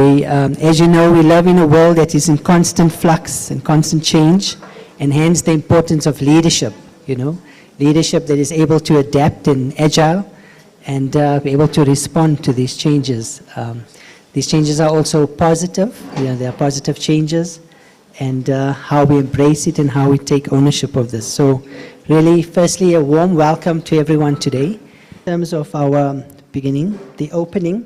As you know, we live in a world that is in constant flux and constant change, and hence the importance of leadership, leadership that is able to adapt and agile and be able to respond to these changes. These changes are also positive, they are positive changes, and how we embrace it and how we take ownership of this. So really, firstly, a warm welcome to everyone today. In terms of our beginning, the opening,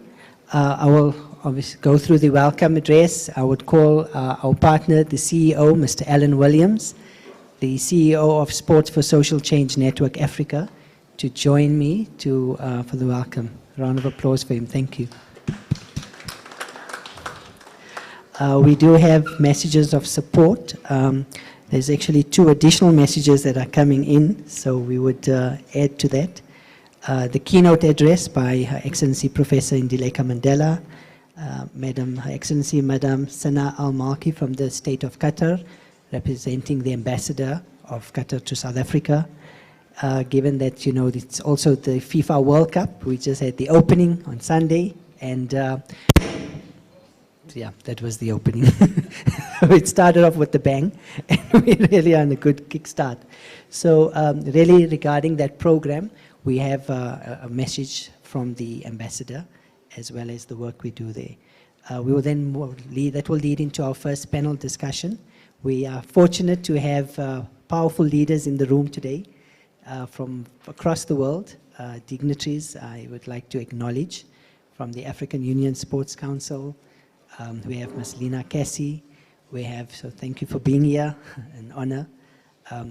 I will obviously go through the welcome address. I would call our partner, the CEO, Mr. Alan Williams, the CEO of Sports for Social Change Network Africa, to join me for the welcome. A round of applause for him. Thank you. We do have messages of support. There's actually 2 additional messages that are coming in, so we would add to that. The keynote address by Her Excellency Professor Ndileka Mandela, Her Excellency Madam Sana Al-Malki from the State of Qatar, representing the Ambassador of Qatar to South Africa. Given that, it's also the FIFA World Cup, we just had the opening on Sunday, and yeah, that was the opening. It started off with the bang, and we really are on a good kickstart. So really regarding that program, we have a message from the Ambassador, as well as the work we do there. We will then that will lead into our first panel discussion. We are fortunate to have powerful leaders in the room today from across the world, dignitaries I would like to acknowledge from the African Union Sports Council. We have Ms. Lina Cassie. So thank you for being here, an honor.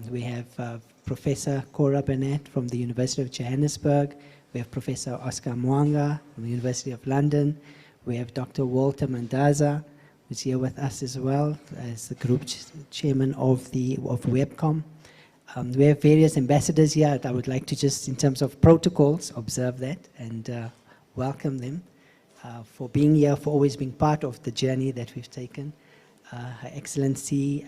We have Professor Cora Burnett from the University of Johannesburg. We have Professor Oscar Mwanga from the University of London. We have Dr. Walter Mandaza, who's here with us as well as the group chairman of WebCom. We have various ambassadors here. I would like to just, in terms of protocols, observe that and welcome them for being here, for always being part of the journey that we've taken. Her Excellency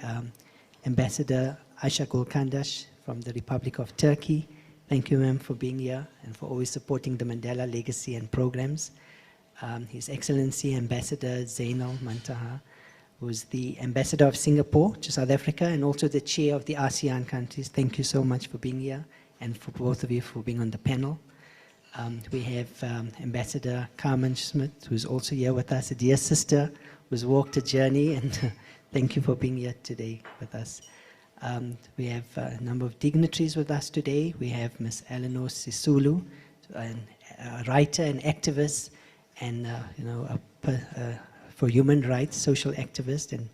Ambassador Aisha Gulkandash from the Republic of Turkey. Thank you, ma'am, for being here and for always supporting the Mandela legacy and programs. His Excellency Ambassador Zainal Mantaha, who is the Ambassador of Singapore to South Africa and also the chair of the ASEAN countries. Thank you so much for being here and for both of you for being on the panel. We have Ambassador Carmen Schmidt, who's also here with us, a dear sister who's walked a journey, and thank you for being here today with us. We have a number of dignitaries with us today. We have Ms. Eleanor Sisulu, a writer and activist, and for human rights, social activist, and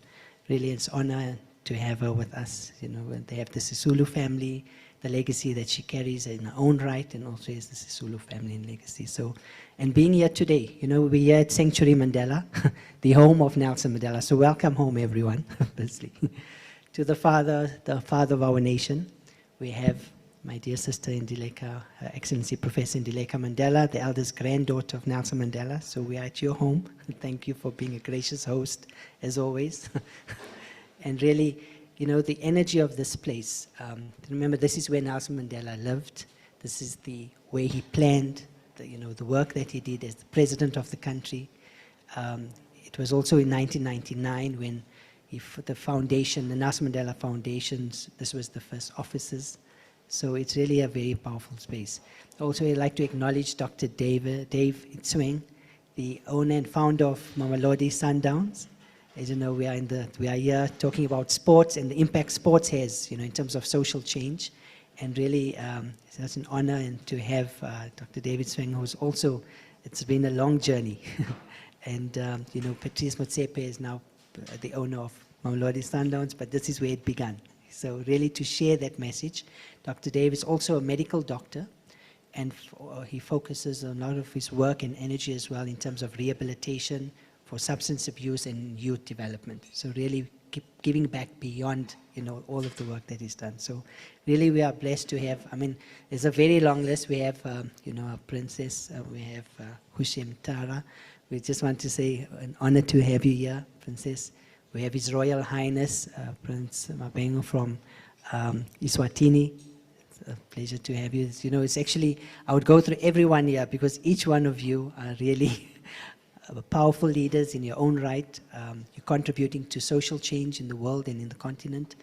really it's an honor to have her with us. They have the Sisulu family, the legacy that she carries in her own right, and also has the Sisulu family and legacy. So, and being here today, we're here at Sanctuary Mandela, the home of Nelson Mandela. So welcome home, everyone, firstly. To the father of our nation, we have my dear sister Ndileka, Her Excellency Professor Ndileka Mandela, the eldest granddaughter of Nelson Mandela. So we are at your home. Thank you for being a gracious host, as always. And really, the energy of this place. Remember, this is where Nelson Mandela lived. This is where he planned, the work that he did as the president of the country. It was also in 1999 when the foundation, the Nelson Mandela Foundations, this was the first offices. So it's really a very powerful space. Also, I'd like to acknowledge Dr. Dave Itsweng, the owner and founder of Mamelodi Sundowns. As you know, we are here talking about sports and the impact sports has, in terms of social change. And really, it's such an honor and to have Dr. David Sweng, who's also, it's been a long journey. And, Patrice Motsepe is now the owner of Mamelodi Sundowns, but this is where it began. So really to share that message. Dr. Dave is also a medical doctor, and he focuses on a lot of his work and energy as well in terms of rehabilitation for substance abuse and youth development. So really keep giving back beyond, all of the work that he's done. So really we are blessed to have, there's a very long list. We have, our princess, we have Hussein Tara. We just want to say an honor to have you here, Princess. We have His Royal Highness, Prince Mabengo from Eswatini. It's a pleasure to have you. It's actually, I would go through everyone here because each one of you are really powerful leaders in your own right. You're contributing to social change in the world and in the continent.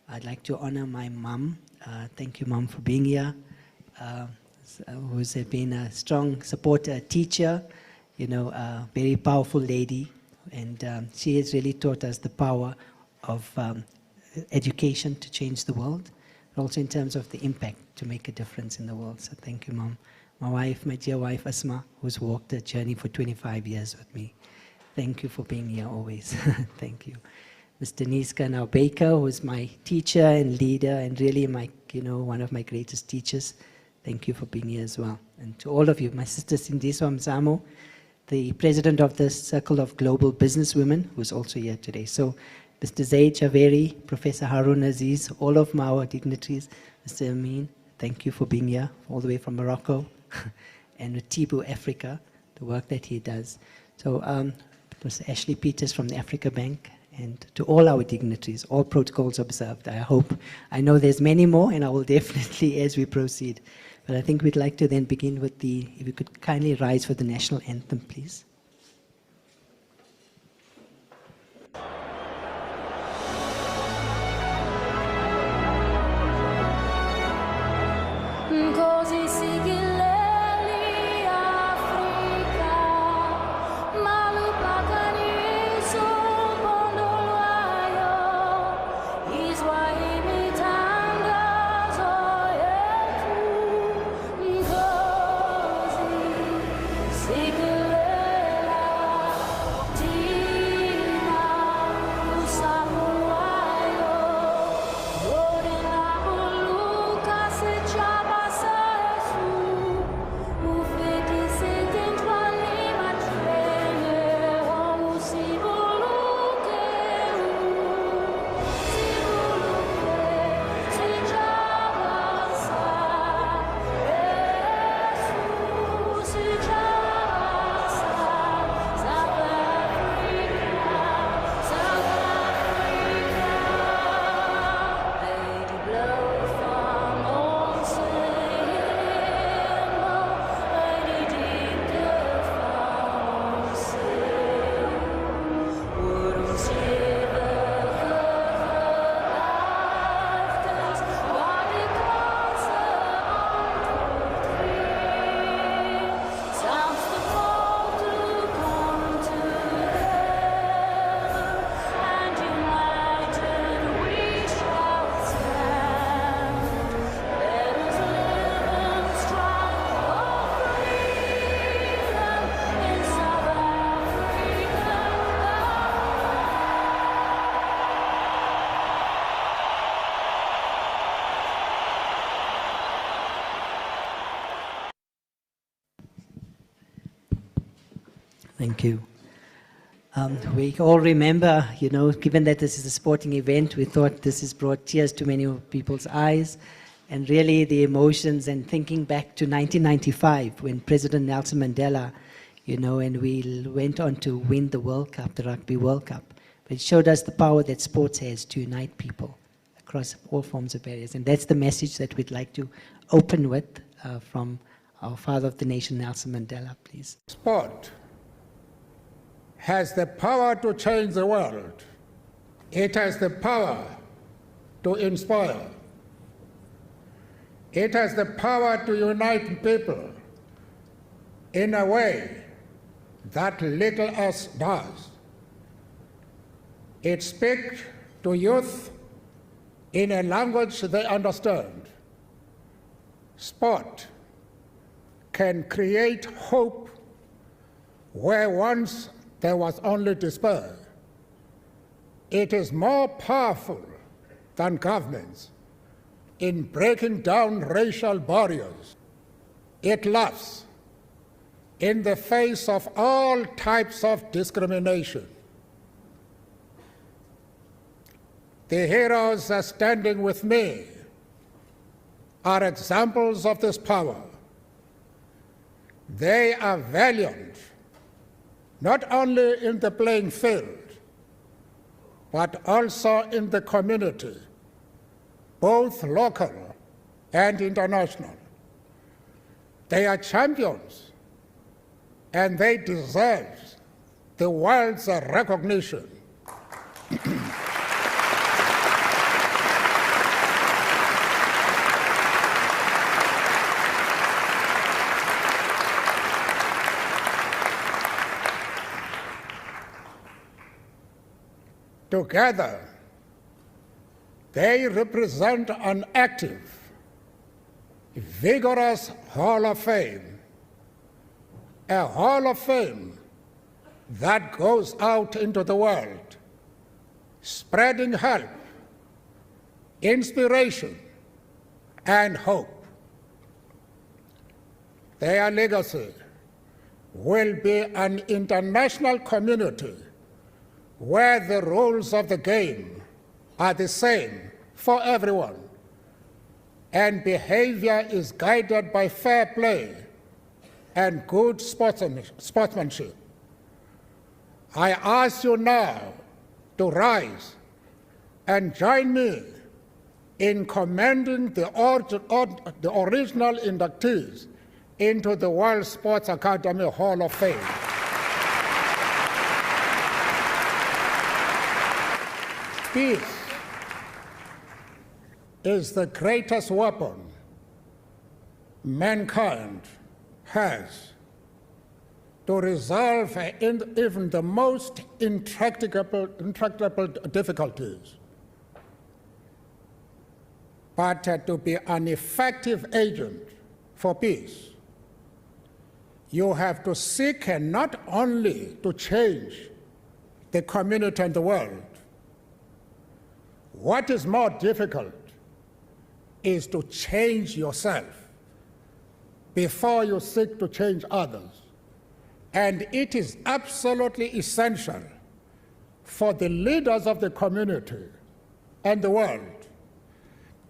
I'd like to honor my mom. Thank you, Mom, for being here. Who's been a strong supporter, teacher, a very powerful lady. And she has really taught us the power of education to change the world, but also in terms of the impact to make a difference in the world. So thank you, Mom. My wife, my dear wife, Asma, who's walked the journey for 25 years with me. Thank you for being here always. Thank you. Mr. Niska, now Baker, who's my teacher and leader and really my, one of my greatest teachers. Thank you for being here as well. And to all of you, my sister Sindiswa Mzamo, the president of the Circle of Global Businesswomen, who's also here today. So Mr. Zaid Javeri, Professor Harun Aziz, all of our dignitaries, Mr. Amin, thank you for being here, all the way from Morocco, and with Tibu Africa, the work that he does. So Mr. Ashley Peters from the Africa Bank, and to all our dignitaries, all protocols observed. I know there's many more, and I will definitely as we proceed. But I think we'd like to then begin with if you could kindly rise for the national anthem, please. Thank you. We all remember, given that this is a sporting event, we thought this has brought tears to many people's eyes. And really the emotions and thinking back to 1995 when President Nelson Mandela, and we went on to win the World Cup, the Rugby World Cup. But it showed us the power that sports has to unite people across all forms of barriers. And that's the message that we'd like to open with from our father of the nation, Nelson Mandela, please. Sport has the power to change the world. It has the power to inspire. It has the power to unite people in a way that little else does. It speaks to youth in a language they understand. Sport can create hope where once there was only despair. It is more powerful than governments in breaking down racial barriers. It laughs in the face of all types of discrimination. The heroes standing with me are examples of this power. They are valiant, not only in the playing field, but also in the community, both local and international. They are champions, and they deserve the world's recognition. Together, they represent an active, vigorous Hall of Fame, a Hall of Fame that goes out into the world, spreading help, inspiration, and hope. Their legacy will be an international community where the rules of the game are the same for everyone, and behavior is guided by fair play and good sportsmanship. I ask you now to rise and join me in commending the original inductees into the World Sports Academy Hall of Fame. Peace is the greatest weapon mankind has to resolve even the most intractable difficulties. But to be an effective agent for peace, you have to seek not only to change the community and the world. What is more difficult is to change yourself before you seek to change others. And it is absolutely essential for the leaders of the community and the world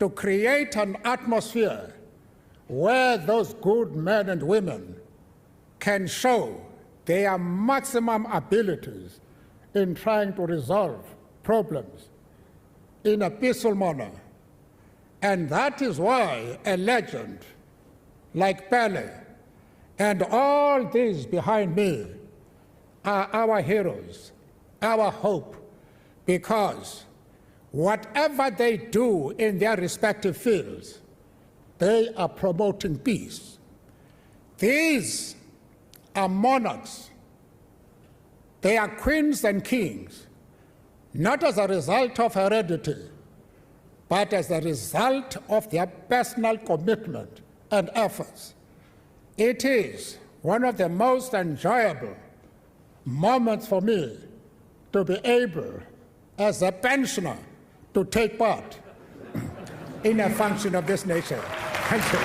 to create an atmosphere where those good men and women can show their maximum abilities in trying to resolve problems in a peaceful manner. And that is why a legend like Pele and all these behind me are our heroes, our hope, because whatever they do in their respective fields, they are promoting peace. These are monarchs. They are queens and kings, not as a result of heredity, but as a result of their personal commitment and efforts. It is one of the most enjoyable moments for me to be able, as a pensioner, to take part in a function of this nature. Thank you.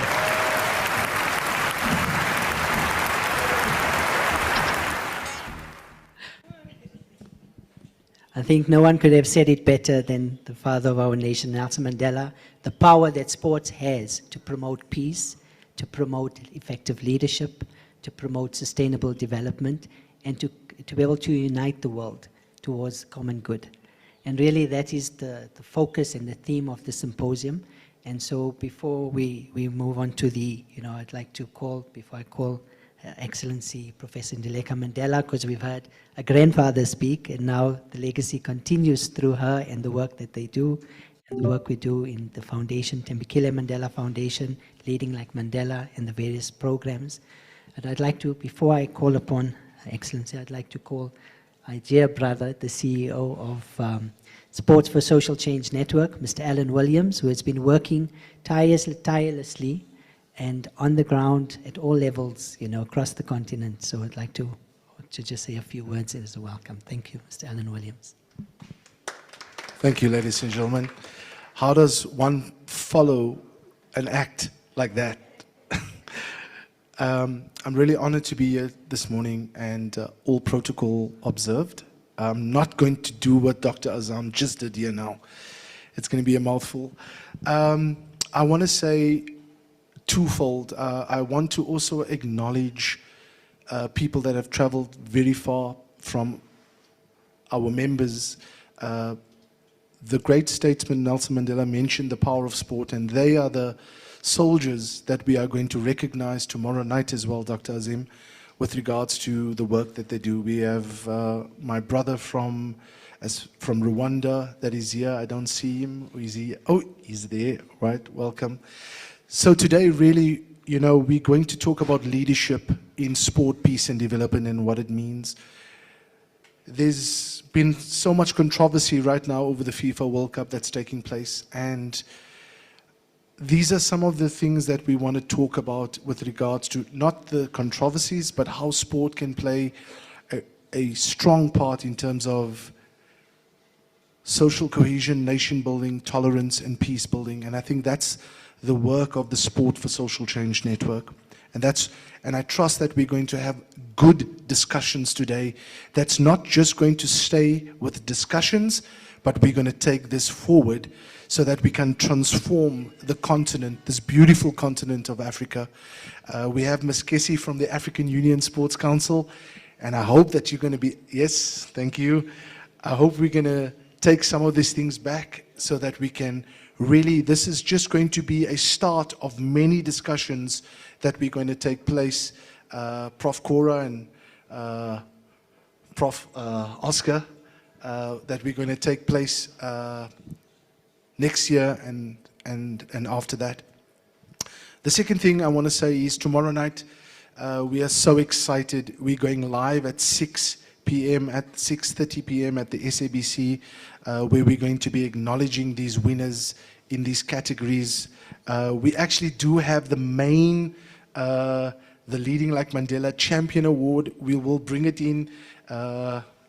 I think no one could have said it better than the father of our nation, Nelson Mandela. The power that sports has to promote peace, to promote effective leadership, to promote sustainable development, and to be able to unite the world towards common good. And really that is the focus and the theme of the symposium. And so before we move on to the, I'd like to call, before I call Excellency Professor Ndileka Mandela, because we've heard a grandfather speak, and now the legacy continues through her and the work that they do, and the work we do in the foundation, Tembikile Mandela Foundation, Leading Like Mandela, and the various programs. But I'd like to, before I call upon Excellency, I'd like to call my dear brother, the CEO of Sports for Social Change Network, Mr. Alan Williams, who has been working tirelessly and on the ground at all levels, across the continent. So I'd like to just say a few words as a welcome. Thank you, Mr. Alan Williams. Thank you, ladies and gentlemen. How does one follow an act like that? I'm really honored to be here this morning, and all protocol observed. I'm not going to do what Dr. Azam just did here now. It's going to be a mouthful. I want to say twofold. I want to also acknowledge people that have traveled very far from our members. The great statesman Nelson Mandela mentioned the power of sport, and they are the soldiers that we are going to recognize tomorrow night as well, Dr. Azim, with regards to the work that they do. We have my brother from Rwanda that is here. I don't see him. Is he? Oh, he's there. Right. Welcome. So today, really, you know, we're going to talk about leadership in sport, peace, and development, and what it means. There's been so much controversy right now over the FIFA World Cup that's taking place, and these are some of the things that we want to talk about with regards to not the controversies, but how sport can play a strong part in terms of social cohesion, nation building, tolerance, and peace building. And I think that's the work of the Sport for Social Change Network. And I trust that we're going to have good discussions today. That's not just going to stay with discussions, but we're going to take this forward so that we can transform the continent, this beautiful continent of Africa. We have Ms. Kessie from the African Union Sports Council, and I hope that you're going to be, yes, thank you. I hope we're going to take some of these things back so that we can really, this is just going to be a start of many discussions that we're going to take place. Prof. Cora and Prof. Oscar, that we're going to take place next year and after that. The second thing I want to say is tomorrow night, we are so excited. We're going live at 6 p.m. at 6:30 p.m. at the SABC, where we're going to be acknowledging these winners in these categories. We actually do have the main, the Leading Like Mandela Champion Award. We will bring it in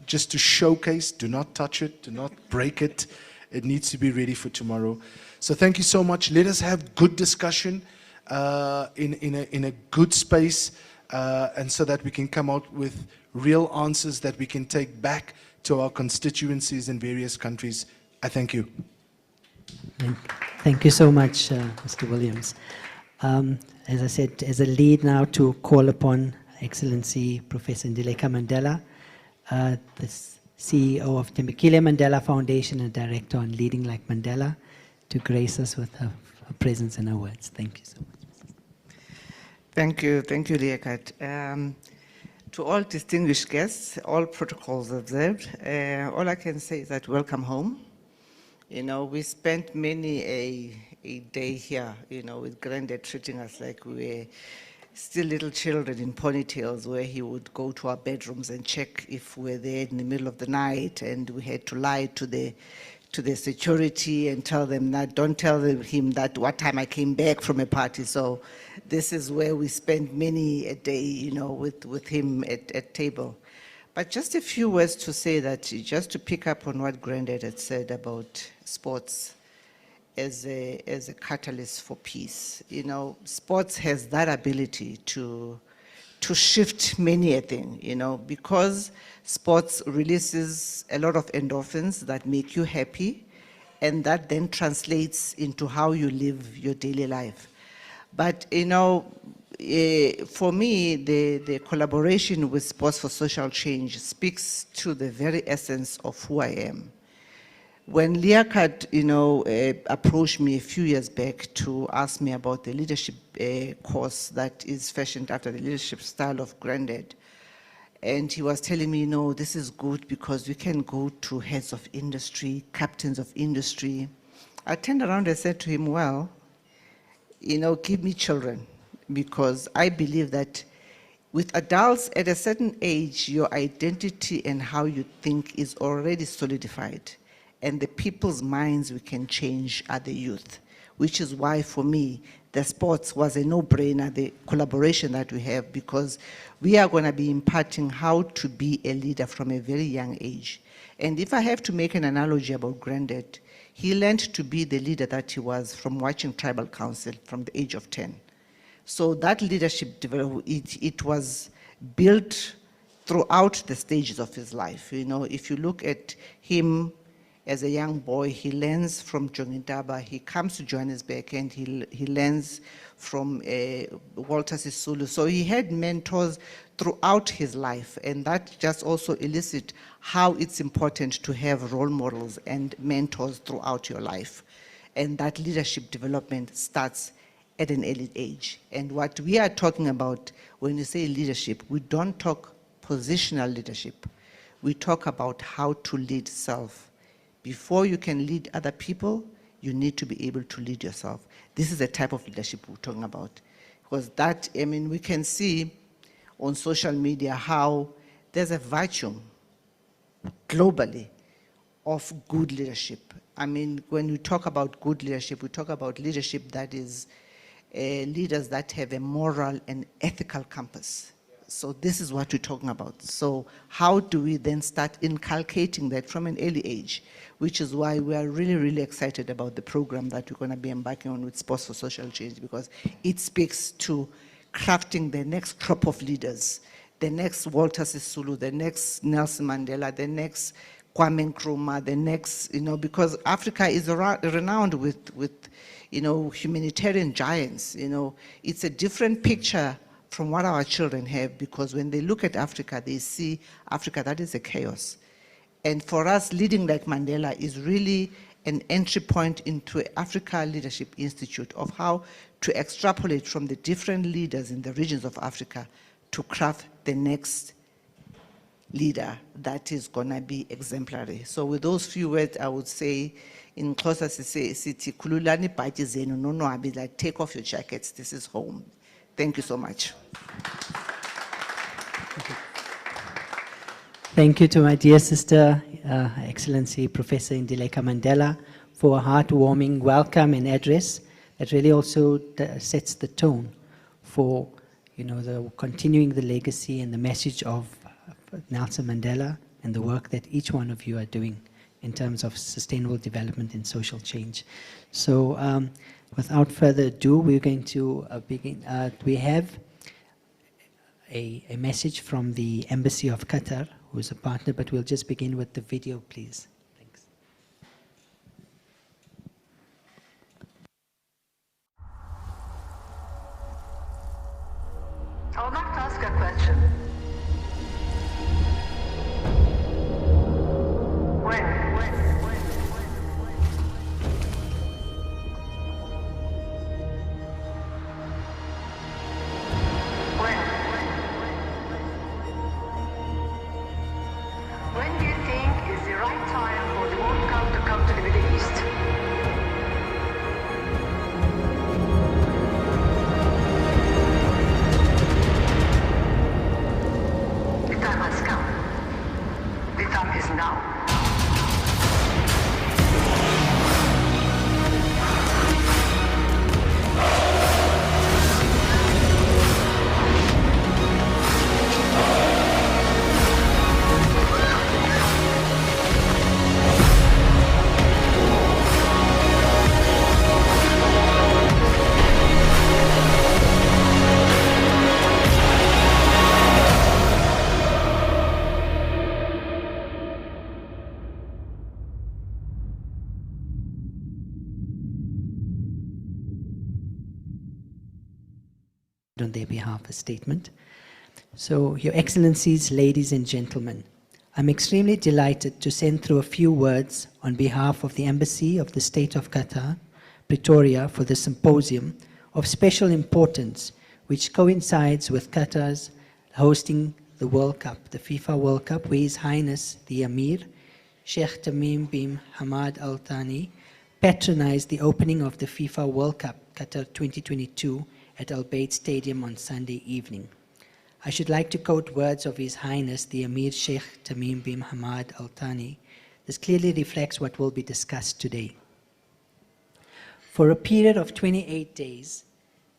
just to showcase. Do not touch it. Do not break it. It needs to be ready for tomorrow. So thank you so much. Let us have good discussion in a good space, and so that we can come out with real answers that we can take back to our constituencies in various countries. I thank you. Thank you so much, Mr. Williams. As I said, as a lead now to call upon Excellency Professor Ndileka Mandela, the CEO of Tembekile Mandela Foundation and Director on Leading Like Mandela, to grace us with her presence and her words. Thank you so much. Thank you, Liaquat. To all distinguished guests, all protocols observed, all I can say is that welcome home. You know, we spent many a day here, you know, with Granddad treating us like we were still little children in ponytails, where he would go to our bedrooms and check if we were there in the middle of the night, and we had to lie to the security and tell them that, don't tell him that what time I came back from a party. So this is where we spent many a day, you know, with him at table. But just a few words to say that, just to pick up on what Granddad had said about sports as a catalyst for peace. You know, sports has that ability to shift many a thing, you know, because sports releases a lot of endorphins that make you happy, and that then translates into how you live your daily life. But, you know, for me, the collaboration with Sports for Social Change speaks to the very essence of who I am. When Liaquat, you know, approached me a few years back to ask me about the leadership course that is fashioned after the leadership style of Granddad, and he was telling me, you know, this is good because we can go to heads of industry, captains of industry. I turned around and said to him, well, you know, give me children, because I believe that with adults at a certain age, your identity and how you think is already solidified. And the people's minds we can change are the youth, which is why for me, the sports was a no-brainer, the collaboration that we have, because we are going to be imparting how to be a leader from a very young age. And if I have to make an analogy about Granddad, he learned to be the leader that he was from watching Tribal Council from the age of 10. So that leadership development, it was built throughout the stages of his life. You know, if you look at him as a young boy, he learns from Jongintaba, he comes to Johannesburg, and he learns from Walter Sisulu. So he had mentors throughout his life, and that just also elicits how it's important to have role models and mentors throughout your life. And that leadership development starts at an early age. And what we are talking about when you say leadership, we don't talk positional leadership. We talk about how to lead self. Before you can lead other people, you need to be able to lead yourself. This is the type of leadership we're talking about. Because that, I mean, we can see on social media how there's a vacuum globally of good leadership. I mean, when we talk about good leadership, we talk about leadership that is leaders that have a moral and ethical compass. So this is what we're talking about. So how do we then start inculcating that from an early age? Which is why we are really, really excited about the program that we're going to be embarking on with Sports for Social Change, because it speaks to crafting the next crop of leaders, the next Walter Sisulu, the next Nelson Mandela, the next Kwame Nkrumah, the next, because Africa is renowned with humanitarian giants. It's a different picture from what our children have, because when they look at Africa, they see Africa that is a chaos. And for us, Leading Like Mandela is really an entry point into Africa Leadership Institute of how to extrapolate from the different leaders in the regions of Africa to craft the next leader that is going to be exemplary. So with those few words, I would say, in Xhosa sithi khululani ibhatyi zenu nonwabi, like take off your jackets, this is home. Thank you so much. Thank you to my dear sister, Excellency Professor Ndileka Mandela, for a heartwarming welcome and address that really also sets the tone for continuing the legacy and the message of Nelson Mandela and the work that each one of you are doing in terms of sustainable development and social change. So without further ado, we're going to begin. We have a message from the Embassy of Qatar, who is a partner, but we'll just begin with the video, please. Thanks. I would like to ask a question. When do you think is the right time for the World Cup to come to the Middle East? The time has come. The time is now. On their behalf a statement. So, Your Excellencies, ladies and gentlemen, I'm extremely delighted to send through a few words on behalf of the Embassy of the State of Qatar, Pretoria, for the symposium of special importance, which coincides with Qatar's hosting the World Cup, the FIFA World Cup, where His Highness the Emir, Sheikh Tamim bin Hamad Al Thani, patronized the opening of the FIFA World Cup Qatar 2022 at Al Bayt Stadium on Sunday evening. I should like to quote words of His Highness the Emir Sheikh Tamim bin Hamad Al Thani. This clearly reflects what will be discussed today. For a period of 28 days,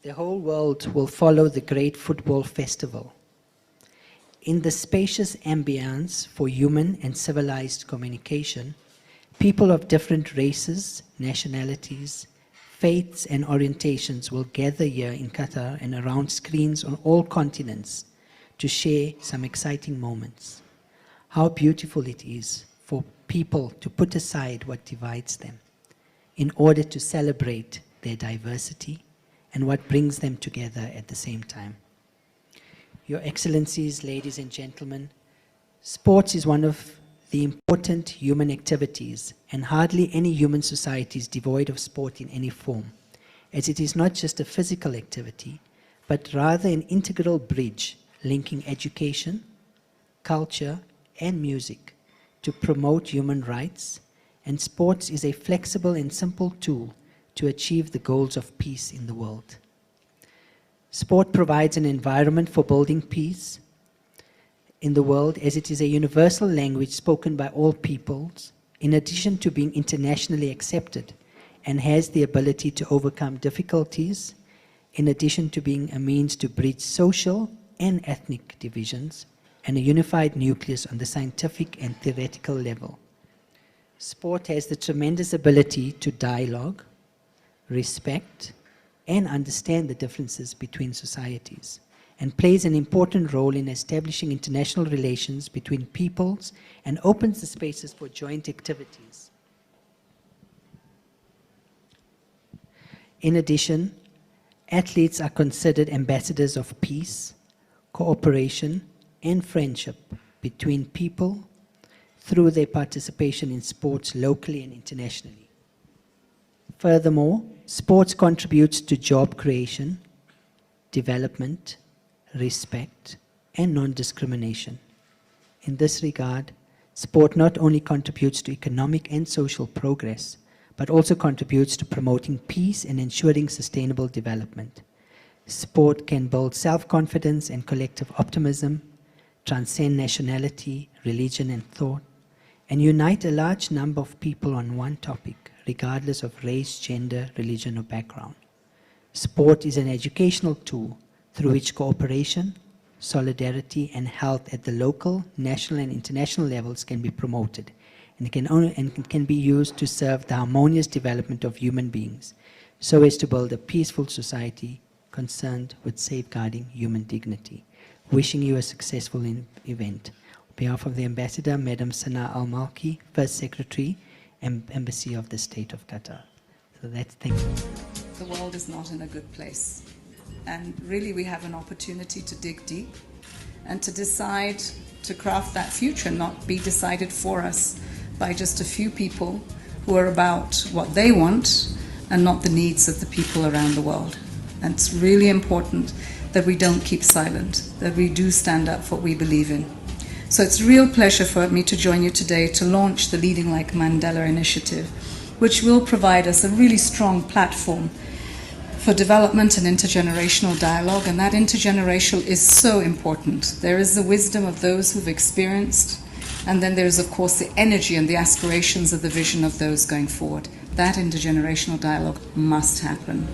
the whole world will follow the great football festival. In the spacious ambience for human and civilized communication, people of different races, nationalities, faiths and orientations will gather here in Qatar and around screens on all continents to share some exciting moments. How beautiful it is for people to put aside what divides them in order to celebrate their diversity and what brings them together at the same time. Your Excellencies, ladies and gentlemen, sports is one of the important human activities, and hardly any human society is devoid of sport in any form. as it is not just a physical activity, but rather an integral bridge linking education, culture, and music to promote human rights, and sports is a flexible and simple tool to achieve the goals of peace in the world. Sport provides an environment for building peace in the world, as it is a universal language spoken by all peoples, in addition to being internationally accepted, and has the ability to overcome difficulties, in addition to being a means to bridge social and ethnic divisions, and a unified nucleus on the scientific and theoretical level. Sport has the tremendous ability to dialogue, respect, and understand the differences between societies, and plays an important role in establishing international relations between peoples and opens the spaces for joint activities. In addition, athletes are considered ambassadors of peace, cooperation, and friendship between people through their participation in sports locally and internationally. Furthermore, sports contributes to job creation, development, respect, and non-discrimination. In this regard, sport not only contributes to economic and social progress, but also contributes to promoting peace and ensuring sustainable development. Sport can build self-confidence and collective optimism, transcend nationality, religion, and thought, and unite a large number of people on one topic, regardless of race, gender, religion, or background. Sport is an educational tool through which cooperation, solidarity, and health at the local, national, and international levels can be promoted, and it can be used to serve the harmonious development of human beings, so as to build a peaceful society concerned with safeguarding human dignity. Wishing you a successful event. On behalf of the Ambassador, Madam Sana Al-Malki, First Secretary, Embassy of the State of Qatar. So that's, thank you. The world is not in a good place. And really we have an opportunity to dig deep and to decide to craft that future, not be decided for us by just a few people who are about what they want and not the needs of the people around the world. And it's really important that we don't keep silent, that we do stand up for what we believe in. So it's a real pleasure for me to join you today to launch the Leading Like Mandela initiative, which will provide us a really strong platform for development and intergenerational dialogue, and that intergenerational is so important. There is the wisdom of those who've experienced, and then there's of course the energy and the aspirations of the vision of those going forward. That intergenerational dialogue must happen.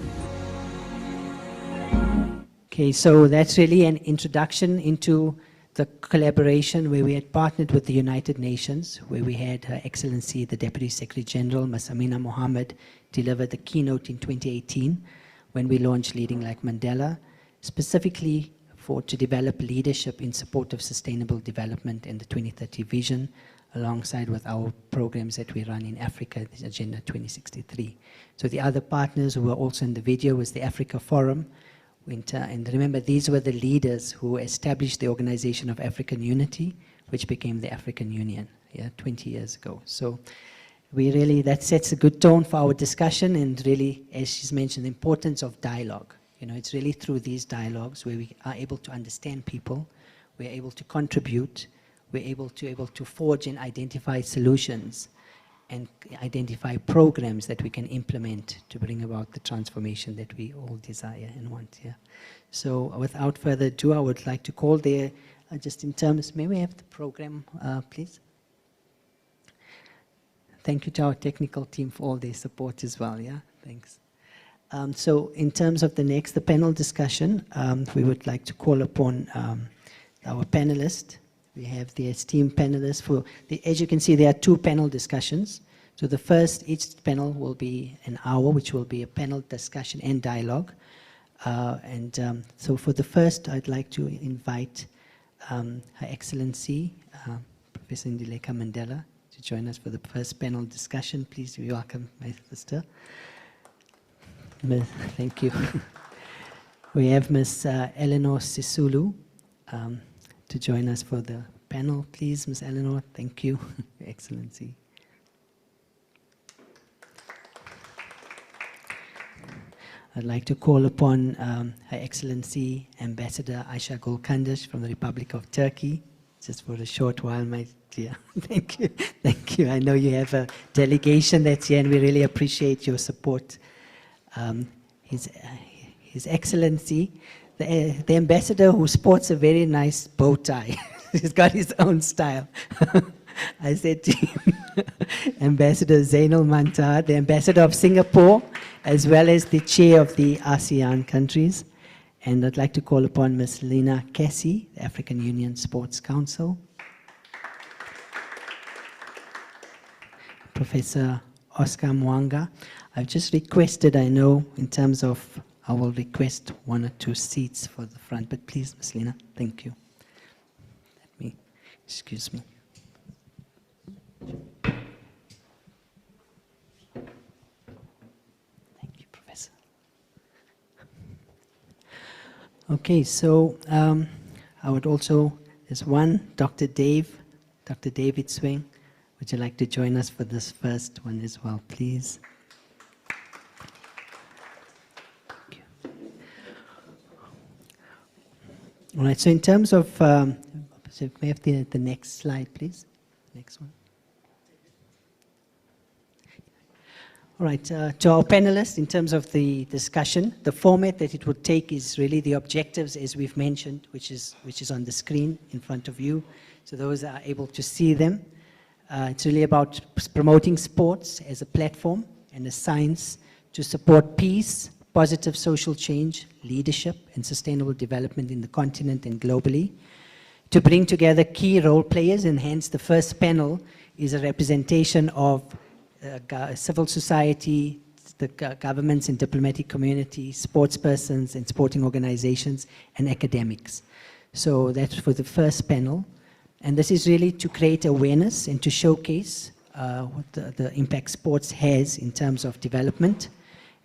Okay, so that's really an introduction into the collaboration where we had partnered with the United Nations, where we had Her Excellency, the Deputy Secretary General, Ms. Amina Mohammed, deliver the keynote in 2018 when we launched Leading Like Mandela, specifically to develop leadership in support of sustainable development and the 2030 vision, alongside with our programs that we run in Africa, the Agenda 2063. So the other partners who were also in the video was the Africa Forum, and remember, these were the leaders who established the Organization of African Unity, which became the African Union, 20 years ago. So we really, that sets a good tone for our discussion, and really, as she's mentioned, the importance of dialogue. It's really through these dialogues where we are able to understand people, we're able to contribute, we're able to forge and identify solutions, and identify programs that we can implement to bring about the transformation that we all desire and want here. So without further ado, I would like to call there, just in terms, may we have the program, please? Thank you to our technical team for all their support as well, thanks. So in terms of the panel discussion, we would like to call upon our panelists. We have the esteemed panelists. As you can see, there are 2 panel discussions. So the first, each panel will be an hour, which will be a panel discussion and dialogue. So for the first, I'd like to invite Her Excellency, Professor Ndileka Mandela, to join us for the first panel discussion. Please be welcome, my sister. Thank you. We have Ms. Eleanor Sisulu to join us for the panel. Please, Ms. Eleanor, thank you, Your Excellency. I'd like to call upon Her Excellency Ambassador Ayşe Gulkandish from the Republic of Turkey, just for a short while, my dear. Thank you. Thank you. I know you have a delegation that's here, and we really appreciate your support. His Excellency, the ambassador who sports a very nice bow tie. He's got his own style. I said to him, Ambassador Zainul Mantar, the ambassador of Singapore, as well as the chair of the ASEAN countries. And I'd like to call upon Ms. Lina Cassie, the African Union Sports Council. Professor Oscar Mwanga. I've just requested, I know, in terms of, I will request 1 or 2 seats for the front, but please, Ms. Lina, thank you. Excuse me. Thank you, Professor. Okay, so I would also, there's one, Dr. David Swing. Would you like to join us for this first one as well, please? Thank you. All right, so in terms of, so may I have the next slide, please? Next one. All right, to our panelists, in terms of the discussion, the format that it would take is really the objectives, as we've mentioned, which is on the screen in front of you, so those are able to see them. It's really about promoting sports as a platform and a science to support peace, positive social change, leadership, and sustainable development in the continent and globally. To bring together key role players, and hence the first panel is a representation of civil society, the governments and diplomatic community, sports persons and sporting organizations, and academics. So that's for the first panel. And this is really to create awareness and to showcase what the impact sports has in terms of development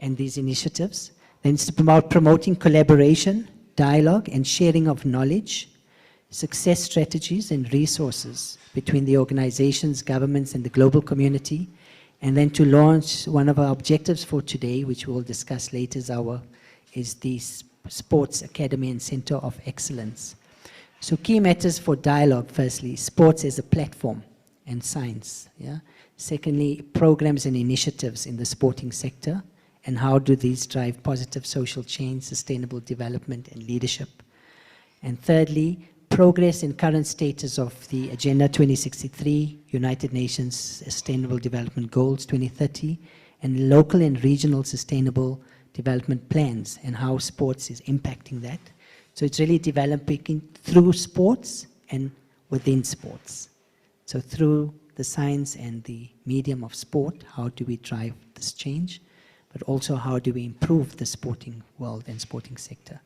and these initiatives. Then it's about promoting collaboration, dialogue, and sharing of knowledge, success strategies and resources between the organizations, governments, and the global community. And then to launch one of our objectives for today, which we'll discuss later, is the Sports Academy and Center of Excellence. So key matters for dialogue, firstly, sports as a platform and science. Yeah? Secondly, programs and initiatives in the sporting sector, and how do these drive positive social change, sustainable development, and leadership. And thirdly, progress and current status of the Agenda 2063, United Nations Sustainable Development Goals 2030, and local and regional sustainable development plans, and how sports is impacting that. So it's really developing through sports and within sports. So through the science and the medium of sport, how do we drive this change? But also, how do we improve the sporting world and sporting sector?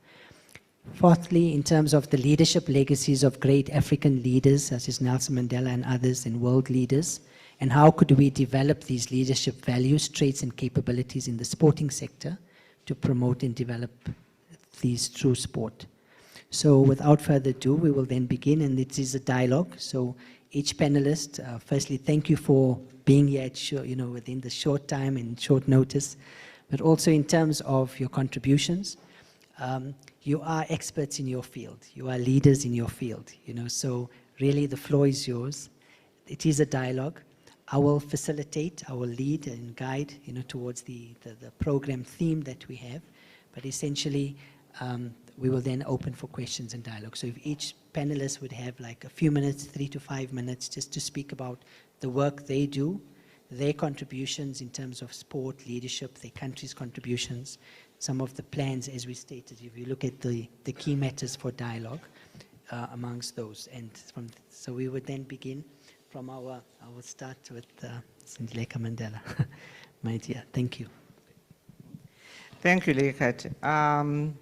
Fourthly, in terms of the leadership legacies of great African leaders such as Nelson Mandela and others, and world leaders, and how could we develop these leadership values, traits, and capabilities in the sporting sector to promote and develop these through sport. So without further ado, we will then begin, and it is a dialogue. So each panelist, firstly, thank you for being here at within the short time and short notice, but also in terms of your contributions. You are experts in your field. You are leaders in your field, so really the floor is yours. It is a dialogue. I will facilitate, I will lead and guide, towards the program theme that we have, but essentially, we will then open for questions and dialogue. So if each panelist would have like a few minutes, 3 to 5 minutes, just to speak about the work they do, their contributions in terms of sport, leadership, their country's contributions, some of the plans, as we stated, if you look at the key matters for dialogue amongst those. And so we would then begin from I will start with Leading Like Mandela. My dear, thank you. Thank you, Lekat.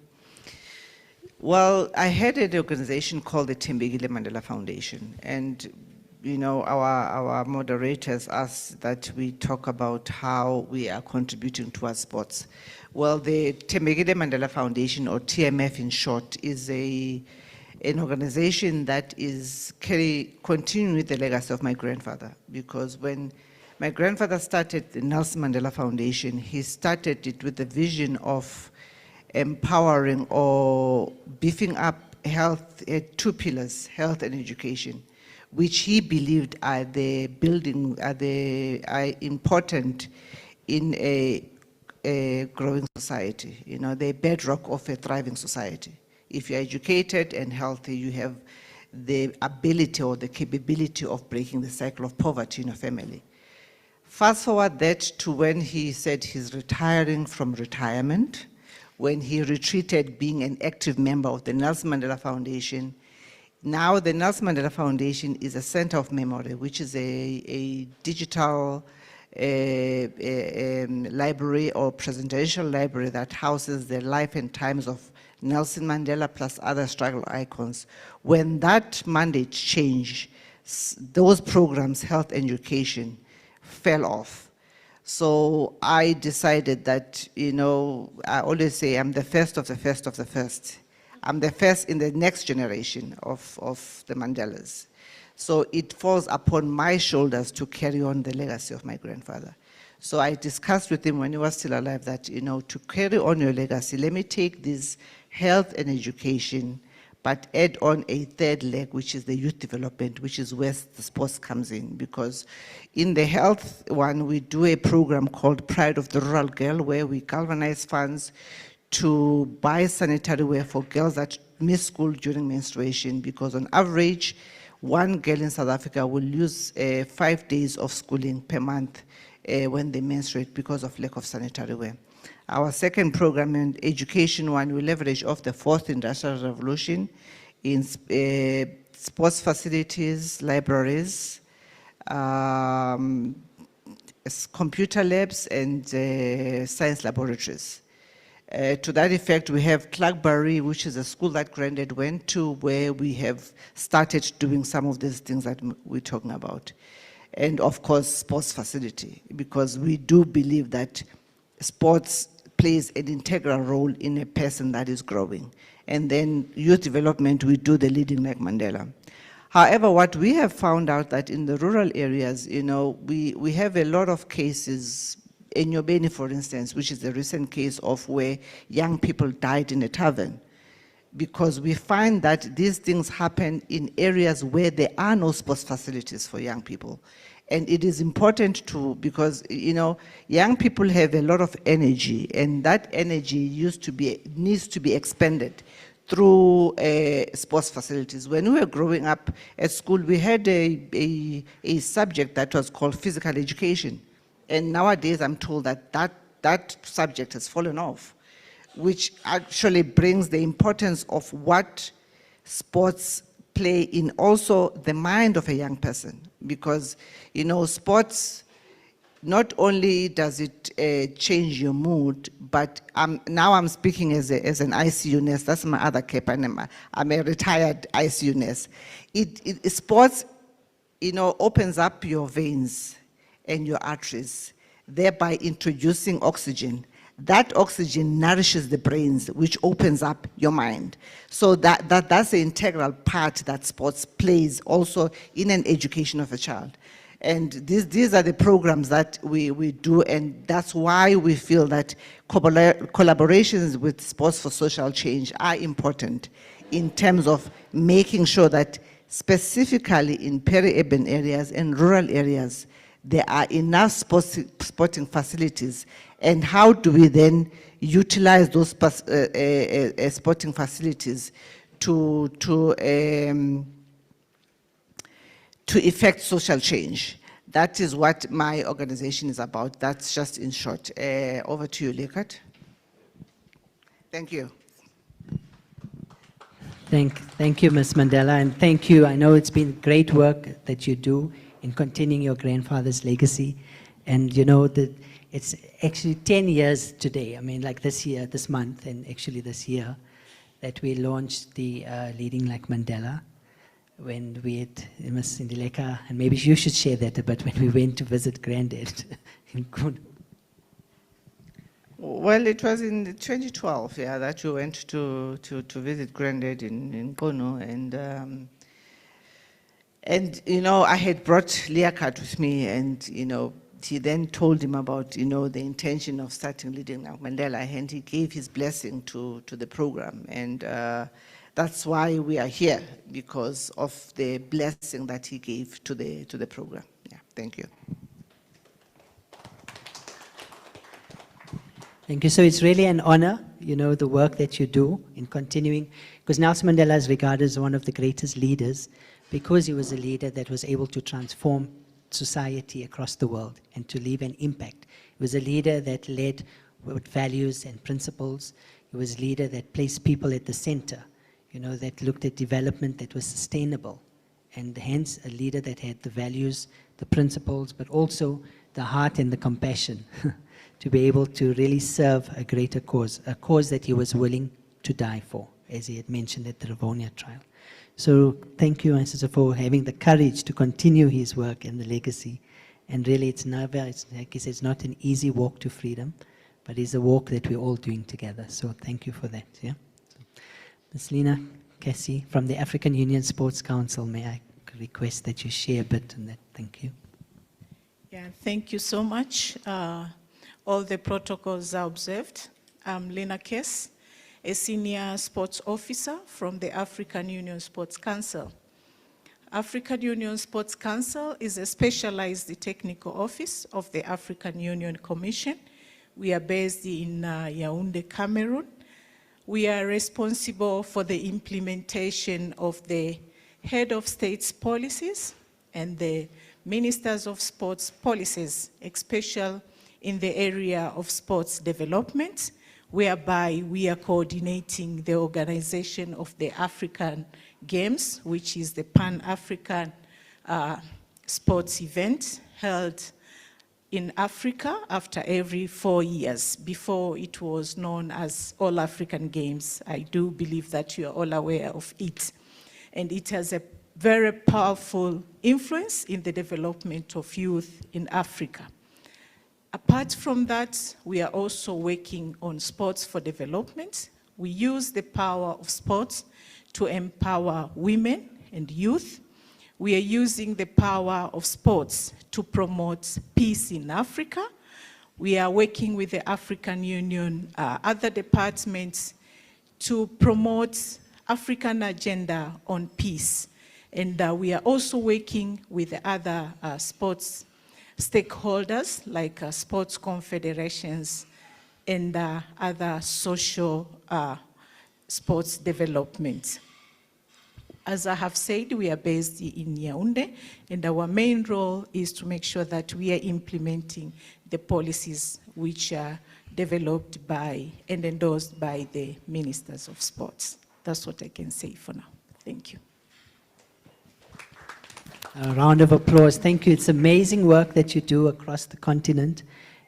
Well, I had an organization called the Leading Like Mandela Foundation, and our moderators asked that we talk about how we are contributing towards sports. Well, the Leading Like Mandela Foundation, or TMF in short, is an organization that is continuing with the legacy of my grandfather, because when My grandfather started the Nelson Mandela Foundation. He started it with the vision of empowering or beefing up health, two pillars, health and education, which he believed are important in a growing society. You know, the bedrock of a thriving society. If you're educated and healthy, you have the ability or the capability of breaking the cycle of poverty in your family. Fast forward that to when he said he's retiring from retirement, when he retreated being an active member of the Nelson Mandela Foundation. Now the Nelson Mandela Foundation is a center of memory, which is a digital library or presidential library that houses the life and times of Nelson Mandela plus other struggle icons. When that mandate changed, those programs, health and education, fell off. So I decided that, you know, I always say I'm the first of the first of the first. I'm the first in the next generation of the Mandelas. So it falls upon my shoulders to carry on the legacy of my grandfather. So I discussed with him when he was still alive that, you know, to carry on your legacy, let me take this health and education, but add on a third leg, which is the youth development, which is where the sports comes in. Because in the health one, we do a program called Pride of the Rural Girl, where we galvanize funds to buy sanitary wear for girls that miss school during menstruation, because on average, one girl in South Africa will lose 5 days of schooling per month when they menstruate because of lack of sanitary wear. Our second program in education one, we leverage off the fourth industrial revolution in sports facilities, libraries, computer labs, and science laboratories. To that effect, we have Clarkbury, which is a school that Granddad went to, where we have started doing some of these things that we're talking about. And of course, sports facility, because we do believe that sports plays an integral role in a person that is growing. And then youth development, we do the Leading Like Mandela. However, what we have found out that in the rural areas, you know, we have a lot of cases. In Nyobeni, for instance, which is the recent case of where young people died in a tavern, because we find that these things happen in areas where there are no sports facilities for young people. And it is important to, because, you know, young people have a lot of energy, and that energy needs to be expended through sports facilities. When we were growing up at school, we had a subject that was called physical education. And nowadays, I'm told that that subject has fallen off, which actually brings the importance of what sports play in also the mind of a young person. Because, you know, sports, not only does it change your mood, but now I'm speaking as an ICU nurse. That's my other cap, and I'm a retired ICU nurse. Sports, you know, opens up your veins and your arteries, thereby introducing oxygen. That oxygen nourishes the brains, which opens up your mind. So that's the integral part that sports plays also in an education of a child. And these are the programs that we do, and that's why we feel that collaborations with Sports for Social Change are important in terms of making sure that specifically in peri-urban areas and rural areas, there are enough sporting facilities, and how do we then utilize those sporting facilities to effect social change. That is what my organization is about. That's just in short. Over to you, Lekat. Thank you. Thank you, Ms. Mandela, and thank you. I know it's been great work that you do in continuing your grandfather's legacy. And you know that it's actually 10 years today, I mean like this year, this month, and actually this year, that we launched the Leading Like Mandela, when we had Ms. Ndileka, and maybe you should share that, but when we went to visit Granddad in Kuno. Well, it was in 2012, yeah, that you went to visit Granddad in Kuno, and you know, I had brought Leakat with me, and you know, he then told him about, the intention of starting Leading Like Mandela, and he gave his blessing to the program. And that's why we are here, because of the blessing that he gave to the program. Yeah, thank you. Thank you. So it's really an honor, the work that you do in continuing, because Nelson Mandela is regarded as one of the greatest leaders, because he was a leader that was able to transform society across the world and to leave an impact. He was a leader that led with values and principles. He was a leader that placed people at the center, that looked at development that was sustainable, and hence a leader that had the values, the principles, but also the heart and the compassion to be able to really serve a greater cause, a cause that he was willing to die for, as he had mentioned at the Rivonia trial. So thank you, Ancestor, for having the courage to continue his work and the legacy. And really, it's like he says, it's not an easy walk to freedom, but it's a walk that we're all doing together. So thank you for that. Yeah. So, Ms. Lena Cassie from the African Union Sports Council, may I request that you share a bit on that? Thank you. Yeah, thank you so much. All the protocols are observed. I'm Lena Kess, a senior sports officer from the African Union Sports Council. African Union Sports Council is a specialized technical office of the African Union Commission. We are based in Yaoundé, Cameroon. We are responsible for the implementation of the head of state's policies and the ministers of sports policies, especially in the area of sports development, whereby we are coordinating the organization of the African Games, which is the Pan-African sports event held in Africa after every 4 years. Before it was known as All African Games. I do believe that you are all aware of it. And it has a very powerful influence in the development of youth in Africa. Apart from that, we are also working on sports for development. We use the power of sports to empower women and youth. We are using the power of sports to promote peace in Africa. We are working with the African Union, other departments, to promote African agenda on peace. And we are also working with the other sports stakeholders, like sports confederations and other social sports development. As I have said, we are based in Yaoundé, and our main role is to make sure that we are implementing the policies which are developed by and endorsed by the ministers of sports. That's what I can say for now. Thank you. A round of applause. Thank you. It's amazing work that you do across the continent.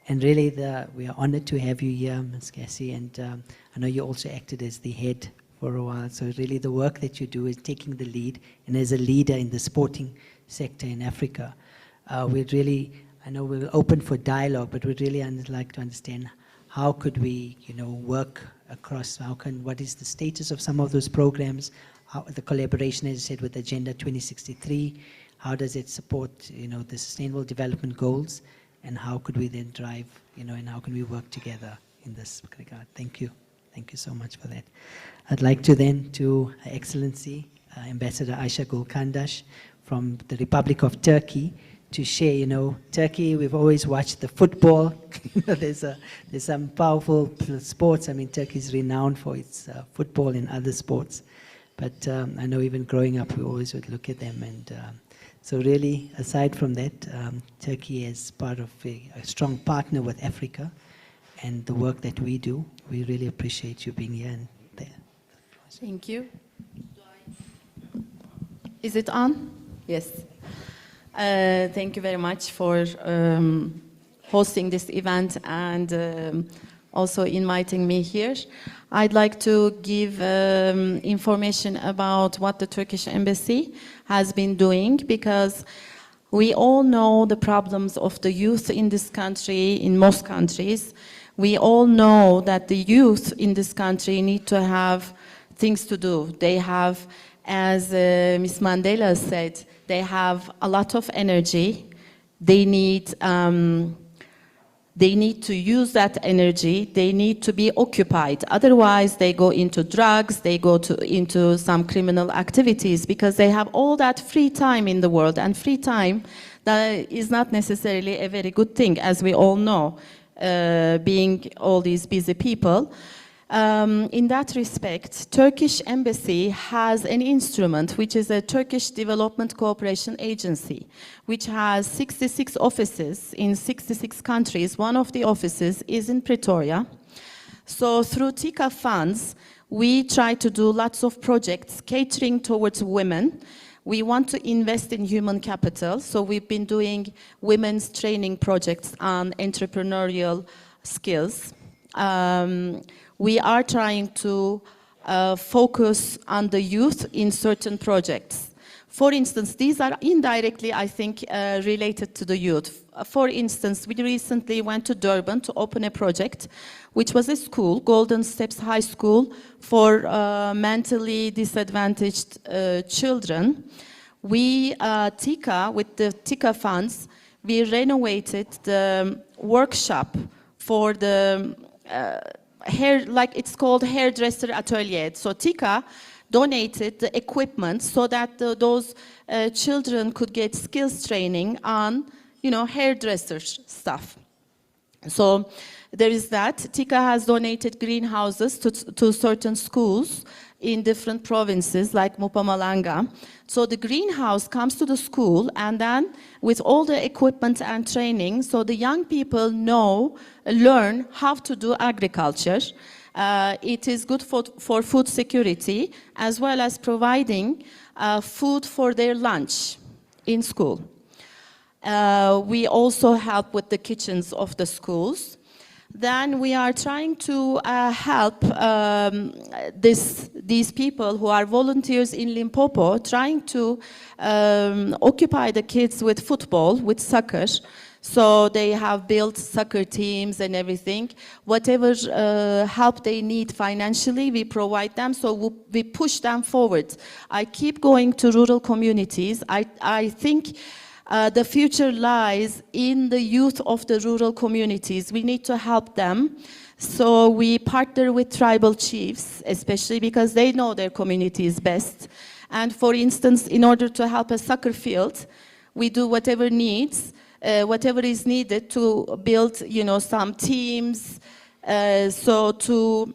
And really, we are honored to have you here, Ms. Cassie. And I know you also acted as the head for a while. So really, the work that you do is taking the lead. And as a leader in the sporting sector in Africa, we'd really, I know we're open for dialogue, but we'd really like to understand how could we, work across, what is the status of some of those programs, how the collaboration, as I said, with Agenda 2063, how does it support, the Sustainable Development Goals, and how could we then drive, and how can we work together in this regard? Thank you. Thank you so much for that. I'd like to then to Her Excellency, Ambassador Ayşe Gülkandaş from the Republic of Turkey to share, Turkey, we've always watched the football. There's some powerful sports. I mean, Turkey is renowned for its football and other sports. But I know even growing up, we always would look at them. And so really, aside from that, Turkey is part of a strong partner with Africa and the work that we do. We really appreciate you being here and there. Thank you. Is it on? Yes. Thank you very much for hosting this event and also inviting me here. I'd like to give information about what the Turkish Embassy has been doing, because we all know the problems of the youth in this country, in most countries. We all know that the youth in this country need to have things to do. They have, as Ms. Mandela said, they have a lot of energy. they need to use that energy, they need to be occupied. Otherwise, they go into drugs, they go into some criminal activities because they have all that free time in the world. And free time, that is not necessarily a very good thing, as we all know, being all these busy people. In that respect, Turkish Embassy has an instrument, which is a Turkish Development Cooperation Agency, which has 66 offices in 66 countries. One of the offices is in Pretoria. So through TICA funds, we try to do lots of projects catering towards women. We want to invest in human capital, so we've been doing women's training projects on entrepreneurial skills. We are trying to focus on the youth in certain projects. For instance, these are indirectly, I think, related to the youth. For instance, we recently went to Durban to open a project, which was a school, Golden Steps High School, for mentally disadvantaged children. We, TICA, with the TICA funds, we renovated the workshop for the hair, like it's called hairdresser atelier. So TICA donated the equipment so that those children could get skills training on, hairdresser stuff. So there is that. TICA has donated greenhouses to certain schools in different provinces like Mpumalanga. So the greenhouse comes to the school, and then with all the equipment and training, so the young people learn how to do agriculture. It is good for food security, as well as providing food for their lunch in school. We also help with the kitchens of the schools. Then we are trying to help these people who are volunteers in Limpopo, trying to occupy the kids with football, with soccer. So they have built soccer teams and everything. Whatever help they need financially, we provide them, so we push them forward. I keep going to rural communities. I think the future lies in the youth of the rural communities. We need to help them. So we partner with tribal chiefs, especially because they know their communities best. And for instance, in order to help a soccer field, we do whatever is needed to build, some teams. So to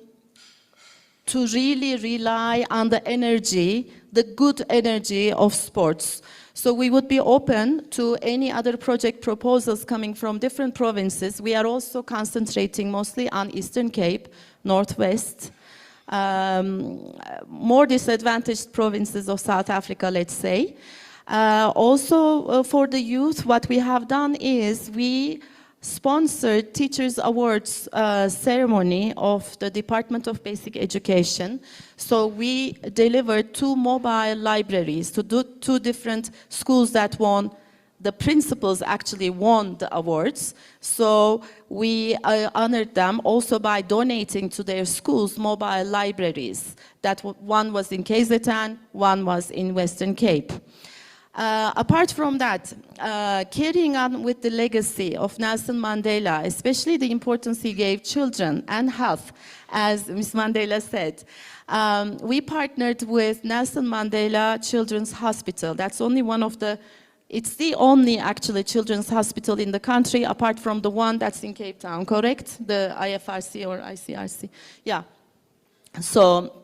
really rely on the energy, the good energy of sports. So we would be open to any other project proposals coming from different provinces. We are also concentrating mostly on Eastern Cape, Northwest, more disadvantaged provinces of South Africa, let's say. Also for the youth, what we have done is we sponsored Teachers Awards ceremony of the Department of Basic Education. So we delivered 2 mobile libraries to 2 different schools that won. The principals actually won the awards. So we honored them also by donating to their schools mobile libraries. That one was in KZN, one was in Western Cape. Apart from that, carrying on with the legacy of Nelson Mandela, especially the importance he gave children and health, as Ms. Mandela said, we partnered with Nelson Mandela Children's Hospital. That's only one of it's the only actually children's hospital in the country, apart from the one that's in Cape Town, correct? The IFRC or ICRC, yeah. So,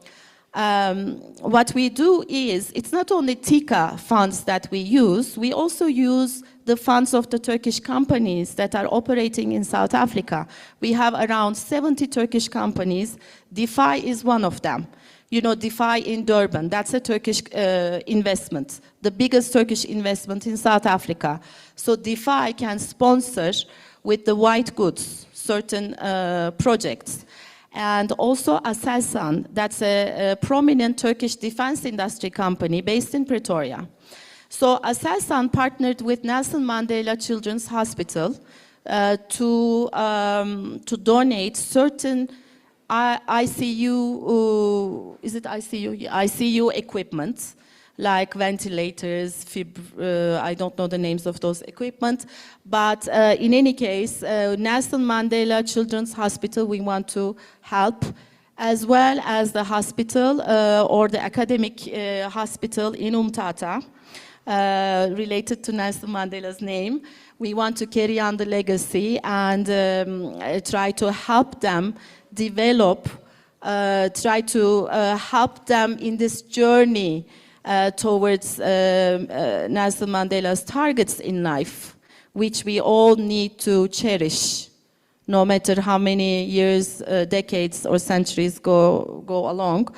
what we do is, it's not only TICA funds that we use, we also use the funds of the Turkish companies that are operating in South Africa. We have around 70 Turkish companies. DeFi is one of them. DeFi in Durban, that's a Turkish investment, the biggest Turkish investment in South Africa. So DeFi can sponsor with the white goods certain projects. And also Aselsan, that's a prominent Turkish defense industry company based in Pretoria. So Aselsan partnered with Nelson Mandela Children's Hospital to donate certain ICU, is it ICU? ICU equipment like ventilators, I don't know the names of those equipment, but in any case, Nelson Mandela Children's Hospital, we want to help, as well as the hospital or the academic hospital in Umtata, related to Nelson Mandela's name. We want to carry on the legacy and try to help them develop, try to help them in this journey towards Nelson Mandela's targets in life, which we all need to cherish, no matter how many years, decades, or centuries go along.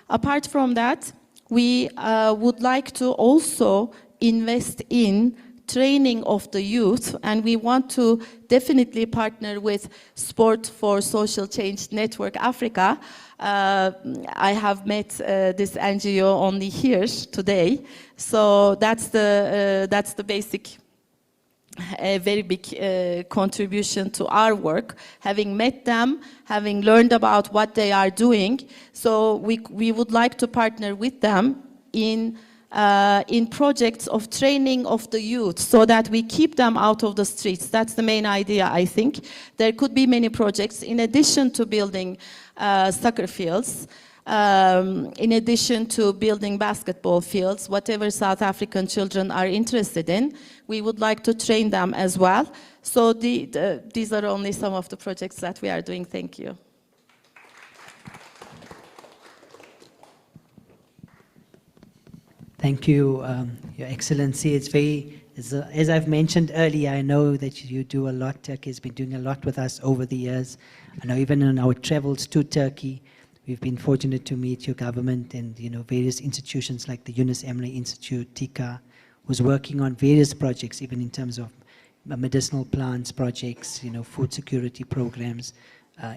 Apart from that, we would like to also invest in training of the youth, and we want to definitely partner with Sport for Social Change Network Africa. I have met this NGO only here today, so that's the basic, a very big contribution to our work, having met them, having learned about what they are doing. So we would like to partner with them in projects of training of the youth, so that we keep them out of the streets. That's the main idea, I think. There could be many projects in addition to building soccer fields, in addition to building basketball fields, whatever South African children are interested in, we would like to train them as well. So these are only some of the projects that we are doing. Thank you. Thank you, Your Excellency. It's very, as I've mentioned earlier, I know that you do a lot. Turkey has been doing a lot with us over the years. I know even on our travels to Turkey, we've been fortunate to meet your government and various institutions like the Yunus Emre Institute, TICA, who's working on various projects, even in terms of medicinal plants projects, food security programs,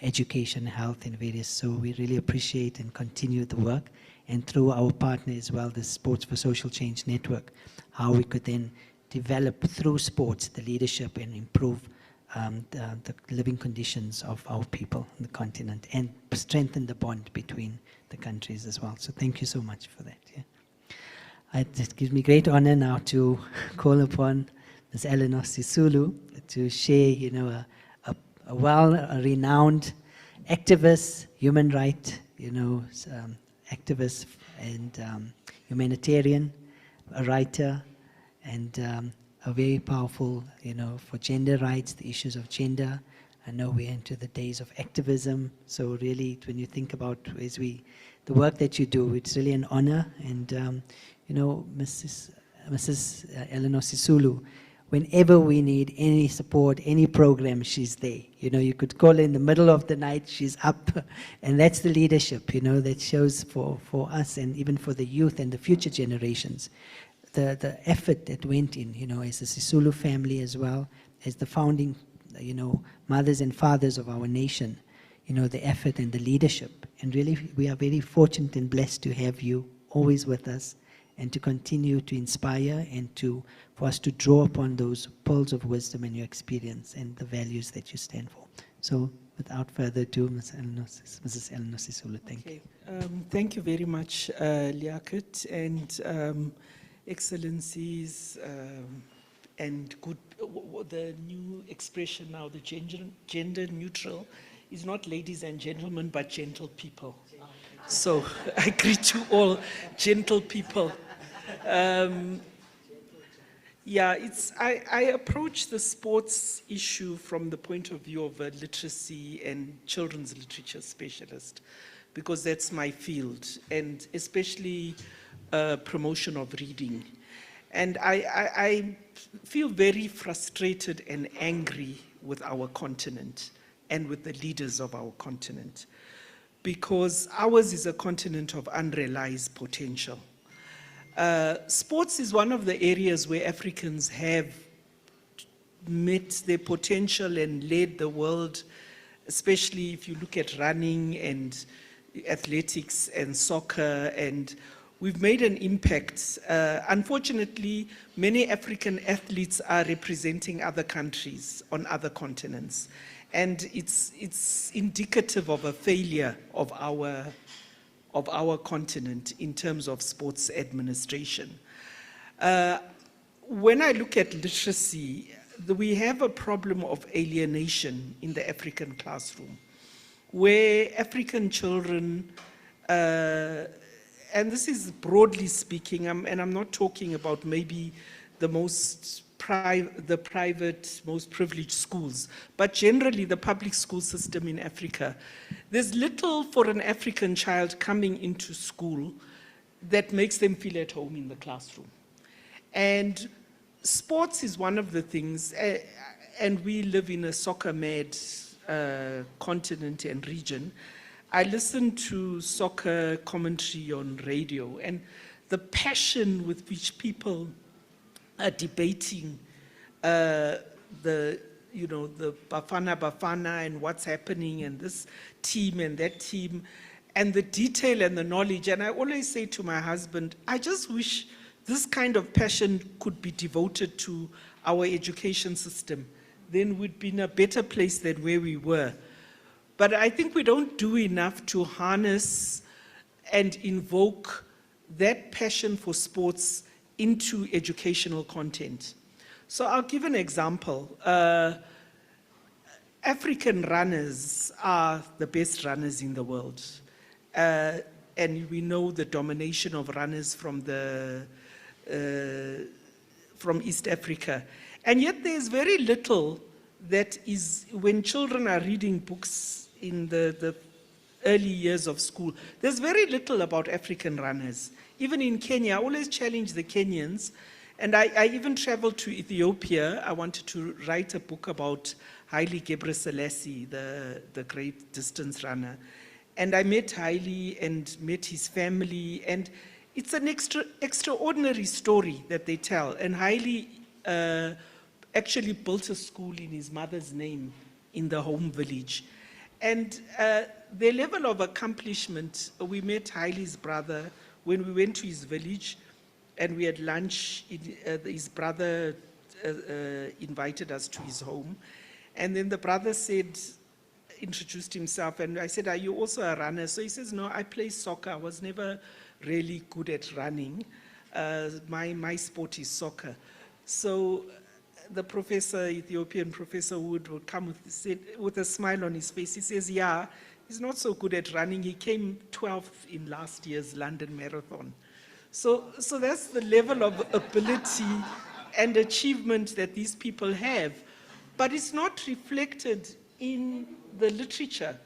education, health, and various. So we really appreciate and continue the work. And through our partner as well, the Sports for Social Change Network, how we could then develop through sports the leadership and improve the living conditions of our people on the continent and strengthen the bond between the countries as well. So thank you so much for that. Yeah. It gives me great honor now to call upon Ms. Eleanor Sisulu to share, a well-renowned activist, human rights, activist and humanitarian, a writer, and a very powerful, for gender rights, the issues of gender. I know we enter the days of activism, so really when you think about the work that you do, it's really an honor. And Mrs. Eleanor Sisulu, whenever we need any support, any program, she's there. You could call her in the middle of the night, she's up. And that's the leadership, that shows for us and even for the youth and the future generations. The effort that went in, as the Sisulu family as well, as the founding, mothers and fathers of our nation, the effort and the leadership. And really, we are very fortunate and blessed to have you always with us and to continue to inspire and for us to draw upon those pearls of wisdom and your experience and the values that you stand for. So without further ado, Mrs. Eleanor Sisulu, thank you. Thank you very much, Liaquat, and Excellencies, and the new expression now, the gender neutral, is not ladies and gentlemen, but gentle people. So I greet you all, gentle people. I approach the sports issue from the point of view of a literacy and children's literature specialist, because that's my field, and especially promotion of reading. And I feel very frustrated and angry with our continent and with the leaders of our continent, because ours is a continent of unrealized potential. Sports is one of the areas where Africans have met their potential and led the world, especially if you look at running and athletics and soccer, and we've made an impact. Unfortunately, many African athletes are representing other countries on other continents. And it's indicative of a failure of of our continent in terms of sports administration. When I look at literacy, we have a problem of alienation in the African classroom, where African children, and this is broadly speaking, and I'm not talking about maybe the private, most privileged schools, but generally the public school system in Africa. There's little for an African child coming into school that makes them feel at home in the classroom. And sports is one of the things, and we live in a soccer-mad continent and region. I listen to soccer commentary on radio, and the passion with which people are debating the Bafana and what's happening and this team and that team and the detail and the knowledge. And I always say to my husband, I just wish this kind of passion could be devoted to our education system. Then we'd be in a better place than where we were. But I think we don't do enough to harness and invoke that passion for sports into educational content. So I'll give an example. African runners are the best runners in the world. And we know the domination of runners from East Africa. And yet there's very little that is, when children are reading books in the early years of school, there's very little about African runners. Even in Kenya, I always challenge the Kenyans, and I even traveled to Ethiopia. I wanted to write a book about Haile Gebrselassie, the great distance runner. And I met Haile and met his family, and it's an extraordinary story that they tell. And Haile actually built a school in his mother's name in the home village. And the level of accomplishment, we met Haile's brother when we went to his village and we had lunch. His brother invited us to his home. And then the brother introduced himself, and I said, are you also a runner? So he says, no, I play soccer. I was never really good at running. My sport is soccer. So the professor, Ethiopian Professor Wood, would come with a smile on his face. He says, yeah, he's not so good at running. He came 12th in last year's London Marathon. So that's the level of ability and achievement that these people have. But it's not reflected in the literature.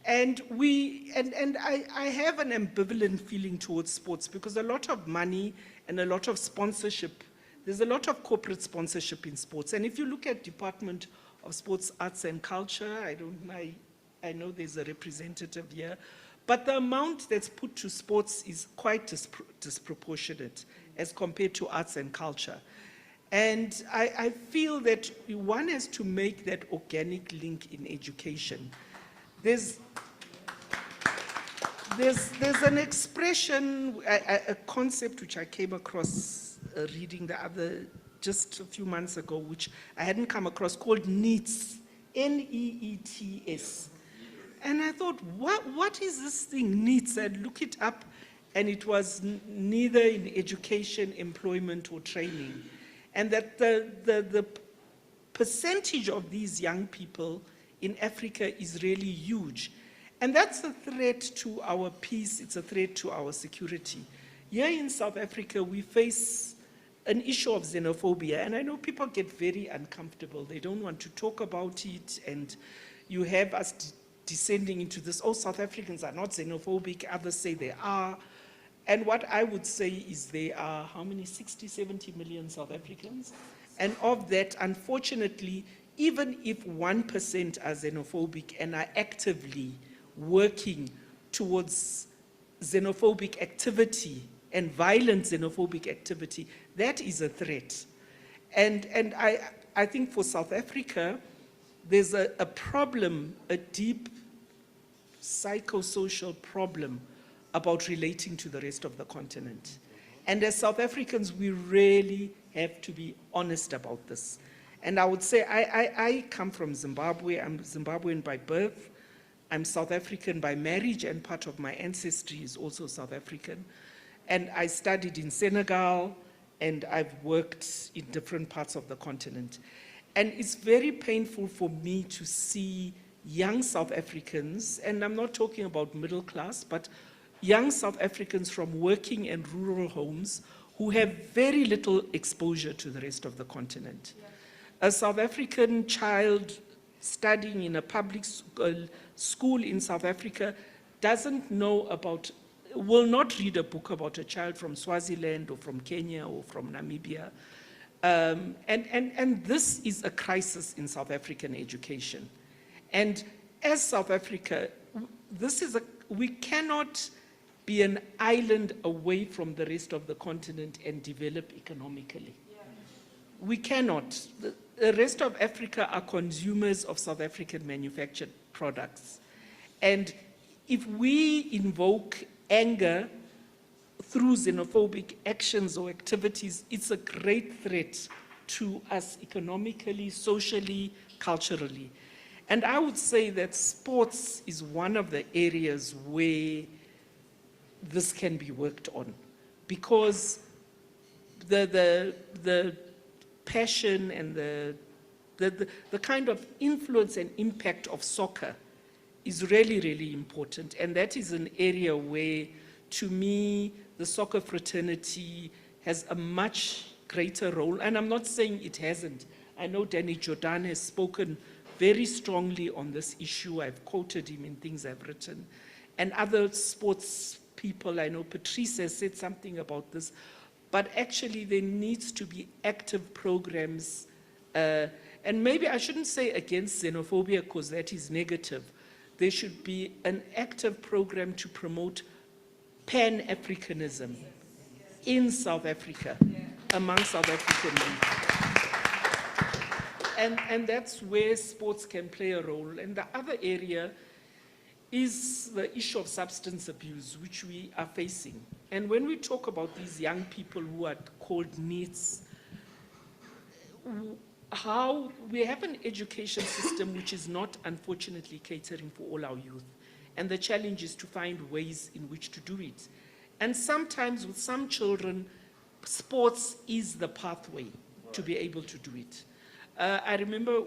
And I have an ambivalent feeling towards sports because a lot of money and a lot of sponsorship, there's a lot of corporate sponsorship in sports. And if you look at Department of Sports, Arts and Culture, I know there's a representative here, but the amount that's put to sports is quite disproportionate as compared to arts and culture. And I feel that one has to make that organic link in education. There's an expression, a concept which I came across reading just a few months ago, which I hadn't come across, called NEETS, N-E-E-T-S. And I thought, what is this thing, NEETS? I'd look it up, and it was neither in education, employment, or training. And that the percentage of these young people in Africa is really huge. And that's a threat to our peace, it's a threat to our security. Here in South Africa, we face an issue of xenophobia, and I know people get very uncomfortable. They don't want to talk about it, and you have us descending into this, oh, South Africans are not xenophobic, others say they are. And what I would say is there are, how many, 60, 70 million South Africans? And of that, unfortunately, even if 1% are xenophobic and are actively working towards xenophobic activity and violent xenophobic activity, that is a threat. And I think for South Africa, there's a problem, a deep psychosocial problem about relating to the rest of the continent. And as South Africans, we really have to be honest about this. And I would say, I come from Zimbabwe. I'm Zimbabwean by birth. I'm South African by marriage, and part of my ancestry is also South African. And I studied in Senegal, and I've worked in different parts of the continent. And it's very painful for me to see young South Africans, and I'm not talking about middle class, but young South Africans from working and rural homes who have very little exposure to the rest of the continent. A South African child studying in a public school in South Africa doesn't know about, will not read a book about a child from Swaziland or from Kenya or from Namibia. And this is a crisis in South African education. And as South Africa, we cannot be an island away from the rest of the continent and develop economically. We cannot. The rest of Africa are consumers of South African manufactured products. And if we invoke anger through xenophobic actions or activities, it's a great threat to us economically, socially, culturally. And I would say that sports is one of the areas where this can be worked on, because the passion and the kind of influence and impact of soccer is really, really important. And that is an area where, to me, the soccer fraternity has a much greater role. And I'm not saying it hasn't. I know Danny Jordan has spoken very strongly on this issue. I've quoted him in things I've written. And other sports people, I know Patrice has said something about this. But actually, there needs to be active programs. And maybe I shouldn't say against xenophobia, because that is negative. There should be an active program to promote Pan-Africanism in South Africa, among South African youth. And that's where sports can play a role. And the other area is the issue of substance abuse, which we are facing. And when we talk about these young people who are called NEETs, how we have an education system which is not, unfortunately, catering for all our youth. And the challenge is to find ways in which to do it. And sometimes with some children, sports is the pathway to be able to do it. I remember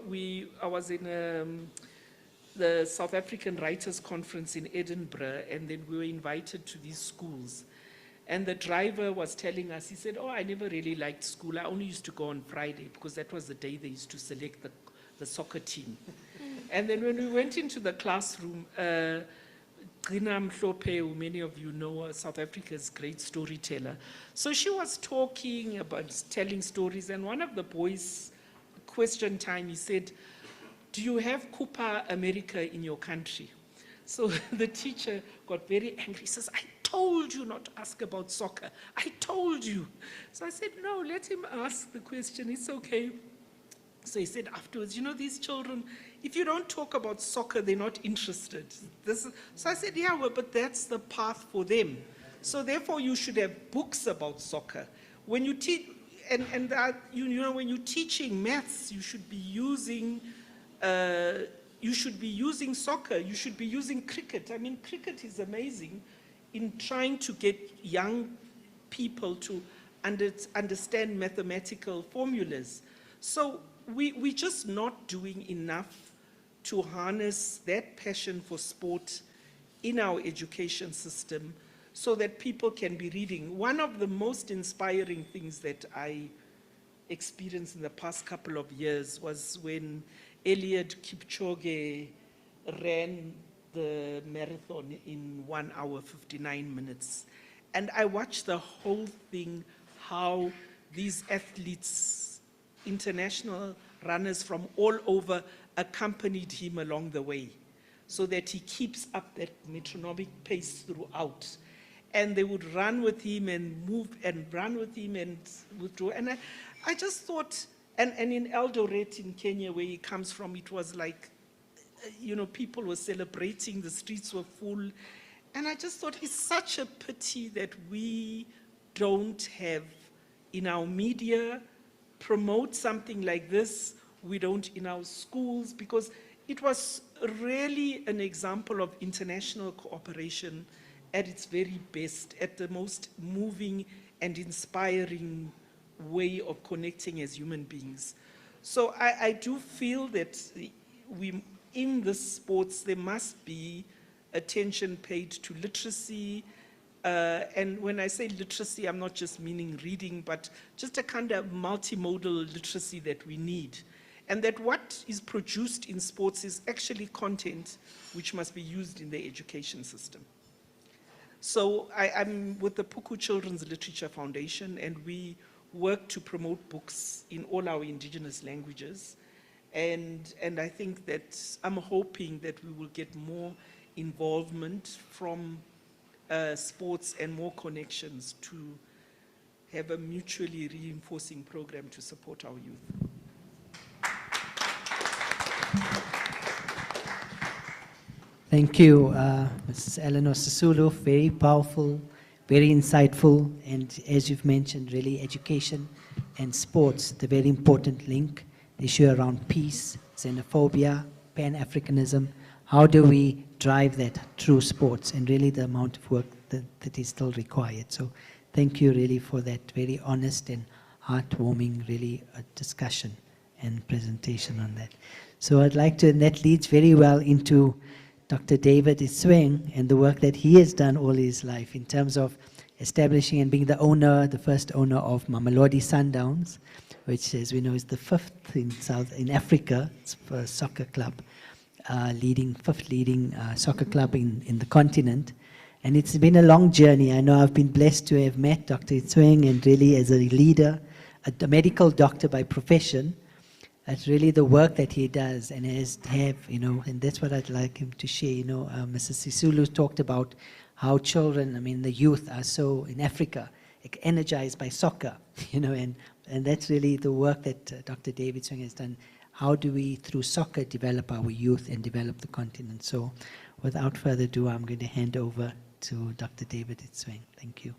I was in the South African Writers' Conference in Edinburgh, and then we were invited to these schools. And the driver was telling us, he said, oh, I never really liked school. I only used to go on Friday, because that was the day they used to select the soccer team. And then when we went into the classroom, Gina Mhlope, who many of you know, South Africa's great storyteller. So she was talking about telling stories, and one of the boys, question time, he said, do you have Copa America in your country? So the teacher got very angry. He says, I told you not to ask about soccer. I told you. So I said, no, let him ask the question. It's okay. So he said afterwards, you know, these children, if you don't talk about soccer, they're not interested. So I said, yeah, well, but that's the path for them. So therefore, you should have books about soccer. When you teach, and that, you know, when you're teaching maths, you should be using soccer. You should be using cricket. I mean, cricket is amazing in trying to get young people to understand mathematical formulas. So we're just not doing enough to harness that passion for sport in our education system so that people can be reading. One of the most inspiring things that I experienced in the past couple of years was when Eliud Kipchoge ran the marathon in 1 hour, 59 minutes. And I watched the whole thing, how these athletes, international runners from all over, accompanied him along the way so that he keeps up that metronomic pace throughout. And they would run with him and move and run with him and withdraw. And I just thought, and in Eldoret in Kenya, where he comes from, it was like, you know, people were celebrating, the streets were full. And I just thought it's such a pity that we don't have in our media promote something like this. We don't in our schools, because it was really an example of international cooperation at its very best, at the most moving and inspiring way of connecting as human beings. So I do feel that in the sports, there must be attention paid to literacy. And when I say literacy, I'm not just meaning reading, but just a kind of multimodal literacy that we need. And that what is produced in sports is actually content which must be used in the education system. So I'm with the Puku Children's Literature Foundation, and we work to promote books in all our indigenous languages. And I think that I'm hoping that we will get more involvement from sports and more connections to have a mutually reinforcing program to support our youth. Thank you, Mrs. Eleanor Sisulu. Very powerful, very insightful, and as you've mentioned, really education and sports, the very important link, the issue around peace, xenophobia, Pan-Africanism. How do we drive that through sports, and really the amount of work that is still required. So thank you really for that very honest and heartwarming really discussion and presentation on that. So I'd like to, and that leads very well into Dr. David Isweng and the work that he has done all his life in terms of establishing and being the owner, the first owner of Mamelodi Sundowns, which, as we know, is the fifth in Africa. It's for a soccer club, fifth leading soccer club in the continent. And it's been a long journey. I know I've been blessed to have met Dr. Isweng, and really as a leader, a medical doctor by profession, that's really the work that he does and and that's what I'd like him to share. Mrs. Sisulu talked about how children, the youth are so, in Africa, energized by soccer, and that's really the work that Dr. David Isweng has done. How do we, through soccer, develop our youth and develop the continent? So without further ado, I'm going to hand over to Dr. David Isweng. Thank you.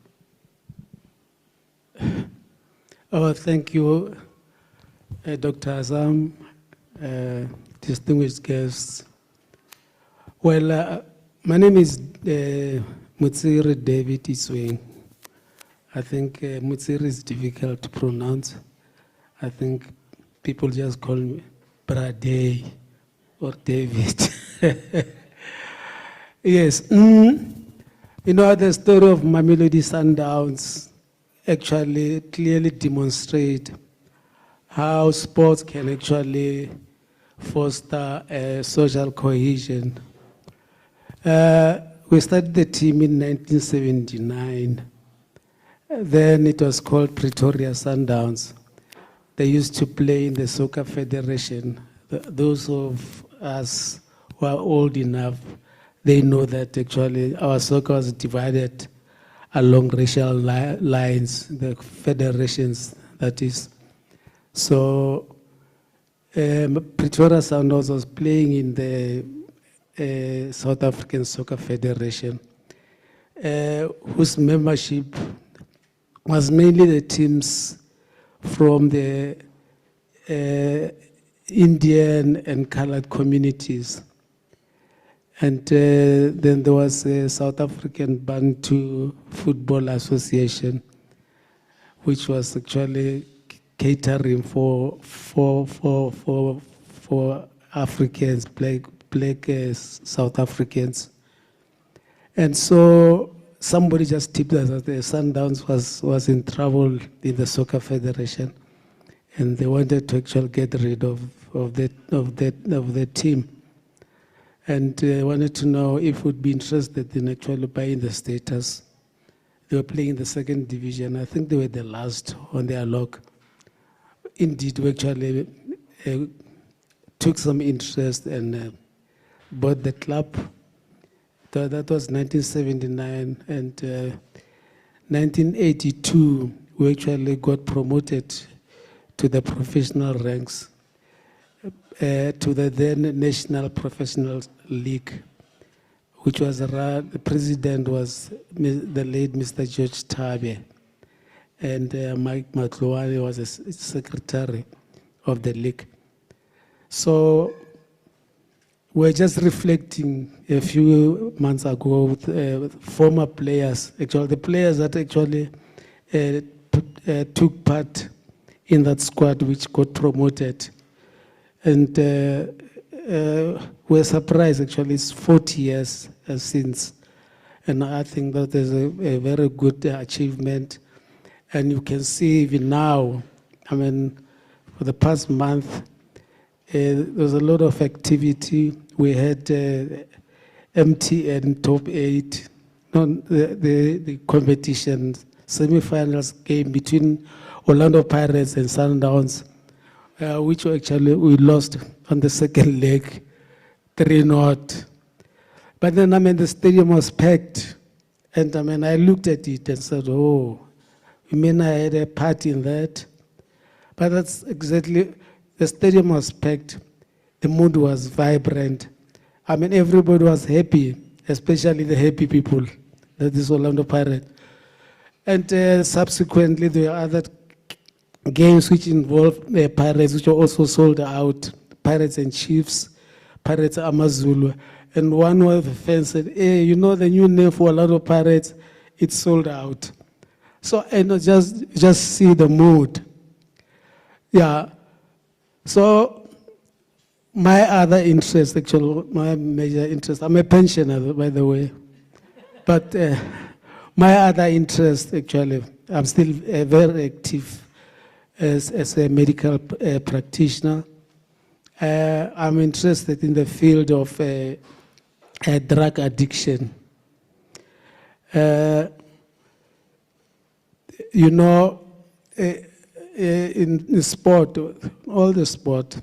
Oh, thank you, Dr. Azam, distinguished guests. Well, my name is Mutsiri David Isweng. I think Mutsiri is difficult to pronounce. I think people just call me Brade or David. Yes. The story of Mamelodi Sundowns actually clearly demonstrate how sports can actually foster social cohesion. We started the team in 1979. Then it was called Pretoria Sundowns. They used to play in the Soccer Federation. Those of us who are old enough, they know that actually our soccer was divided along racial lines, the federations, that is. So Pretoria Sundowns was playing in the South African Soccer Federation, whose membership was mainly the teams from the Indian and colored communities. And then there was a South African Bantu Football Association, which was actually catering for Africans, black South Africans. And so somebody just tipped us that the Sundowns was in trouble in the Soccer Federation, and they wanted to actually get rid of the team. And wanted to know if we'd be interested in actually buying the status. They were playing in the second division. I think they were the last on their log. Indeed, we actually took some interest and bought the club. That was 1979. And 1982, we actually got promoted to the professional ranks, to the then National Professional League, which was the president was the late Mr. George Tabe, and Mike Matluane was a secretary of the league. So we're just reflecting a few months ago with former players, actually the players that actually took part in that squad which got promoted. And we're surprised, actually, it's 40 years since. And I think that is a very good achievement. And you can see even now, I mean, for the past month, there's a lot of activity. We had MTN Top 8, the competition, semi-finals game between Orlando Pirates and Sundowns, which actually we lost on the second leg, 3-0. But then, I mean, the stadium was packed. And I mean, I looked at it and said, oh, we may not have had a part in that. But that's exactly, the stadium was packed. The mood was vibrant. I mean, everybody was happy, especially the happy people, that is Orlando Pirates. And subsequently, there were other games which involved Pirates, which were also sold out, Pirates and Chiefs, Pirates Amazulu. And one of the fans said, hey, you know the new name for Orlando Pirates, it's sold out. So, and just see the mood. Yeah. So, my other interest, actually, my major interest, I'm a pensioner, by the way. But my other interest, actually, I'm still very active as a medical practitioner. I'm interested in the field of drug addiction. You know, in sport, all the sport,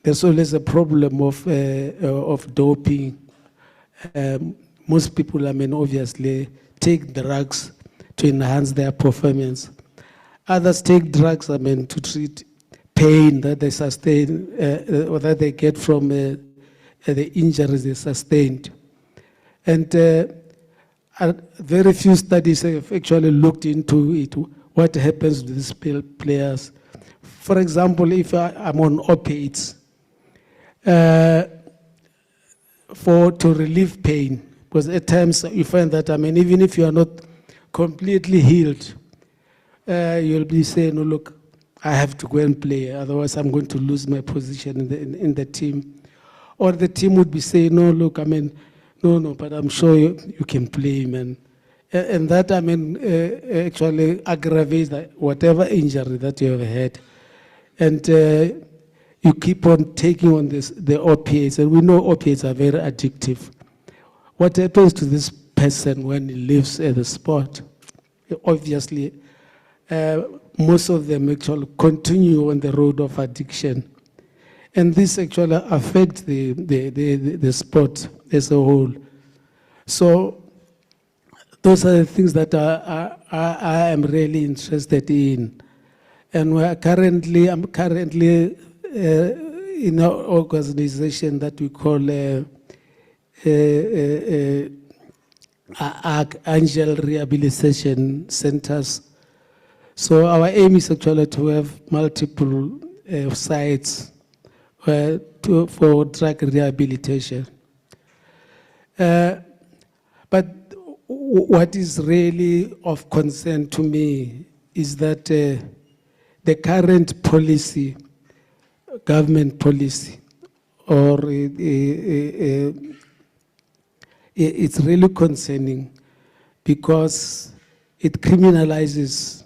there's always a problem of doping. Most people, I mean, obviously take drugs to enhance their performance. Others take drugs, I mean, to treat pain that they sustain or that they get from the injuries they sustained. And very few studies have actually looked into it, what happens to these players. For example, if I'm on opiates, to relieve pain, because at times you find that, I mean, even if you are not completely healed, you'll be saying, oh, look, I have to go and play, otherwise I'm going to lose my position in the team. Or the team would be saying, no, look, I mean, no, but I'm sure you can play, man. And that, I mean, actually aggravates whatever injury that you have had. And you keep on taking on the opiates, and we know opiates are very addictive. What happens to this person when he leaves the sport? Obviously, most of them actually continue on the road of addiction. And this actually affects the sport as a whole. So those are the things that I am really interested in. And I'm currently in an organization that we call Angel Rehabilitation Centers. So our aim is actually to have multiple sites for drug rehabilitation. But what is really of concern to me is that the current policy, government policy, or it's really concerning because it criminalizes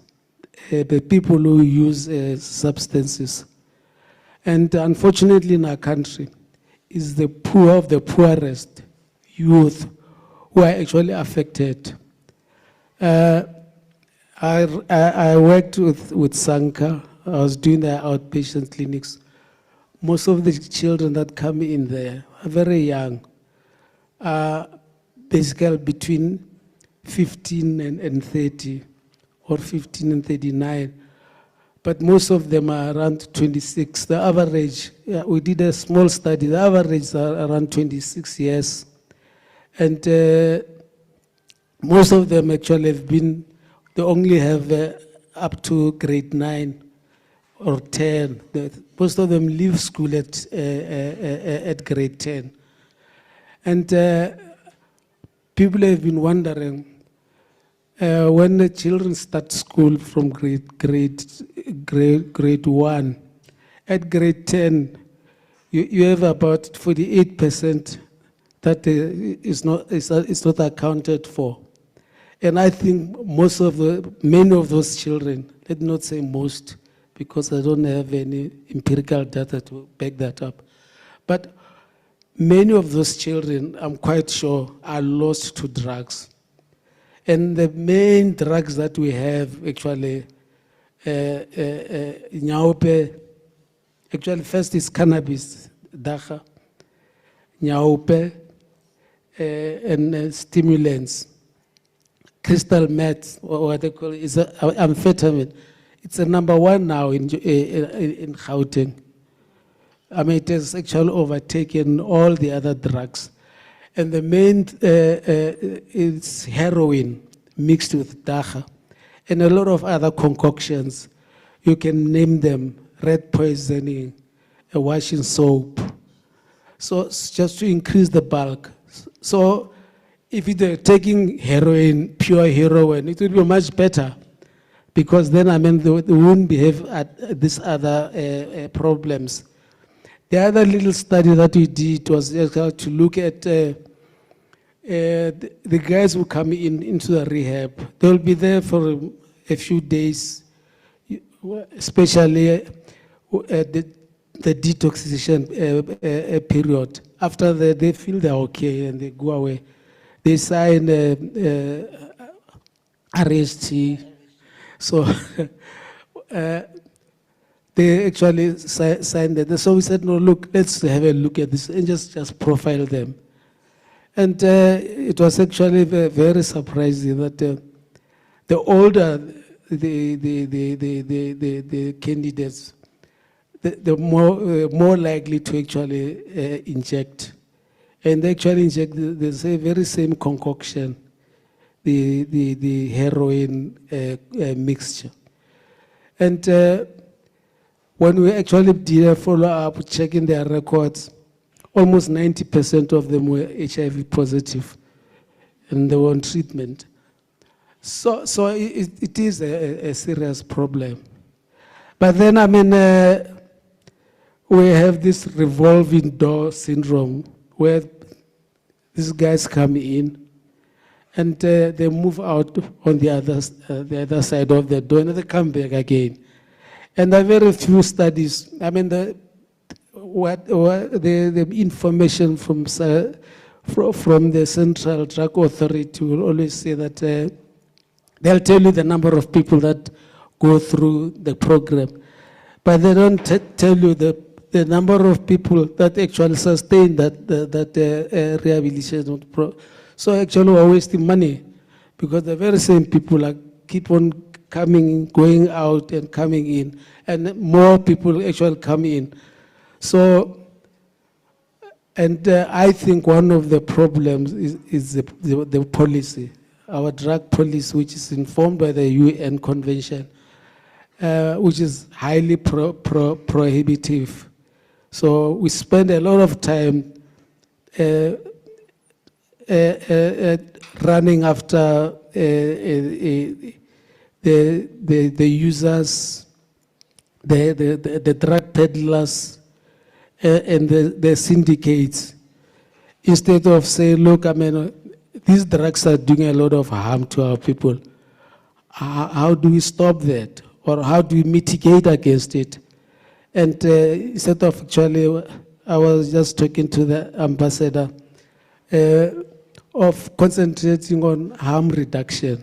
the people who use substances. And unfortunately in our country, it's the poor of the poorest youth who are actually affected. I worked with Sanka. I was doing their outpatient clinics. Most of the children that come in there are very young, basically between 15 and 30, or 15 and 39. But most of them are around 26. The average, we did a small study, the average are around 26 years. And most of them actually have been, they only have up to grade 9 or 10. Most of them leave school at grade 10. And people have been wondering, when the children start school from grade 1, at grade 10, you have about 48% that is not accounted for. And I think many of those children, let me not say most, because I don't have any empirical data to back that up, but many of those children, I'm quite sure, are lost to drugs. And the main drugs that we have, actually, nyaupe, actually first is cannabis, dacha, nyaupe, and stimulants. Crystal meth, or what they call it, is amphetamine. It's the #1 now in Gauteng. I mean, it has actually overtaken all the other drugs. And the main is heroin mixed with dacha and a lot of other concoctions. You can name them: rat poisoning, a washing soap. So it's just to increase the bulk. So if they're taking heroin, pure heroin, it would be much better, because then, I mean, they wouldn't behave at these other problems. The other little study that we did was to look at the guys who come into the rehab. They'll be there for a few days, especially the detoxification period. After that, they feel they're okay and they go away. They sign RST. So they actually signed that. So we said, no, look, let's have a look at this and just profile them. And it was actually very surprising that the older the candidates, the more likely to actually inject. And they actually inject the very same concoction, the heroin mixture. And when we actually did a follow-up, checking their records, almost 90% of them were HIV positive, and they were on treatment. So it is a serious problem. But then, I mean, we have this revolving door syndrome, where these guys come in and they move out on the other side of the door and they come back again. And there are very few studies. I mean, the information from the Central Drug Authority will always say that they'll tell you the number of people that go through the program, but they don't tell you the number of people that actually sustain that rehabilitation. So actually we're wasting money, because the very same people keep on coming, going out and coming in, and more people actually come in. So, and I think one of the problems is the policy, our drug policy, which is informed by the UN Convention, which is highly prohibitive. So we spend a lot of time running after the users, the drug peddlers, and the syndicates, instead of saying, look, I mean, these drugs are doing a lot of harm to our people. How do we stop that? Or how do we mitigate against it? And instead of actually, I was just talking to the ambassador of concentrating on harm reduction,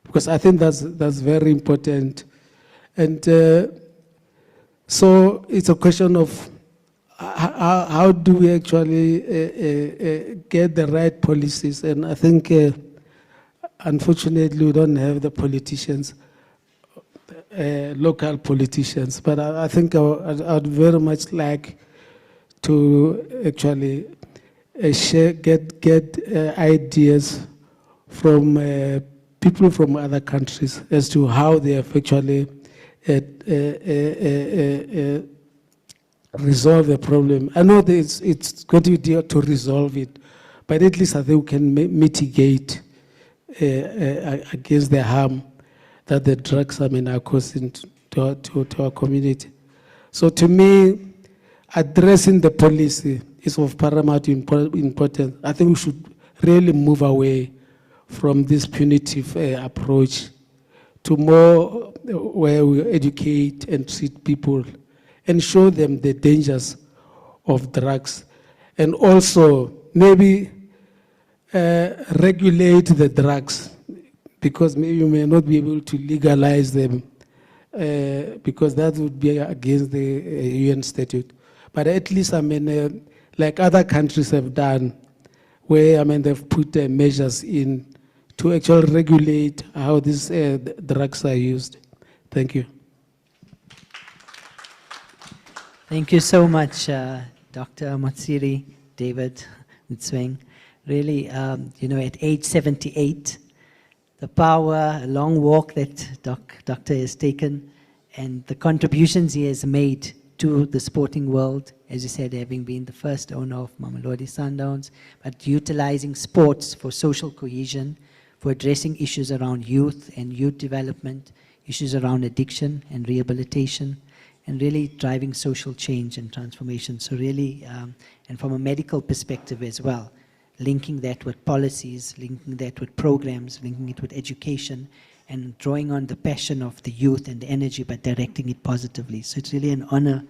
because I think that's very important. And so it's a question of how do we actually get the right policies. And I think, unfortunately, we don't have the politicians, local politicians. But I think I'd very much like to actually get ideas from people from other countries as to how they have actually resolve the problem. I know that it's going to be dear to resolve it, but at least I think we can mitigate against the harm that the drugs are causing to our community. So to me, addressing the policy is of paramount importance. I think we should really move away from this punitive approach to more where we educate and treat people and show them the dangers of drugs, and also maybe regulate the drugs, because maybe you may not be able to legalize them because that would be against the UN statute. But at least, like other countries have done, where they've put measures in to actually regulate how these drugs are used. Thank you. Thank you so much, Dr. Matsiri, David Mtsweng. Really, at age 78, the power, a long walk that Doctor has taken, and the contributions he has made to the sporting world, as you said, having been the first owner of Mamelodi Sundowns, but utilizing sports for social cohesion, for addressing issues around youth and youth development, issues around addiction and rehabilitation, and really driving social change and transformation. So really, and from a medical perspective as well, linking that with policies, linking that with programs, linking it with education, and drawing on the passion of the youth and the energy, but directing it positively. So it's really an honor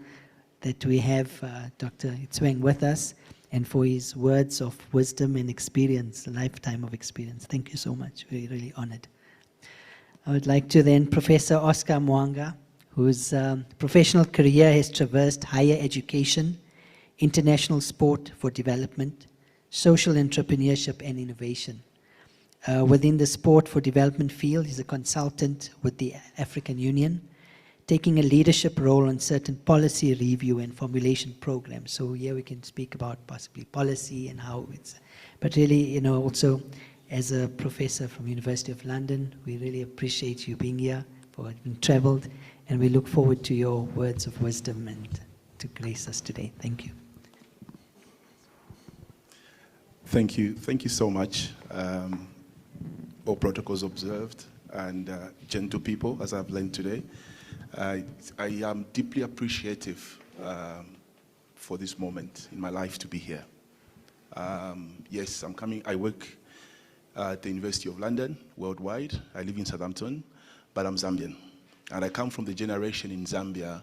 that we have Dr. Mtsweng with us, and for his words of wisdom and experience, a lifetime of experience. Thank you so much. We're really honored. I would like to then Professor Oscar Mwanga, whose professional career has traversed higher education, international sport for development, social entrepreneurship and innovation. Within the sport for development field, he's a consultant with the African Union, taking a leadership role on certain policy review and formulation programs. So here we can speak about possibly policy and how it's, but really, also as a professor from University of London, we really appreciate you being here, for having traveled, and we look forward to your words of wisdom and to grace us today. Thank you. Thank you. Thank you so much. All protocols observed, and gentle people, as I've learned today. I am deeply appreciative for this moment in my life to be here. Yes, I'm coming. I work at the University of London, worldwide. I live in Southampton, but I'm Zambian. And I come from the generation in Zambia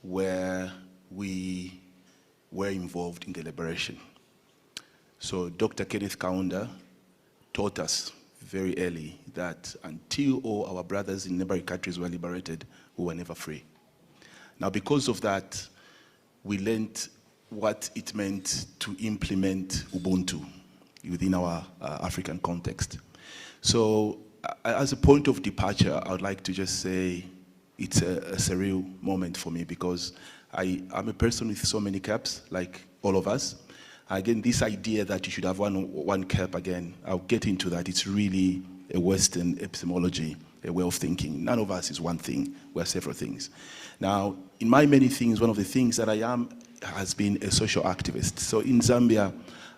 where we were involved in the liberation. So Dr. Kenneth Kaunda taught us very early that until all our brothers in neighboring countries were liberated, we were never free. Now, because of that, we learned what it meant to implement Ubuntu within our African context. So as a point of departure, I would like to just say it's a surreal moment for me, because I'm a person with so many caps, like all of us. Again, this idea that you should have one cap again, I'll get into that. It's really a Western epistemology, a way of thinking. None of us is one thing, we're several things. Now, in my many things, one of the things that I am has been a social activist. So in Zambia,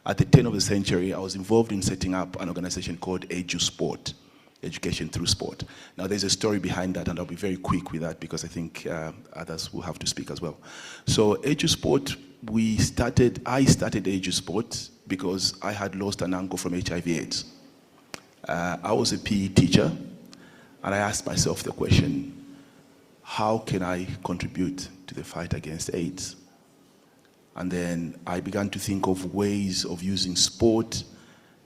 at the turn of the century, I was involved in setting up an organization called Edu Sport, Education Through Sport. Now, there's a story behind that, and I'll be very quick with that, because I think others will have to speak as well. So Edu Sport, I started Edu Sport because I had lost an uncle from HIV/AIDS. I was a PE teacher, and I asked myself the question, how can I contribute to the fight against AIDS? And then I began to think of ways of using sport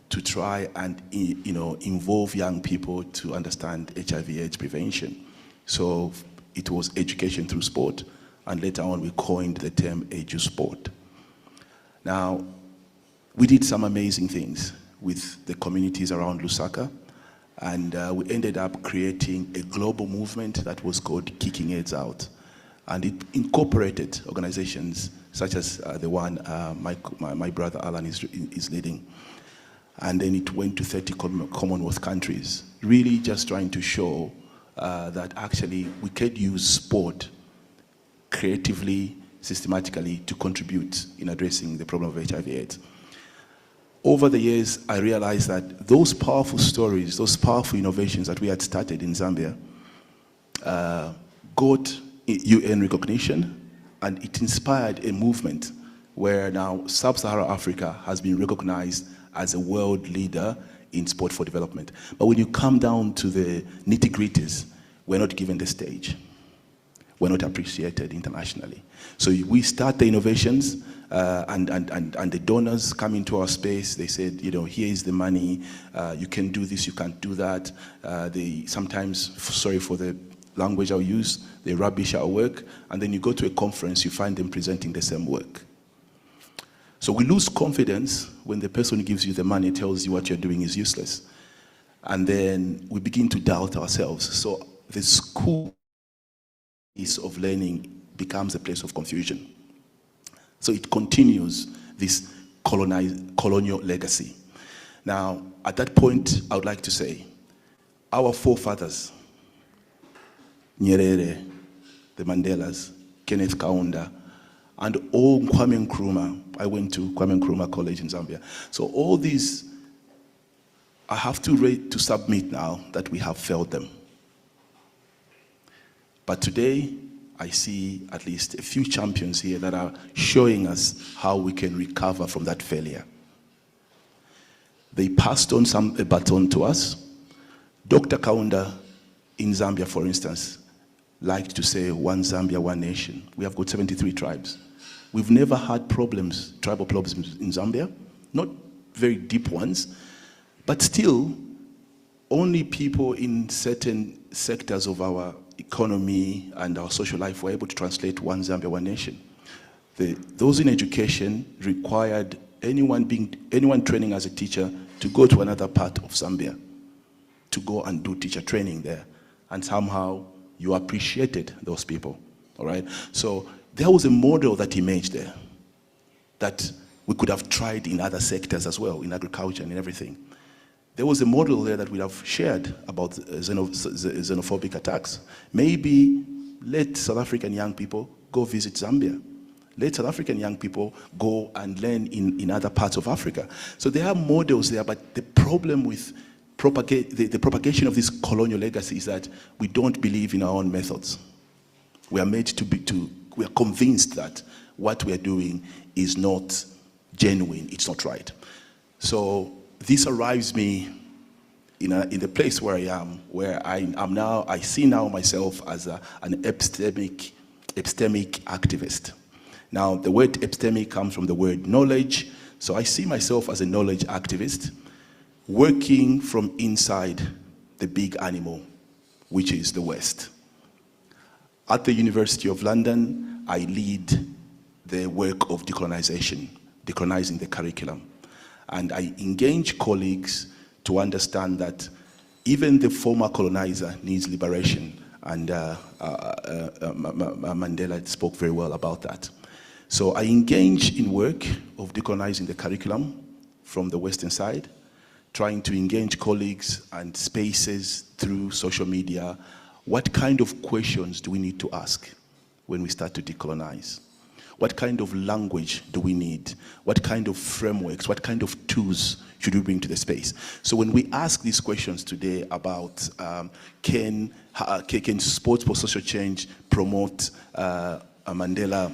to try and involve young people to understand HIV/AIDS prevention. So it was education through sport, and later on we coined the term Edu Sport. Now, we did some amazing things with the communities around Lusaka, and we ended up creating a global movement that was called Kicking AIDS Out. And it incorporated organizations such as the one my brother Alan is leading. And then it went to 30 Commonwealth countries, really just trying to show that actually we could use sport creatively systematically to contribute in addressing the problem of HIV/AIDS. Over the years, I realized that those powerful stories, those powerful innovations that we had started in Zambia got UN recognition, and it inspired a movement where now Sub-Saharan Africa has been recognized as a world leader in sport for development. But when you come down to the nitty-gritties, we're not given the stage. We're not appreciated internationally. So we start the innovations, and the donors come into our space. They said, you know, here is the money. You can do this, you can't do that. They sometimes, sorry for the language I'll use, they rubbish our work. And then you go to a conference, you find them presenting the same work. So we lose confidence when the person who gives you the money tells you what you're doing is useless. And then we begin to doubt ourselves. So the school of learning becomes a place of confusion. So it continues this colonial legacy. Now, at that point, I would like to say, our forefathers, Nyerere, the Mandelas, Kenneth Kaunda, and all Kwame Nkrumah. I went to Kwame Nkrumah College in Zambia. So all these, I have to submit now that we have failed them. But today, I see at least a few champions here that are showing us how we can recover from that failure. They passed on a baton to us. Dr. Kaunda in Zambia, for instance, liked to say, one Zambia, one nation. We have got 73 tribes. We've never had problems, tribal problems in Zambia, not very deep ones, but still, only people in certain sectors of our economy and our social life were able to translate one Zambia, one nation. Those in education required anyone training as a teacher to go to another part of Zambia, to go and do teacher training there. And somehow you appreciated those people, all right? So there was a model that emerged there that we could have tried in other sectors as well, in agriculture and in everything. There was a model there that we have shared about xenophobic attacks. Maybe let South African young people go visit Zambia. Let South African young people go and learn in other parts of Africa. So there are models there, but the problem with the propagation of this colonial legacy is that we don't believe in our own methods. We are made we are convinced that what we are doing is not genuine, it's not right. So this arrives me in the place where I am, where I see now myself as an epistemic activist. Now, the word epistemic comes from the word knowledge, so I see myself as a knowledge activist, working from inside the big animal, which is the West. At the University of London, I lead the work of decolonization, decolonizing the curriculum. And I engage colleagues to understand that even the former colonizer needs liberation. And Mandela spoke very well about that. So I engage in work of decolonizing the curriculum from the Western side, trying to engage colleagues and spaces through social media. What kind of questions do we need to ask when we start to decolonize? What kind of language do we need? What kind of frameworks, what kind of tools should we bring to the space? So when we ask these questions today about can sports for social change promote a Mandela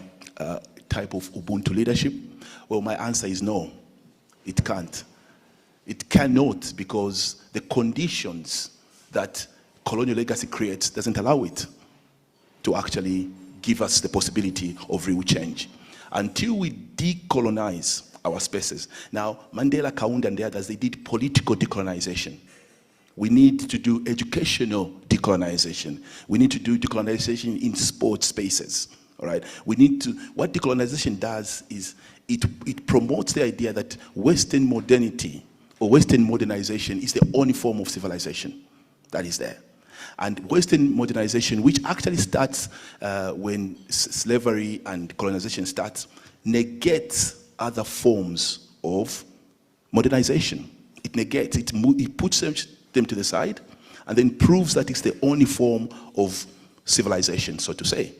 type of Ubuntu leadership? Well, my answer is no, it can't. It cannot, because the conditions that colonial legacy creates doesn't allow it to actually give us the possibility of real change. Until we decolonize our spaces. Now, Mandela, Kaunda, and the others, they did political decolonization. We need to do educational decolonization. We need to do decolonization in sports spaces, all right? What decolonization does is it promotes the idea that Western modernity or Western modernization is the only form of civilization that is there. And Western modernization, which actually starts when slavery and colonization starts, negates other forms of modernization. It negates, it puts them to the side, and then proves that it's the only form of civilization, so to say.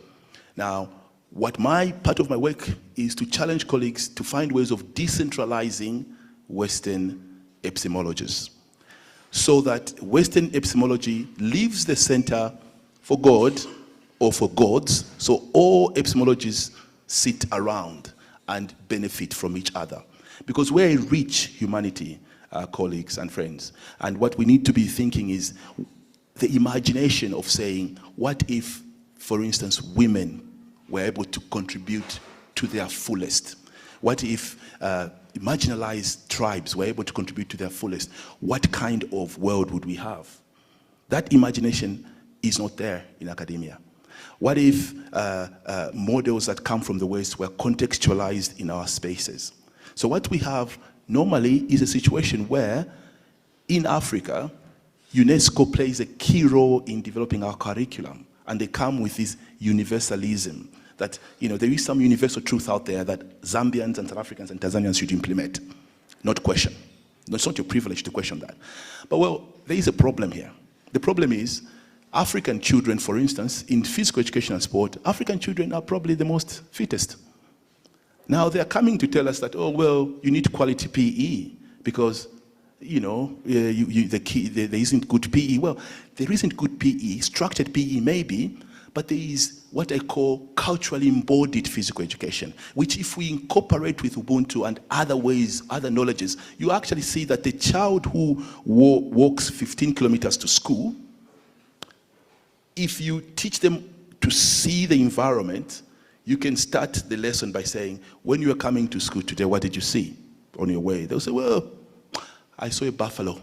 Now, What my part of my work is to challenge colleagues to find ways of decentralizing Western epistemologies, so that Western epistemology leaves the center for God or for gods, so all epistemologies sit around and benefit from each other. Because we're a rich humanity, colleagues and friends, and what we need to be thinking is the imagination of saying, what if, for instance, women were able to contribute to their fullest? What if marginalized tribes were able to contribute to their fullest? What kind of world would we have? That imagination is not there in academia. What if models that come from the West were contextualized in our spaces? So what we have normally is a situation where, in Africa, UNESCO plays a key role in developing our curriculum, and they come with this universalism that, there is some universal truth out there that Zambians and South Africans and Tanzanians should implement, not question. It's not your privilege to question that. But well, there is a problem here. The problem is, African children, for instance, in physical education and sport, African children are probably the most fittest. Now they're coming to tell us that, oh, well, you need quality PE because, there isn't good PE. Well, there isn't good PE, structured PE maybe, but there is what I call culturally embodied physical education, which if we incorporate with Ubuntu and other ways, other knowledges, you actually see that the child who walks 15 kilometers to school, if you teach them to see the environment, you can start the lesson by saying, when you are coming to school today, what did you see on your way? They'll say, well, I saw a buffalo.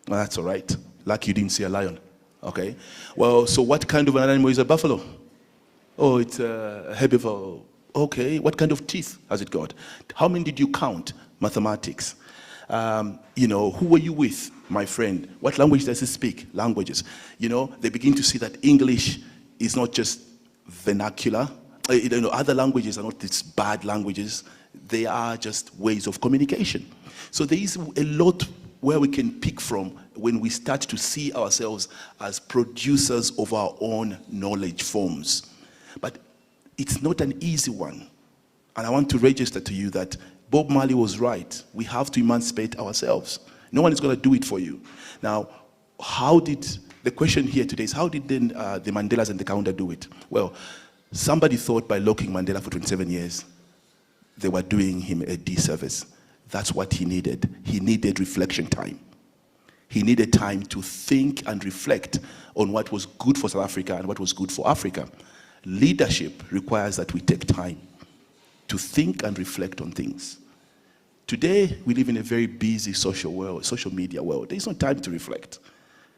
Well, that's all right. Lucky you didn't see a lion. Okay. Well, so what kind of an animal is a buffalo? Oh, it's a herbivore. Okay. What kind of teeth has it got? How many did you count? Mathematics. Who were you with, my friend? What language does he speak? Languages. They begin to see that English is not just vernacular. Other languages are not these bad languages. They are just ways of communication. So there is a lot where we can pick from when we start to see ourselves as producers of our own knowledge forms. But it's not an easy one. And I want to register to you that Bob Marley was right. We have to emancipate ourselves. No one is going to do it for you. Now, the question here today is, how did then the Mandelas and the Kaunda do it? Well, somebody thought by locking Mandela for 27 years, they were doing him a disservice. That's what he needed. He needed reflection time. He needed time to think and reflect on what was good for South Africa and what was good for Africa. Leadership requires that we take time to think and reflect on things. Today, we live in a very busy social media world. There's no time to reflect.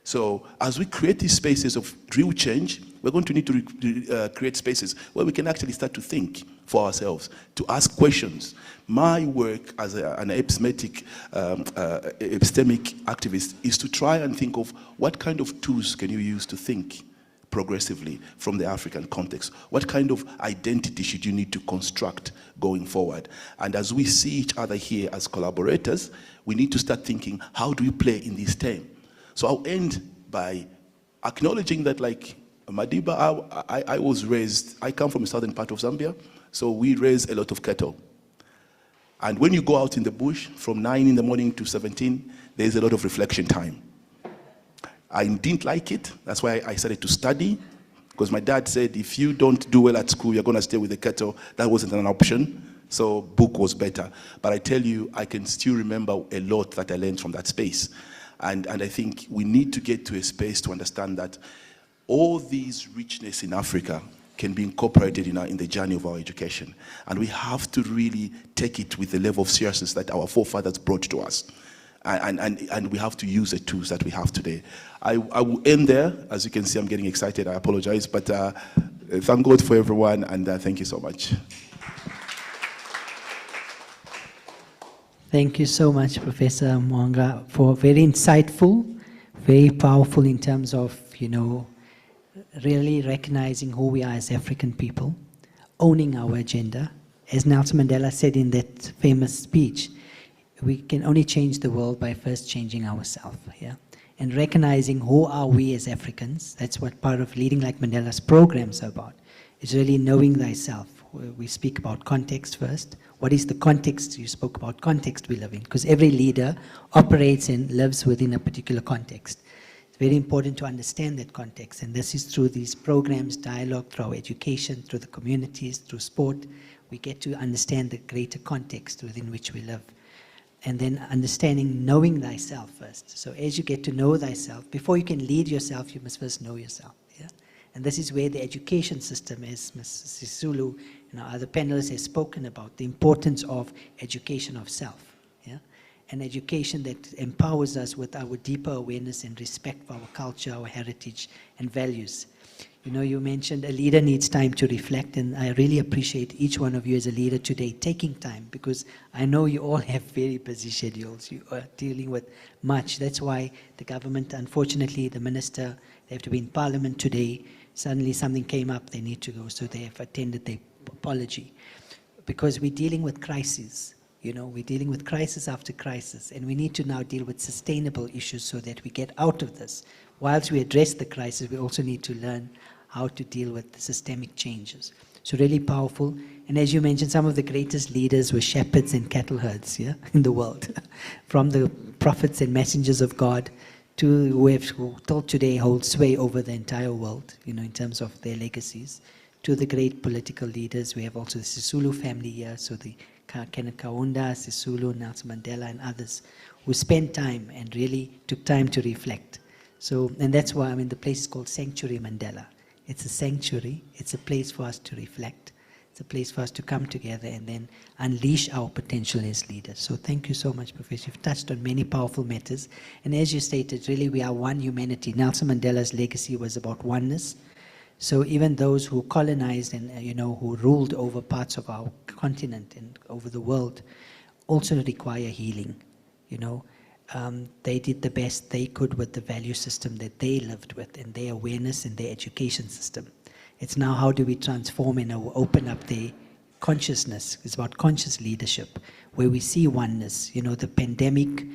So as we create these spaces of real change, we're going to need to create spaces where we can actually start to think for ourselves, to ask questions. My work as an epistemic activist is to try and think of what kind of tools can you use to think progressively from the African context. What kind of identity should you need to construct going forward? And as we see each other here as collaborators, we need to start thinking, how do we play in this team? So I'll end by acknowledging that, like Madiba, I come from the southern part of Zambia, so we raise a lot of cattle. And when you go out in the bush from 9 in the morning to 17, there's a lot of reflection time. I didn't like it. That's why I started to study, because my dad said, if you don't do well at school, you're going to stay with the cattle. That wasn't an option. So book was better. But I tell you, I can still remember a lot that I learned from that space. And I think we need to get to a space to understand that all these richness in Africa can be incorporated in the journey of our education. And we have to really take it with the level of seriousness that our forefathers brought to us. And we have to use the tools that we have today. I will end there. As you can see, I'm getting excited. I apologize. But thank God for everyone, and thank you so much. Thank you so much, Professor Mwanga, for very insightful, very powerful in terms of, really recognizing who we are as African people, owning our agenda. As Nelson Mandela said in that famous speech, we can only change the world by first changing ourselves, yeah? And recognizing who are we as Africans. That's what part of Leading Like Mandela's programs are about, It's really knowing thyself. We speak about context first. What is the context? You spoke about context we live in, because every leader operates and lives within a particular context. It's very important to understand that context, and this is through these programs, dialogue, through our education, through the communities, through sport. We get to understand the greater context within which we live. And then understanding, knowing thyself first. So as you get to know thyself, before you can lead yourself, you must first know yourself. Yeah? And this is where the education system, as Ms. Sisulu and our other panelists have spoken about, the importance of education of self. Yeah? An education that empowers us with our deeper awareness and respect for our culture, our heritage, and values. You know, you mentioned a leader needs time to reflect, and I really appreciate each one of you as a leader today taking time, because I know you all have very busy schedules. You are dealing with much. That's why the government, unfortunately, the minister, they have to be in parliament today. Suddenly something came up, they need to go, so they have attended their apology. Because we're dealing with crises. You know, we're dealing with crisis after crisis, and we need to now deal with sustainable issues so that we get out of this. Whilst we address the crisis, we also need to learn how to deal with the systemic changes. So really powerful. And as you mentioned, some of the greatest leaders were shepherds and cattle herds, yeah, in the world. From the prophets and messengers of God to who till today hold sway over the entire world, you know, in terms of their legacies, to the great political leaders. We have also the Sisulu family here, so the Kenneth Kaunda, Sisulu, Nelson Mandela, and others who spent time and really took time to reflect. So, and that's why, I mean, the place is called Sanctuary Mandela. It's a sanctuary. It's a place for us to reflect. It's a place for us to come together and then unleash our potential as leaders. So thank you so much, Professor. You've touched on many powerful matters. And as you stated, really we are one humanity. Nelson Mandela's legacy was about oneness. So even those who colonized and, you know, who ruled over parts of our continent and over the world also require healing, you know. They did the best they could with the value system that they lived with and their awareness and their education system. It's now how do we transform and open up their consciousness. It's about conscious leadership, where we see oneness. You know, the pandemic,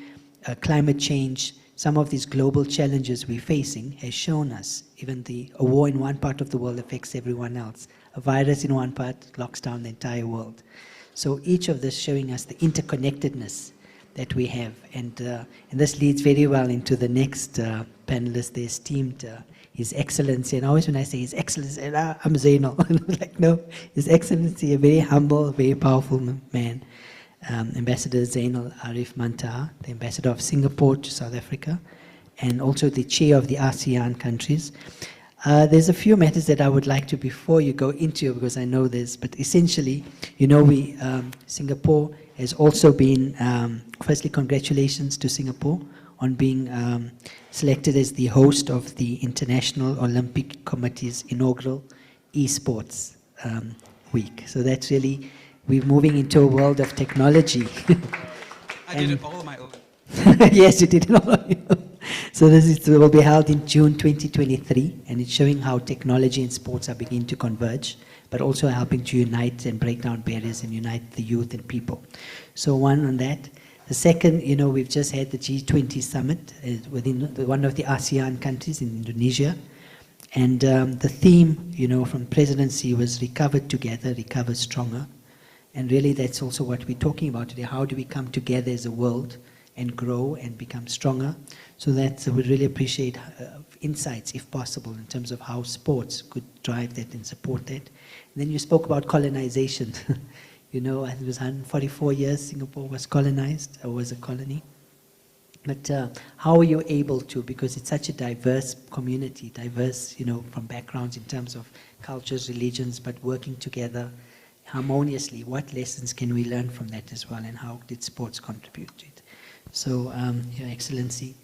climate change, some of these global challenges we're facing has shown us, even a war in one part of the world affects everyone else. A virus in one part locks down the entire world. So each of this showing us the interconnectedness that we have, and this leads very well into the next panelist, the esteemed His Excellency. And always when I say His Excellency, I'm Zainal. Like, no, His Excellency, a very humble, very powerful man, Ambassador Zainal Arif Mantar, the Ambassador of Singapore to South Africa, and also the Chair of the ASEAN countries. There's a few matters that I would like to, before you go into, because I know this, but essentially, you know, Singapore has also been, firstly, congratulations to Singapore on being selected as the host of the International Olympic Committee's inaugural esports week. So that's really, we're moving into a world of technology. I did it all on my own. Yes, you did it all on your own. So this will be held in June 2023, and it's showing how technology and sports are beginning to converge, but also helping to unite and break down barriers and unite the youth and people. So one on that. The second, you know, we've just had the G20 summit within one of the ASEAN countries in Indonesia. And the theme, you know, from presidency was recover together, recover stronger. And really that's also what we're talking about today. How do we come together as a world and grow and become stronger? So that we really appreciate insights, if possible, in terms of how sports could drive that and support that. And then you spoke about colonization. You know, it was 144 years Singapore was colonized, or was a colony. But how are you able to, because it's such a diverse community, diverse, you know, from backgrounds in terms of cultures, religions, but working together harmoniously, what lessons can we learn from that as well, and how did sports contribute to it? So, Your Excellency,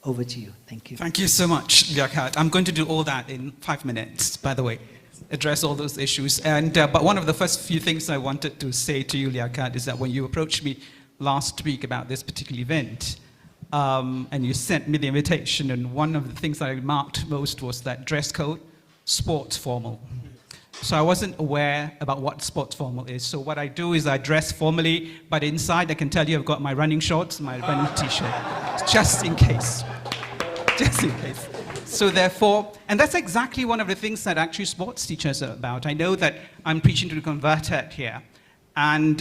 over to you. Thank you. Thank you so much, Liaquat. I'm going to do all that in 5 minutes, by the way, address all those issues. And but one of the first few things I wanted to say to you, Liaquat, is that when you approached me last week about this particular event, and you sent me the invitation, and one of the things that I remarked most was that dress code, sports formal. So I wasn't aware about what sports formal is. So what I do is I dress formally, but inside I can tell you I've got my running shorts and my running t-shirt, just in case. Just in case. So therefore, and that's exactly one of the things that actually sports teachers are about. I know that I'm preaching to the converted here, and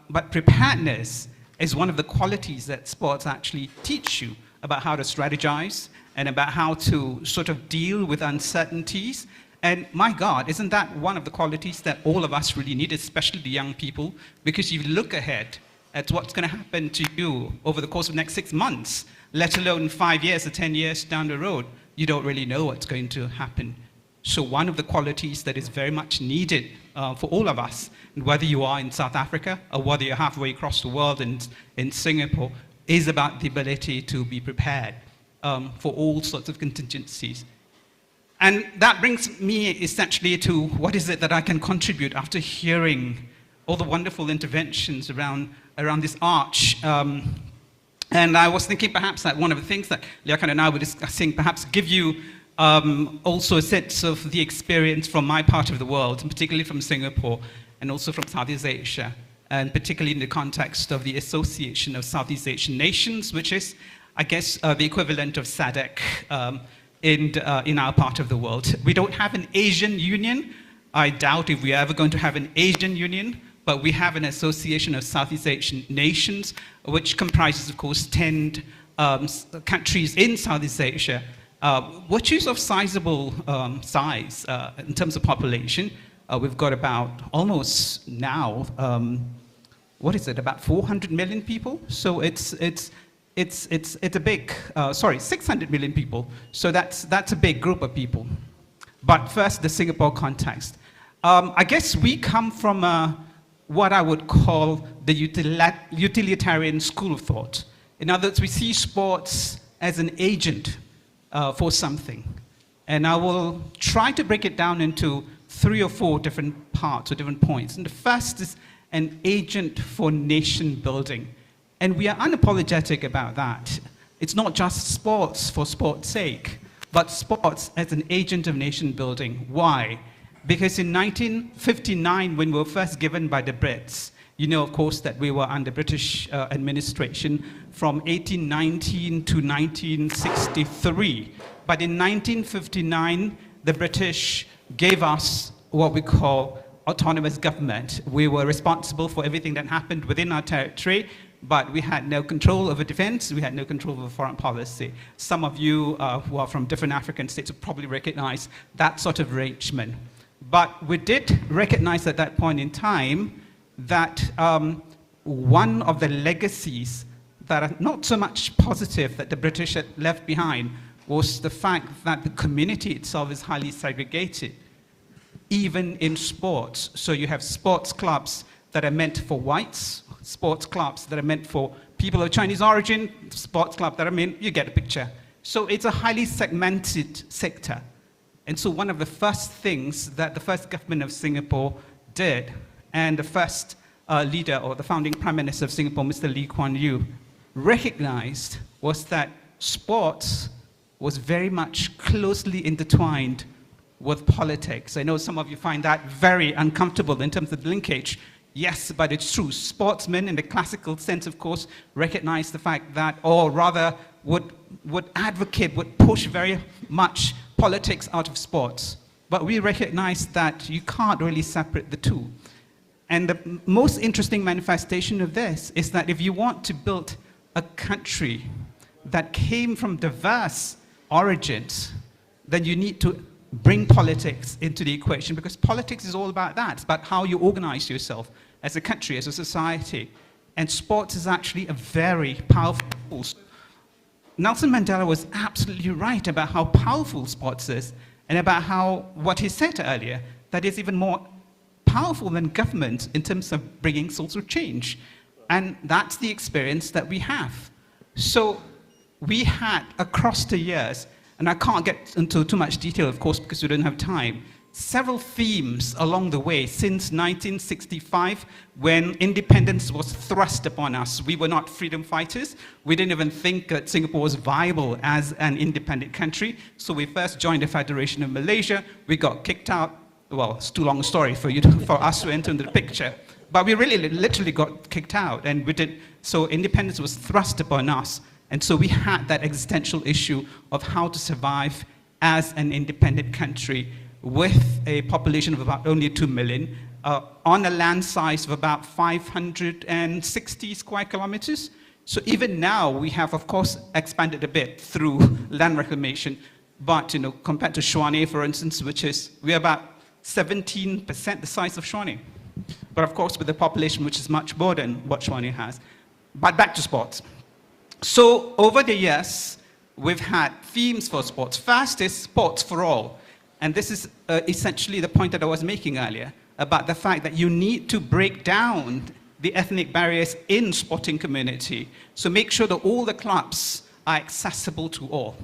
but preparedness is one of the qualities that sports actually teach you about how to strategize and about how to sort of deal with uncertainties. And my God, isn't that one of the qualities that all of us really need, especially the young people? Because you look ahead at what's going to happen to you over the course of the next 6 months, let alone 5 years or 10 years down the road. You don't really know what's going to happen. So one of the qualities that is very much needed for all of us, whether you are in South Africa or whether you're halfway across the world in Singapore, is about the ability to be prepared for all sorts of contingencies. And that brings me essentially to what is it that I can contribute after hearing all the wonderful interventions around this arch. And I was thinking perhaps that one of the things that Liaquat and I were discussing perhaps give you also a sense of the experience from my part of the world, and particularly from Singapore and also from Southeast Asia, and particularly in the context of the Association of Southeast Asian Nations, which is, I guess, the equivalent of SADC in our part of the world. We don't have an Asian Union. I doubt if we're ever going to have an Asian Union, but we have an Association of Southeast Asian Nations, which comprises, of course, 10 countries in Southeast Asia, which is of sizable size in terms of population. We've got about almost now, what is it, about 400 million people? So it's a big, 600 million people. So that's a big group of people. But first, the Singapore context. I guess we come from what I would call the utilitarian school of thought. In other words, we see sports as an agent for something. And I will try to break it down into 3 or 4 different parts or different points. And the first is an agent for nation building. And we are unapologetic about that. It's not just sports for sport's sake, but sports as an agent of nation building. Why? Because in 1959, when we were first given by the Brits, you know, of course, that we were under British administration from 1819 to 1963. But in 1959, the British gave us what we call autonomous government. We were responsible for everything that happened within our territory, but we had no control over defense, we had no control over foreign policy. Some of you who are from different African states will probably recognize that sort of arrangement. But we did recognize at that point in time that one of the legacies that are not so much positive that the British had left behind was the fact that the community itself is highly segregated, even in sports. So you have sports clubs that are meant for whites, sports clubs that are meant for people of Chinese origin, sports clubs that are meant, you get a picture. So it's a highly segmented sector. And so one of the first things that the first government of Singapore did, and the first leader or the founding Prime Minister of Singapore, Mr. Lee Kuan Yew, recognized was that sports was very much closely intertwined with politics. I know some of you find that very uncomfortable in terms of the linkage. Yes, but it's true. Sportsmen, in the classical sense, of course, recognize the fact that, or rather would advocate, would push very much politics out of sports. But we recognize that you can't really separate the two. And the most interesting manifestation of this is that if you want to build a country that came from diverse origins, then you need to bring politics into the equation, because politics is all about that. It's about how you organize yourself as a country, as a society. And sports is actually a very powerful tool. Nelson Mandela was absolutely right about how powerful sports is, and about how, what he said earlier, that is even more powerful than government in terms of bringing social change. And that's the experience that we have. So we had, across the years, and I can't get into too much detail, of course, because we don't have time, several themes along the way since 1965, when independence was thrust upon us. We were not freedom fighters. We didn't even think that Singapore was viable as an independent country. So we first joined the Federation of Malaysia. We got kicked out. Well, it's too long a story for us to enter into the picture. But we really literally got kicked out, and we did. So independence was thrust upon us. And so we had that existential issue of how to survive as an independent country with a population of about only 2 million, on a land size of about 560 square kilometers. So even now, we have, of course, expanded a bit through land reclamation, but compared to Shwane, for instance, we're about 17% the size of Shwane. But of course, with a population which is much more than what Shwane has. But back to sports. So over the years, we've had themes for sports. First is sports for all. And this is essentially the point that I was making earlier about the fact that you need to break down the ethnic barriers in sporting community. So make sure that all the clubs are accessible to all.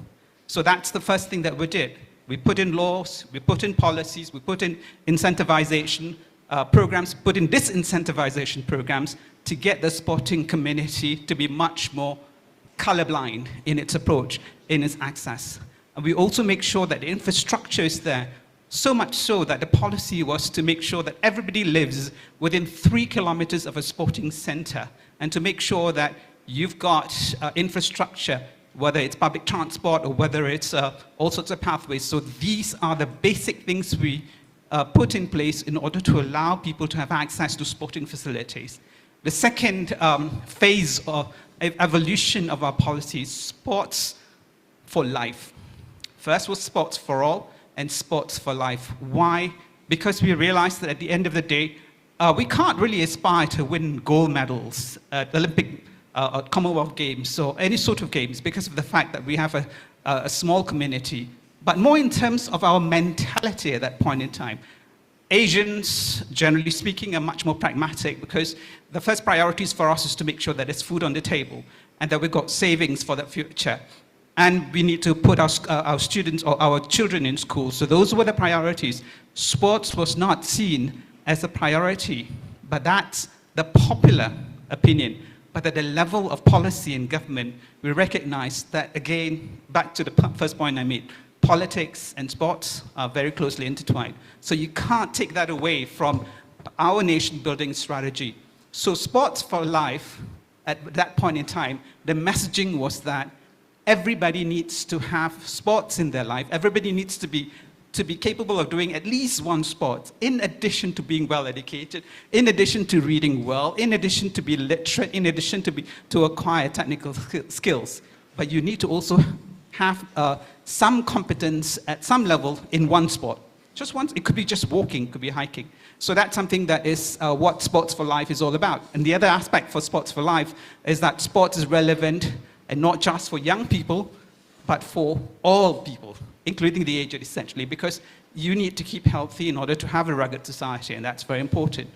So that's the first thing that we did. We put in laws, we put in policies, we put in incentivization programs, put in disincentivization programs to get the sporting community to be much more colorblind in its approach, in its access. And we also make sure that the infrastructure is there, so much so that the policy was to make sure that everybody lives within 3 kilometers of a sporting center, and to make sure that you've got infrastructure, whether it's public transport or whether it's all sorts of pathways. So these are the basic things we put in place in order to allow people to have access to sporting facilities. The second phase of evolution of our policy is sports for life. First was sports for all, and sports for life. Why? Because we realized that at the end of the day, we can't really aspire to win gold medals at Olympic, Commonwealth Games, or any sort of games, because of the fact that we have a small community. But more in terms of our mentality at that point in time. Asians, generally speaking, are much more pragmatic, because the first priorities for us is to make sure that there's food on the table and that we've got savings for the future. And we need to put our students or our children in school. So those were the priorities. Sports was not seen as a priority, but that's the popular opinion. But at the level of policy and government, we recognize that, again, back to the first point I made, politics and sports are very closely intertwined. So you can't take that away from our nation-building strategy. So sports for life, at that point in time, the messaging was that everybody needs to have sports in their life. Everybody needs to be capable of doing at least one sport, in addition to being well educated, in addition to reading well, in addition to be literate, in addition to acquire technical skills. But you need to also have some competence at some level in one sport. Just once, it could be just walking, it could be hiking. So that's something that is what Sports for Life is all about. And the other aspect for Sports for Life is that sports is relevant, and not just for young people, but for all people, including the aged, essentially, because you need to keep healthy in order to have a rugged society, and that's very important.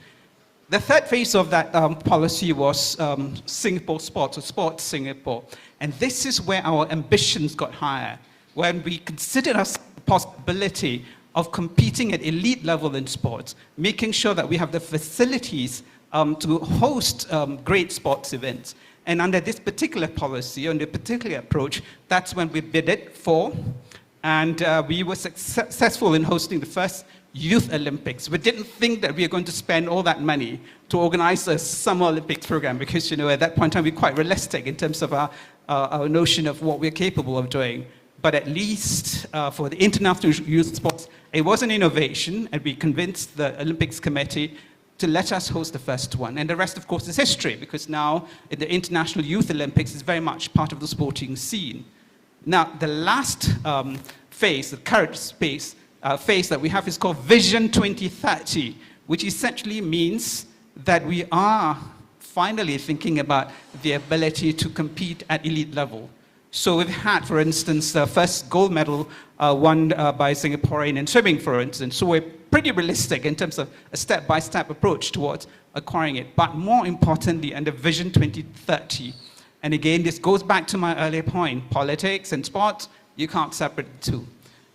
The third phase of that policy was Singapore Sports, or Sports Singapore. And this is where our ambitions got higher, when we considered us the possibility of competing at elite level in sports, making sure that we have the facilities to host great sports events. And under this particular policy, under a particular approach, that's when we bid it for, and we were successful in hosting the first Youth Olympics. We didn't think that we were going to spend all that money to organize a Summer Olympics program, because at that point in time, we're quite realistic in terms of our notion of what we're capable of doing. But at least for the International Youth Sports, it was an innovation, and we convinced the Olympics Committee to let us host the first one. And the rest, of course, is history, because now the International Youth Olympics is very much part of the sporting scene. Now, the last phase, the current phase that we have is called Vision 2030, which essentially means that we are finally thinking about the ability to compete at elite level. So we've had, for instance, the first gold medal won by Singaporean in swimming, for instance. So we're pretty realistic in terms of a step-by-step approach towards acquiring it. But more importantly, under Vision 2030, and again, this goes back to my earlier point, politics and sports, you can't separate the two.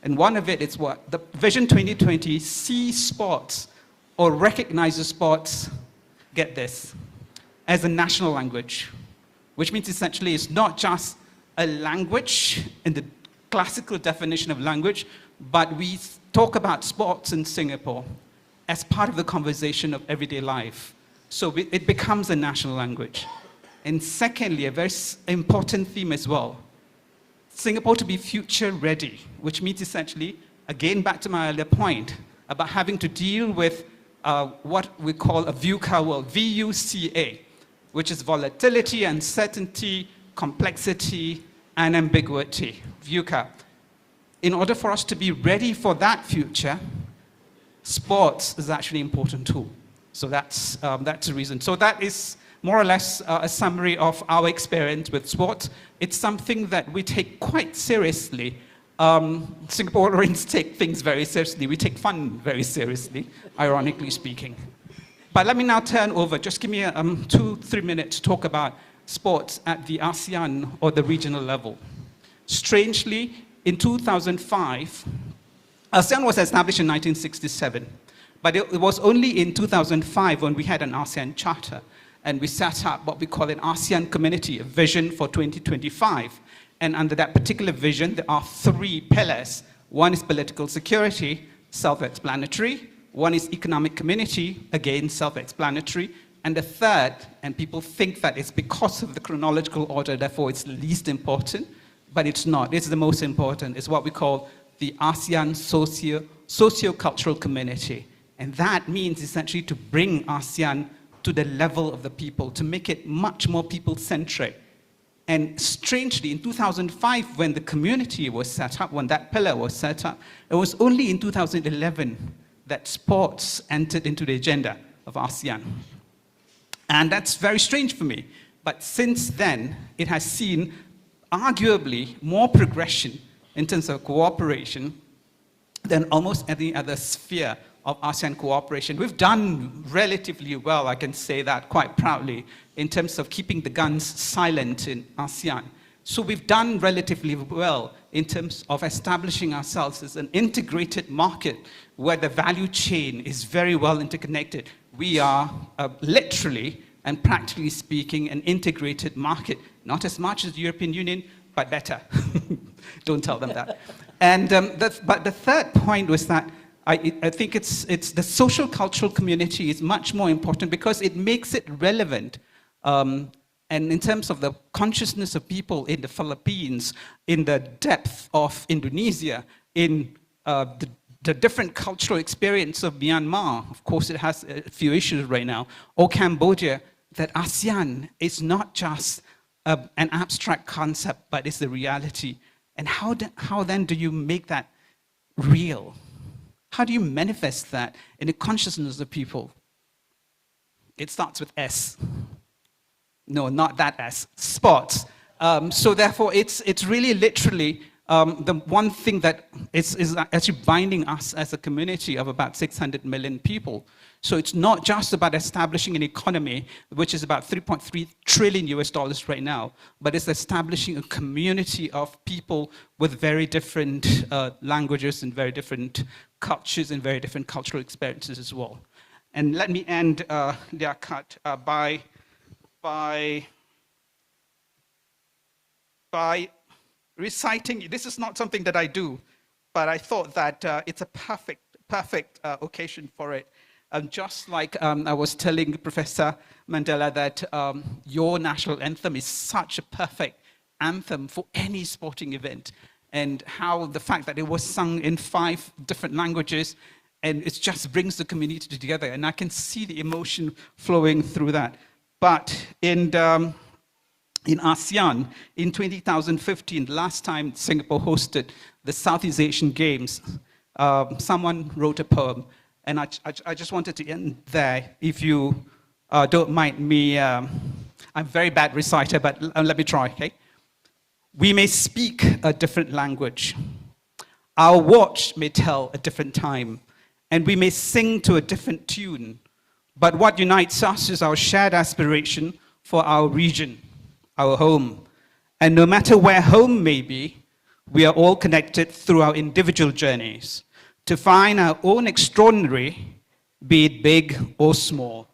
And one of it is what? The Vision 2020 sees sports or recognizes sports, get this, as a national language, which means essentially it's not just a language in the classical definition of language, but we talk about sports in Singapore as part of the conversation of everyday life. So it becomes a national language. And secondly, a very important theme as well, Singapore to be future ready, which means essentially, again back to my earlier point, about having to deal with what we call a VUCA world, V-U-C-A, which is volatility, uncertainty, complexity, and ambiguity, VUCA. In order for us to be ready for that future, sports is actually an important tool. So that's the reason. So that is more or less a summary of our experience with sports. It's something that we take quite seriously. Singaporeans take things very seriously. We take fun very seriously, ironically speaking. But let me now turn over. Just give me 2-3 minutes to talk about sports at the ASEAN or the regional level. Strangely, in 2005, ASEAN was established in 1967. But it was only in 2005 when we had an ASEAN Charter, and we set up what we call an ASEAN Community, a vision for 2025. And under that particular vision, there are 3 pillars. One is political security, self-explanatory. One is economic community, again, self-explanatory. And the third, and people think that it's because of the chronological order, therefore it's the least important, but it's not. It's the most important. It's what we call the ASEAN socio-cultural community. And that means essentially to bring ASEAN to the level of the people, to make it much more people-centric. And strangely, in 2005, when the community was set up, when that pillar was set up, it was only in 2011 that sports entered into the agenda of ASEAN. And that's very strange for me. But since then, it has seen arguably more progression in terms of cooperation than almost any other sphere of ASEAN cooperation. We've done relatively well, I can say that quite proudly, in terms of keeping the guns silent in ASEAN. So we've done relatively well in terms of establishing ourselves as an integrated market where the value chain is very well interconnected. We are literally and practically speaking an integrated market, not as much as the European Union, but better. Don't tell them that. And but the third point was that I think it's the social cultural community is much more important because it makes it relevant. And in terms of the consciousness of people in the Philippines, in the depth of Indonesia, in the different cultural experience of Myanmar, of course it has a few issues right now, or Cambodia, that ASEAN is not just an abstract concept, but it's the reality. And how then do you make that real? How do you manifest that in the consciousness of people? It starts with S. No, not that S. Sports. So therefore, it's really literally the one thing that is actually binding us as a community of about 600 million people. So it's not just about establishing an economy, which is about $3.3 trillion right now, but it's establishing a community of people with very different languages and very different cultures and very different cultural experiences as well. And let me end, Liaquat, by reciting. This is not something that I do, but I thought that it's a perfect occasion for it. Just like I was telling Professor Mandela that your national anthem is such a perfect anthem for any sporting event, and how the fact that it was sung in 5 different languages, and it just brings the community together, and I can see the emotion flowing through that. But in ASEAN, in 2015, last time Singapore hosted the Southeast Asian Games, someone wrote a poem, and I just wanted to end there, if you don't mind me. I'm a very bad reciter, but let me try, okay? We may speak a different language. Our watch may tell a different time, and we may sing to a different tune. But what unites us is our shared aspiration for our region, our home. And no matter where home may be, we are all connected through our individual journeys to find our own extraordinary, be it big or small.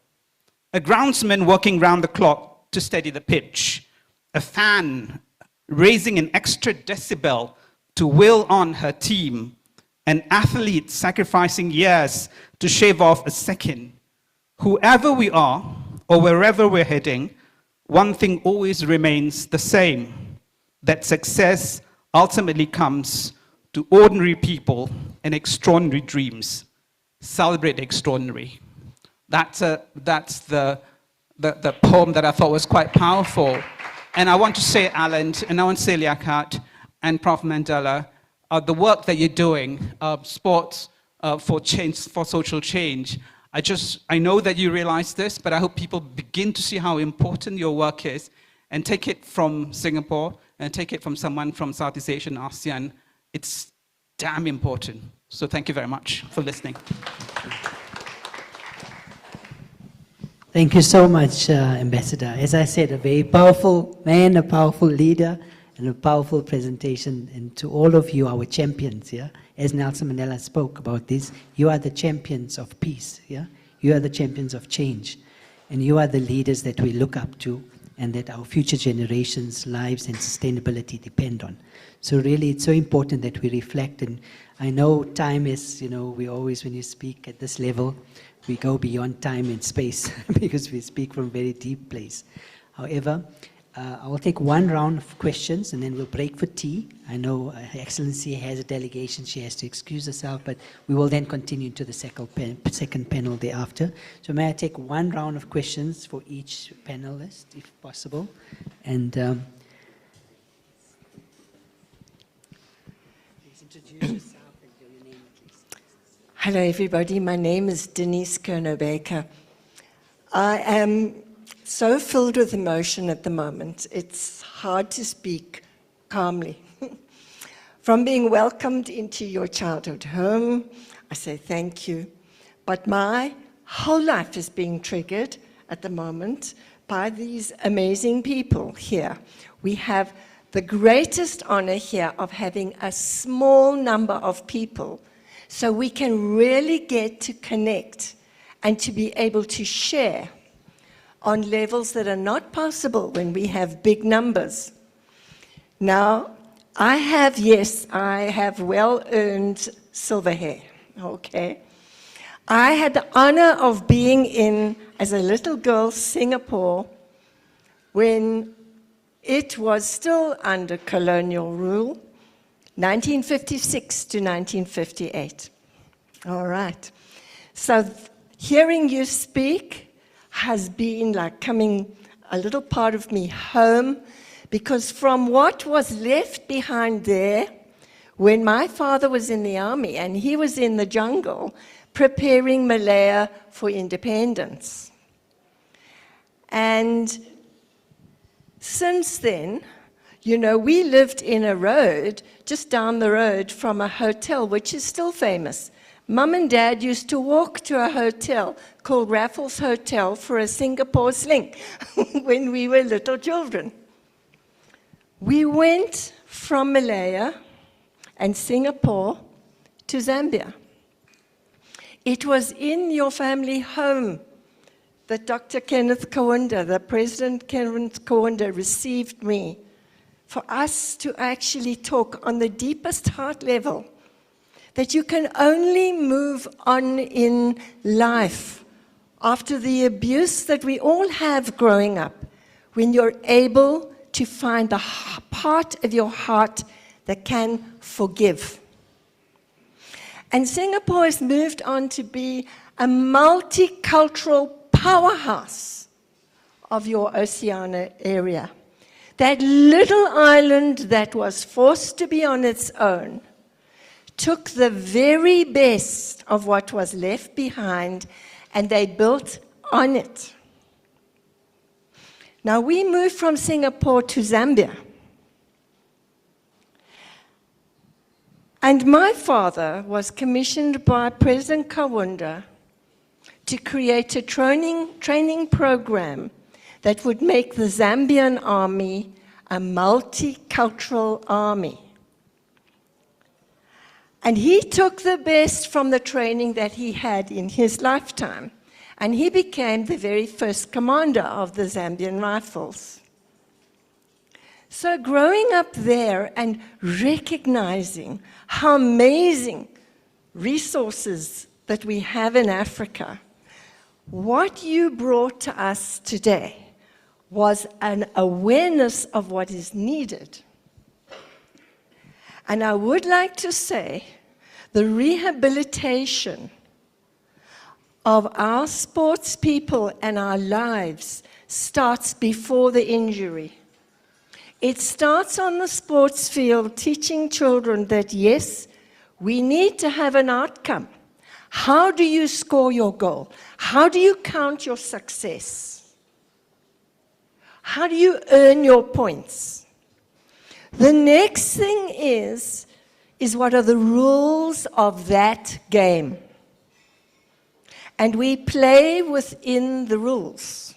A groundsman working round the clock to steady the pitch, a fan raising an extra decibel to will on her team, an athlete sacrificing years to shave off a second. Whoever we are, or wherever we're heading, one thing always remains the same, that success ultimately comes to ordinary people and extraordinary dreams. Celebrate the extraordinary. That's the poem that I thought was quite powerful. And I want to say, Alan, and I want to say, Liaquat and Prof. Mandela, the work that you're doing, sports for change, for social change, I know that you realize this, but I hope people begin to see how important your work is and take it from Singapore and take it from someone from Southeast Asia and ASEAN. It's damn important. So thank you very much for listening. Thank you so much, Ambassador. As I said, a very powerful man, a powerful leader, and a powerful presentation. And to all of you, our champions, yeah? As Nelson Mandela spoke about this, you are the champions of peace, yeah? You are the champions of change. And you are the leaders that we look up to and that our future generations' lives and sustainability depend on. So really, it's so important that we reflect. And I know time is, we always, when you speak at this level, we go beyond time and space because we speak from a very deep place. However, I will take one round of questions and then we'll break for tea. I know Her Excellency has a delegation, she has to excuse herself, but we will then continue to the second panel thereafter. So may I take one round of questions for each panelist, if possible? And please introduce yourself. Hello everybody, my name is Denise Kerno-Baker. I am so filled with emotion at the moment, it's hard to speak calmly. From being welcomed into your childhood home, I say thank you. But my whole life is being triggered at the moment by these amazing people here. We have the greatest honor here of having a small number of people so we can really get to connect and to be able to share on levels that are not possible when we have big numbers. Now, I have well-earned silver hair, okay? I had the honor of being in, as a little girl, Singapore, when it was still under colonial rule, 1956 to 1958. All right. So hearing you speak has been like coming a little part of me home, because from what was left behind there, when my father was in the army and he was in the jungle preparing Malaya for independence. And since then, we lived in a road just down the road from a hotel, which is still famous. Mum and Dad used to walk to a hotel called Raffles Hotel for a Singapore sling when we were little children. We went from Malaya and Singapore to Zambia. It was in your family home that Dr. Kenneth Kaunda, the President Kenneth Kaunda, received me, for us to actually talk on the deepest heart level, that you can only move on in life after the abuse that we all have growing up, when you're able to find the part of your heart that can forgive. And Singapore has moved on to be a multicultural powerhouse of your Oceania area. That little island that was forced to be on its own took the very best of what was left behind and they built on it. Now we moved from Singapore to Zambia. And my father was commissioned by President Kaunda to create a training program that would make the Zambian army a multicultural army. And he took the best from the training that he had in his lifetime, and he became the very first commander of the Zambian Rifles. So growing up there and recognizing how amazing resources that we have in Africa, what you brought to us today was an awareness of what is needed. And I would like to say the rehabilitation of our sports people and our lives starts before the injury. It starts on the sports field, teaching children that yes, we need to have an outcome. How do you score your goal? How do you count your success? How do you earn your points? The next thing is what are the rules of that game? And we play within the rules.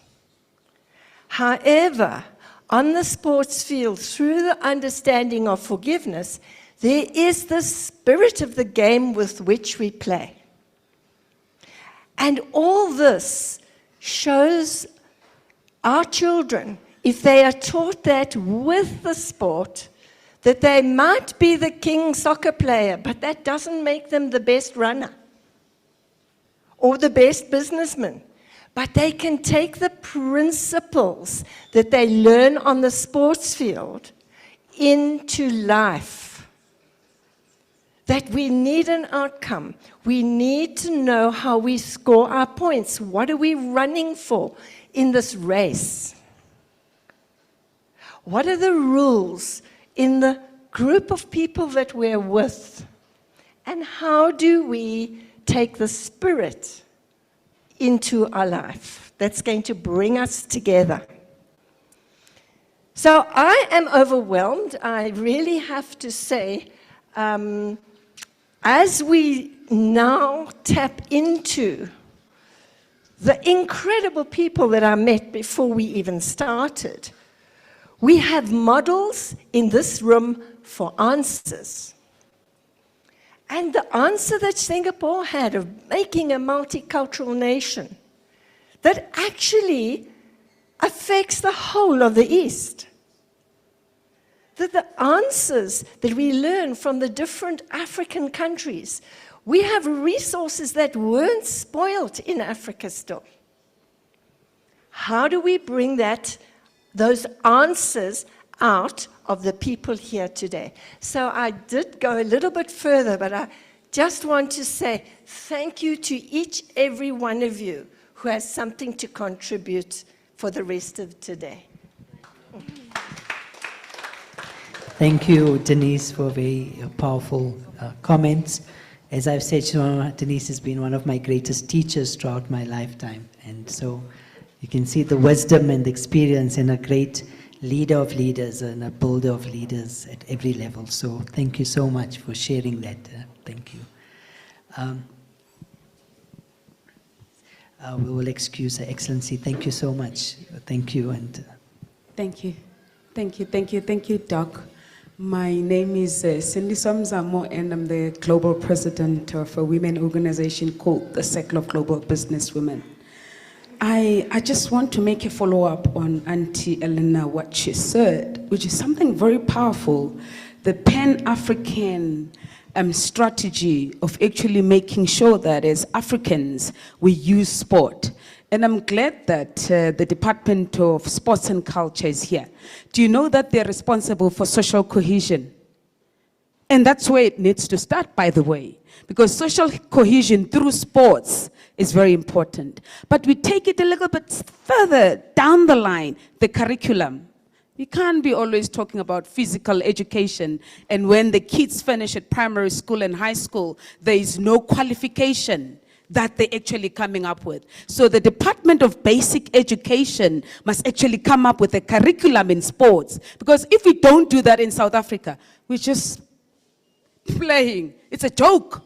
However, on the sports field, through the understanding of forgiveness, there is the spirit of the game with which we play. And all this shows our children, if they are taught that with the sport, that they might be the king soccer player, but that doesn't make them the best runner or the best businessman. But they can take the principles that they learn on the sports field into life. That we need an outcome. We need to know how we score our points. What are we running for in this race? What are the rules in the group of people that we're with? And how do we take the spirit into our life that's going to bring us together? So I am overwhelmed. I really have to say, as we now tap into the incredible people that I met before we even started, we have models in this room for answers. And the answer that Singapore had of making a multicultural nation that actually affects the whole of the East. That the answers that we learn from the different African countries, we have resources that weren't spoiled in Africa still. How do we bring those answers out of the people here today? So I did go a little bit further, but I just want to say thank you to each, every one of you who has something to contribute for the rest of today. Thank you, Denise, for very powerful comments. As I've said, Denise has been one of my greatest teachers throughout my lifetime. And so you can see the wisdom and the experience and a great leader of leaders and a builder of leaders at every level. So thank you so much for sharing that. Thank you. We will excuse Her Excellency. Thank you so much. Thank you. And Thank you. Thank you. Thank you. Thank you, Doc. My name is Cindy Somzamo, and I'm the global president of a women organization called the Circle of Global Businesswomen. I just want to make a follow-up on Auntie Elena, what she said, which is something very powerful, the Pan-African strategy of actually making sure that as Africans, we use sport. And I'm glad that the Department of Sports and Culture is here. Do you know that they're responsible for social cohesion? And that's where it needs to start, by the way, because social cohesion through sports is very important. But we take it a little bit further down the line, the curriculum. We can't be always talking about physical education, and when the kids finish at primary school and high school, there is no qualification that they're actually coming up with. So the Department of Basic Education must actually come up with a curriculum in sports, because if we don't do that in South Africa, we're just playing. It's a joke.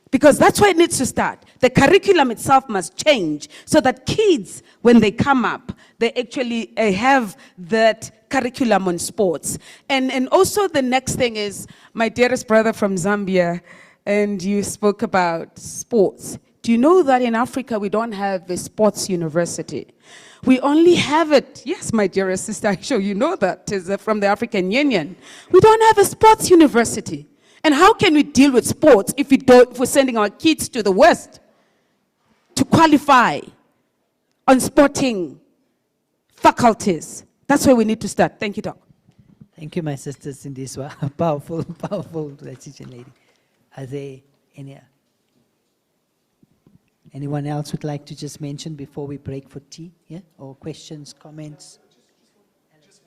Because that's where it needs to start. The curriculum itself must change so that kids, when they come up, they actually have that curriculum on sports. And also the next thing is, my dearest brother from Zambia, and you spoke about sports. Do you know that in Africa we don't have a sports university? We only have it, yes, my dearest sister, I'm sure you know that, is from the African Union. We don't have a sports university. And how can we deal with sports if we're sending our kids to the West to qualify on sporting faculties? That's where we need to start. Thank you, Doc. Thank you, my sister Sindiswa. Powerful, powerful decision, lady. Are there anyone else would like to just mention before we break for tea? Yeah? Or questions, comments? Just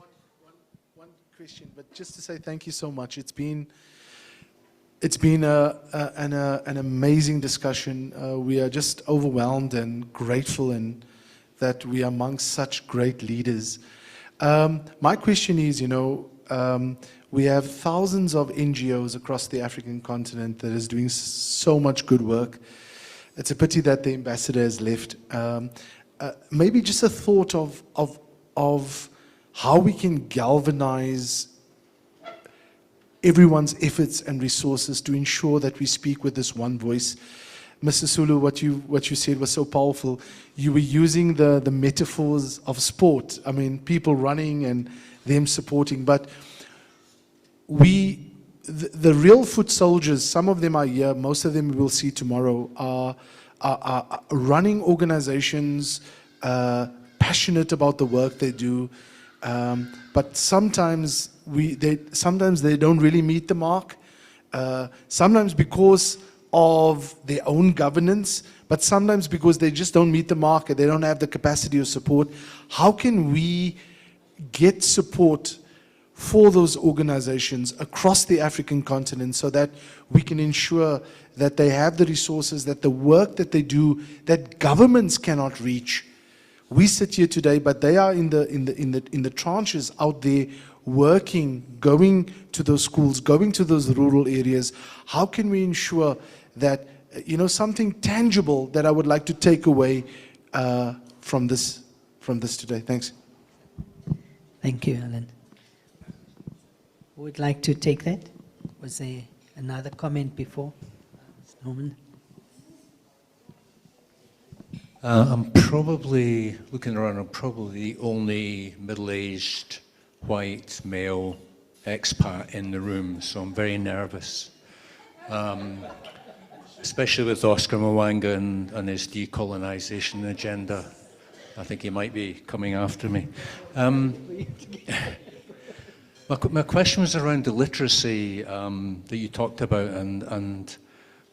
one question, but just to say thank you so much. It's been an amazing discussion. We are just overwhelmed and grateful and that we are amongst such great leaders. My question is, we have thousands of NGOs across the African continent that is doing so much good work. It's a pity that the ambassador has left. Maybe just a thought of how we can galvanize everyone's efforts and resources to ensure that we speak with this one voice. Mr. Sulu, what you said was so powerful. You were using the metaphors of sport. I mean, people running and them supporting. But the real foot soldiers, some of them are here, most of them we will see tomorrow, are running organizations, passionate about the work they do. But sometimes they don't really meet the mark. Sometimes because of their own governance, but sometimes because they just don't meet the mark and they don't have the capacity or support. How can we get support for those organizations across the African continent so that we can ensure that they have the resources, that the work that they do, that governments cannot reach? We sit here today, but they are in the tranches out there working, going to those schools, going to those rural areas. How can we ensure that, something tangible that I would like to take away from this today? Thanks. Thank you, Alan. Who would like to take that? Was there another comment before? Norman? I'm probably, looking around, I'm probably the only middle-aged white male expat in the room, so I'm very nervous. Especially with Oscar Mwanga and his decolonization agenda. I think he might be coming after me. My question was around the literacy that you talked about and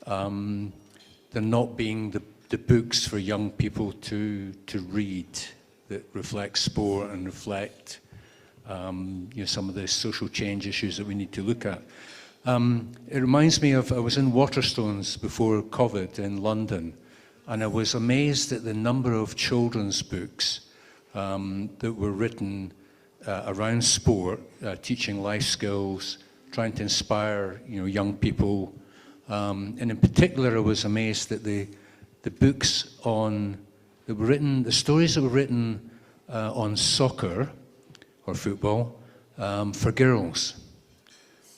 there not being the books for young people to read that reflect sport and reflect some of the social change issues that we need to look at. It reminds me of, I was in Waterstones before COVID in London, and I was amazed at the number of children's books that were written around sport, teaching life skills, trying to inspire young people. And in particular, I was amazed at the books the stories that were written on soccer or football for girls.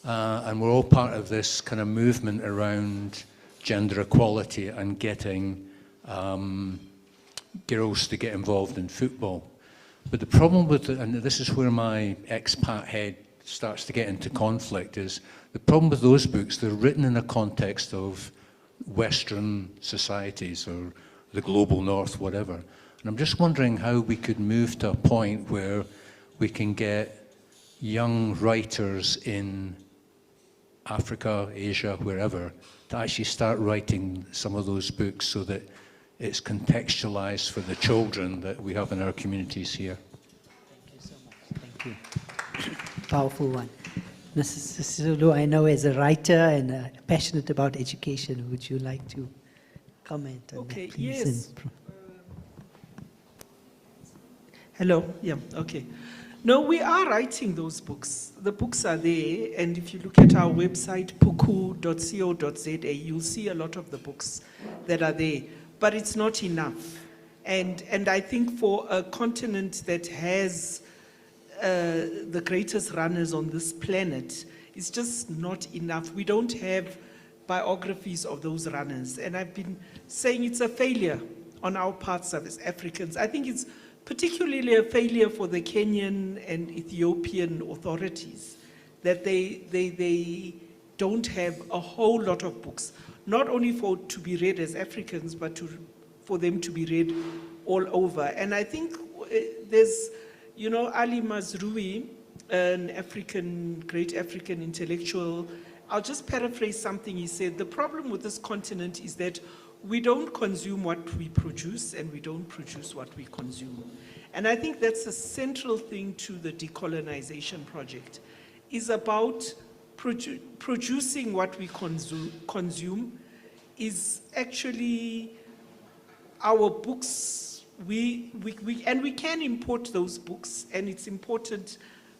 And we're all part of this kind of movement around gender equality and getting girls to get involved in football. But the problem with it, and this is where my expat head starts to get into conflict, is the problem with those books, they're written in a context of Western societies or the global north, whatever. And I'm just wondering how we could move to a point where we can get young writers in Africa, Asia, wherever, to actually start writing some of those books so that it's contextualized for the children that we have in our communities here. Thank you so much. Thank you. Powerful one. Mrs. Sulu, I know as a writer and passionate about education, would you like to comment on that, please? Yes. Hello, yeah, okay. No, we are writing those books. The books are there, and if you look at our website, puku.co.za, you'll see a lot of the books that are there, but it's not enough. And I think for a continent that has the greatest runners on this planet, it's just not enough. We don't have biographies of those runners, and I've been saying it's a failure on our parts as Africans. I think it's particularly a failure for the Kenyan and Ethiopian authorities that they don't have a whole lot of books, not only to be read as Africans, but for them to be read all over. And I think there's, Ali Mazrui an great African intellectual. I'll just paraphrase something he said. The problem with this continent is that we don't consume what we produce and we don't produce what we consume. And I think that's a central thing to the decolonization project, is about producing what we consume is actually our books. And we can import those books, and it's important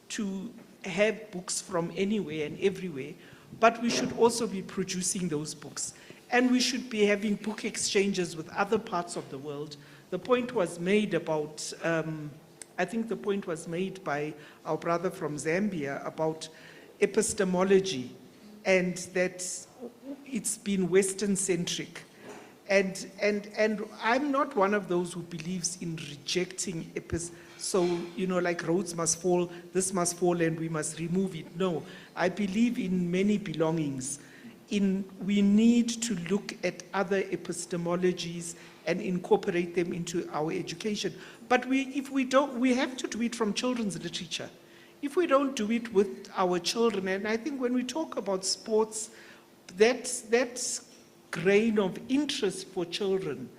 to have books from anywhere and everywhere, but we should also be producing those books. And we should be having book exchanges with other parts of the world. The point was made about, I think the point was made by our brother from Zambia about epistemology, and that it's been Western-centric. And I'm not one of those who believes in rejecting so, like roads must fall, this must fall, and we must remove it. No, I believe in many belongings. We need to look at other epistemologies and incorporate them into our education. But if we don't, we have to do it from children's literature. If we don't do it with our children, and I think when we talk about sports, that grain of interest for children,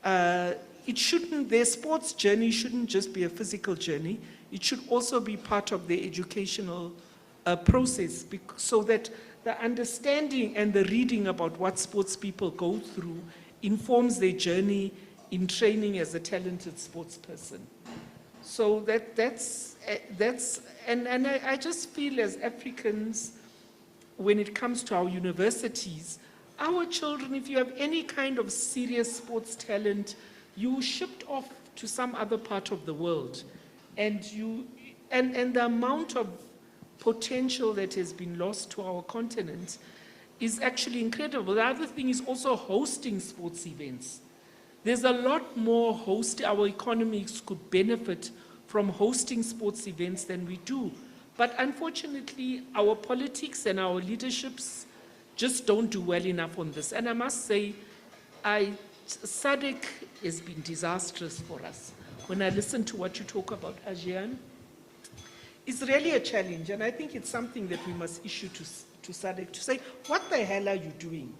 their sports journey shouldn't just be a physical journey. It should also be part of their educational process, so that the understanding and the reading about what sports people go through informs their journey in training as a talented sports person. So I just feel as Africans, when it comes to our universities, our children, if you have any kind of serious sports talent, you shipped off to some other part of the world, and the amount of potential that has been lost to our continent is actually incredible. The other thing is also hosting sports events. There's a lot more our economies could benefit from hosting sports events than we do. But unfortunately, our politics and our leaderships just don't do well enough on this. And I must say, SADC has been disastrous for us. When I listen to what you talk about, ASEAN, it's really a challenge, and I think it's something that we must issue to SADC to say, what the hell are you doing?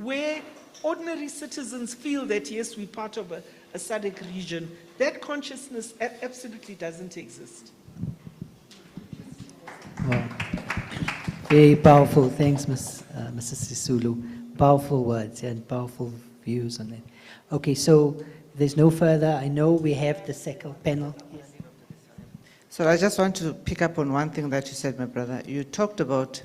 Where ordinary citizens feel that, yes, we're part of a SADC region, that consciousness absolutely doesn't exist. Wow. Very powerful. Thanks, Mrs. Sisulu. Powerful words and powerful views on it. Okay, so there's no further. I know we have the second panel. Yes. So I just want to pick up on one thing that you said, my brother. You talked about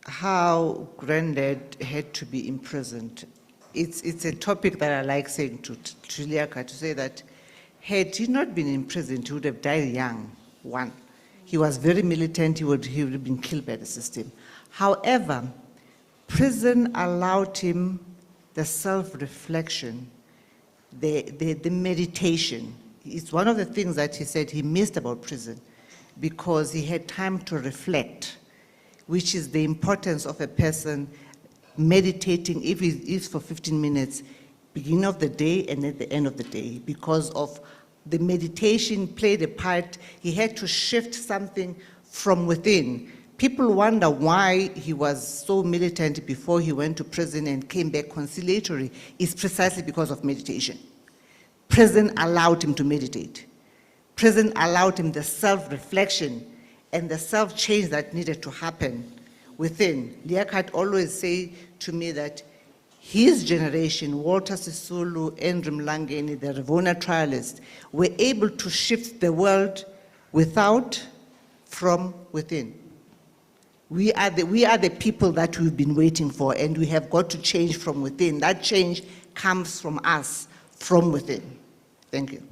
how Granddad had to be imprisoned. It's a topic that I like saying to Liaka, to say that had he not been imprisoned, he would have died young, one. He was very militant, he would have been killed by the system. However, prison allowed him the self-reflection, the meditation. It's one of the things that he said he missed about prison, because he had time to reflect, which is the importance of a person meditating, if it's for 15 minutes, beginning of the day and at the end of the day, because of the meditation played a part. He had to shift something from within. People wonder why he was so militant before he went to prison and came back conciliatory. It's precisely because of meditation. Prison allowed him to meditate. Prison allowed him the self-reflection and the self-change that needed to happen within. Liaquat always say to me that his generation, Walter Sisulu, Andrew Mlangeni, the Rivona trialists, were able to shift the world without, from within. We are the people that we've been waiting for, and we have got to change from within. That change comes from us, from within. Thank you.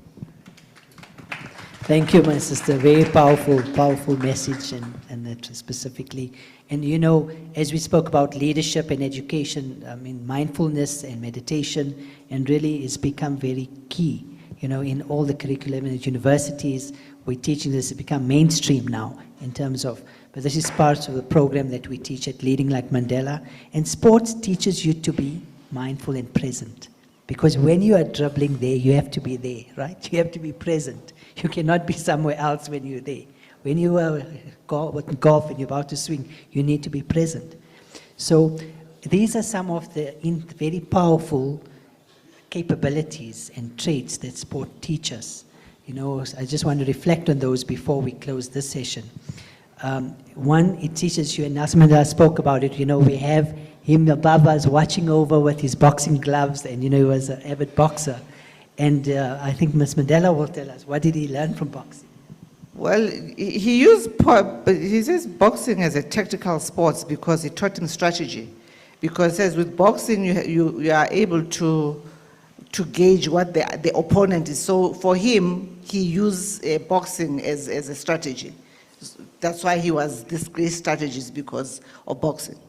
Thank you, my sister. Very powerful, powerful message, and that specifically. And as we spoke about leadership and education, I mean, mindfulness and meditation, and really it's become very key, in all the curriculum in the universities. We're teaching this, it's become mainstream now in terms of, but this is part of the program that we teach at Leading Like Mandela. And sports teaches you to be mindful and present. Because when you are dribbling there, you have to be there, right? You have to be present. You cannot be somewhere else when you're there. When you are golf and you're about to swing, you need to be present. So these are some of the very powerful capabilities and traits that sport teaches. You know, I just want to reflect on those before we close this session. One, it teaches you, and Nelson Mandela spoke about it, you know, we have him above us watching over with his boxing gloves, and you know, he was an avid boxer. And I think Ms. Mandela will tell us, what did he learn from boxing? Well, he says boxing as a tactical sport because it taught him strategy. Because it says with boxing, you are able to gauge what the opponent is. So for him, he used boxing as a strategy. That's why he was this great strategist, because of boxing.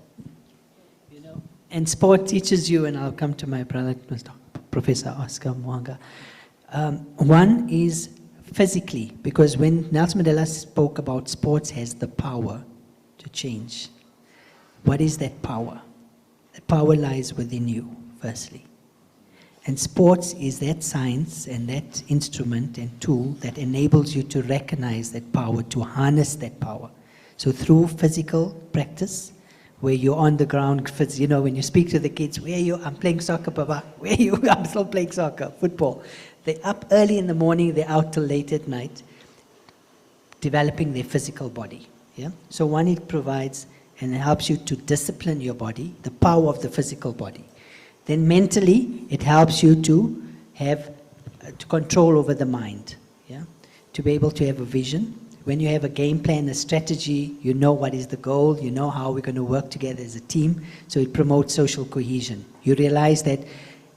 You know, and sport teaches you, and I'll come to my brother, Mr. Professor Oscar Mwanga. One is physically, because when Nelson Mandela spoke about sports has the power to change. What is that power? The power lies within you, firstly. And sports is that science and that instrument and tool that enables you to recognize that power, to harness that power. So through physical practice, where you're on the ground, you know, when you speak to the kids, where are you? I'm playing soccer, Baba. Where are you? I'm still playing soccer, football. They're up early in the morning, they're out till late at night, developing their physical body. Yeah? So one, it provides and it helps you to discipline your body, the power of the physical body. Then mentally, it helps you to have control over the mind, yeah? To be able to have a vision. When you have a game plan, a strategy, you know what is the goal, you know how we're going to work together as a team, so it promotes social cohesion. You realize that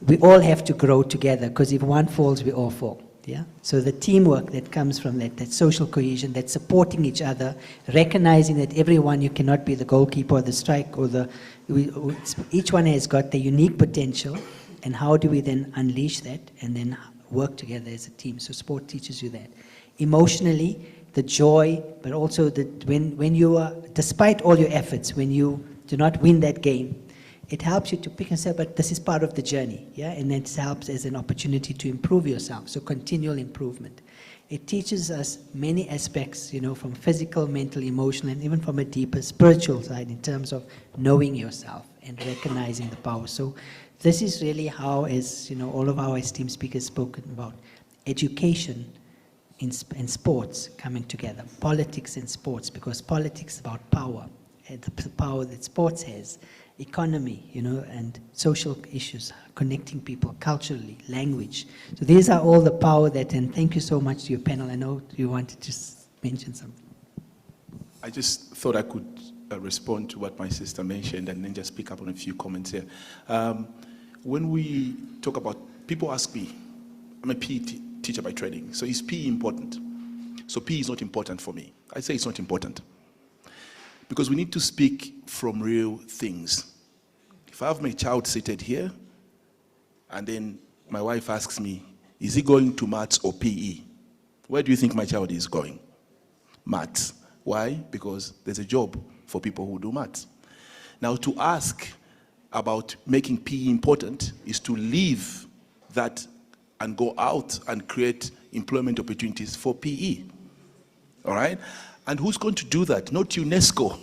we all have to grow together, because if one falls, we all fall. Yeah? So the teamwork that comes from that social cohesion, that supporting each other, recognizing that everyone, you cannot be the goalkeeper or the strike, or each one has got the unique potential, and how do we then unleash that and then work together as a team. So sport teaches you that. Emotionally, the joy, but also when you are, despite all your efforts, when you do not win that game, it helps you to pick and say, but this is part of the journey, yeah? And it helps as an opportunity to improve yourself, so continual improvement. It teaches us many aspects, you know, from physical, mental, emotional, and even from a deeper spiritual side in terms of knowing yourself and recognizing the power. So this is really how, as you know, all of our esteemed speakers spoken about, education and sports coming together, politics and sports, because politics is about power, and the power that sports has, economy, you know, and social issues, connecting people culturally, language. So these are all the power that, and thank you so much to your panel. I know you wanted to mention something. I just thought I could respond to what my sister mentioned and then just pick up on a few comments here. When we talk about, people ask me, I'm a PE teacher by training, so is PE important? So PE is not important for me. I say it's not important. Because we need to speak from real things. If I have my child seated here, and then my wife asks me, is he going to maths or PE? Where do you think my child is going? Maths. Why? Because there's a job for people who do maths. Now, to ask about making PE important is to leave that and go out and create employment opportunities for PE. All right? And who's going to do that? Not UNESCO.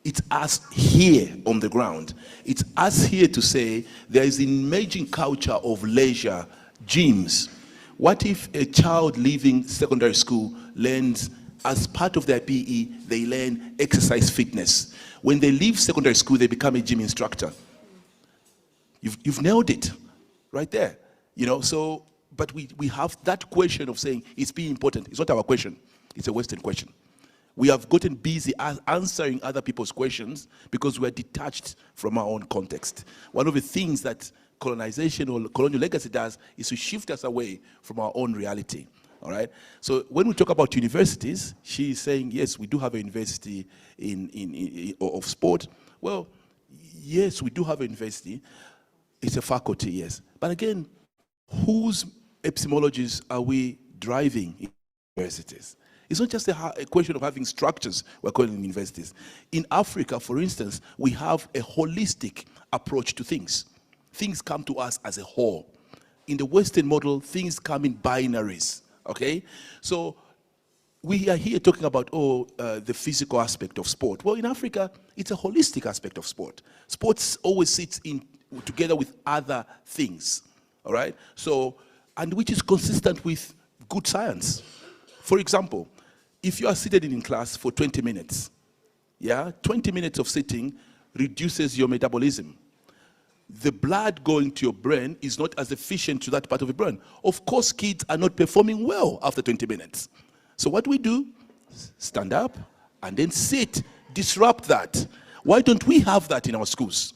It's us here on the ground. It's us here to say there is an emerging culture of leisure, gyms. What if a child leaving secondary school learns, as part of their PE, they learn exercise fitness? When they leave secondary school, they become a gym instructor. You've nailed it right there. You know, so, but we have that question of saying, is PE important? It's not our question. It's a Western question. We have gotten busy answering other people's questions because we're detached from our own context. One of the things that colonization or colonial legacy does is to shift us away from our own reality. All right? So when we talk about universities, she's saying, yes, we do have a university of sport. Well, yes, we do have a university. It's a faculty, yes. But again, whose epistemologies are we driving in universities? It's not just a question of having structures we're calling universities. In Africa, for instance, we have a holistic approach to things. things come to us as a whole. In the Western model, things come in binaries, okay? So we are here talking about, the physical aspect of sport. Well, in Africa, it's a holistic aspect of sport. Sports always sits in together with other things, all right? So, and which is consistent with good science. For example, if you are seated in class for 20 minutes, 20 minutes of sitting reduces your metabolism. The blood going to your brain is not as efficient to that part of the brain. Of course, kids are not performing well after 20 minutes. So what we do, stand up and then sit, disrupt that. Why don't we have that in our schools?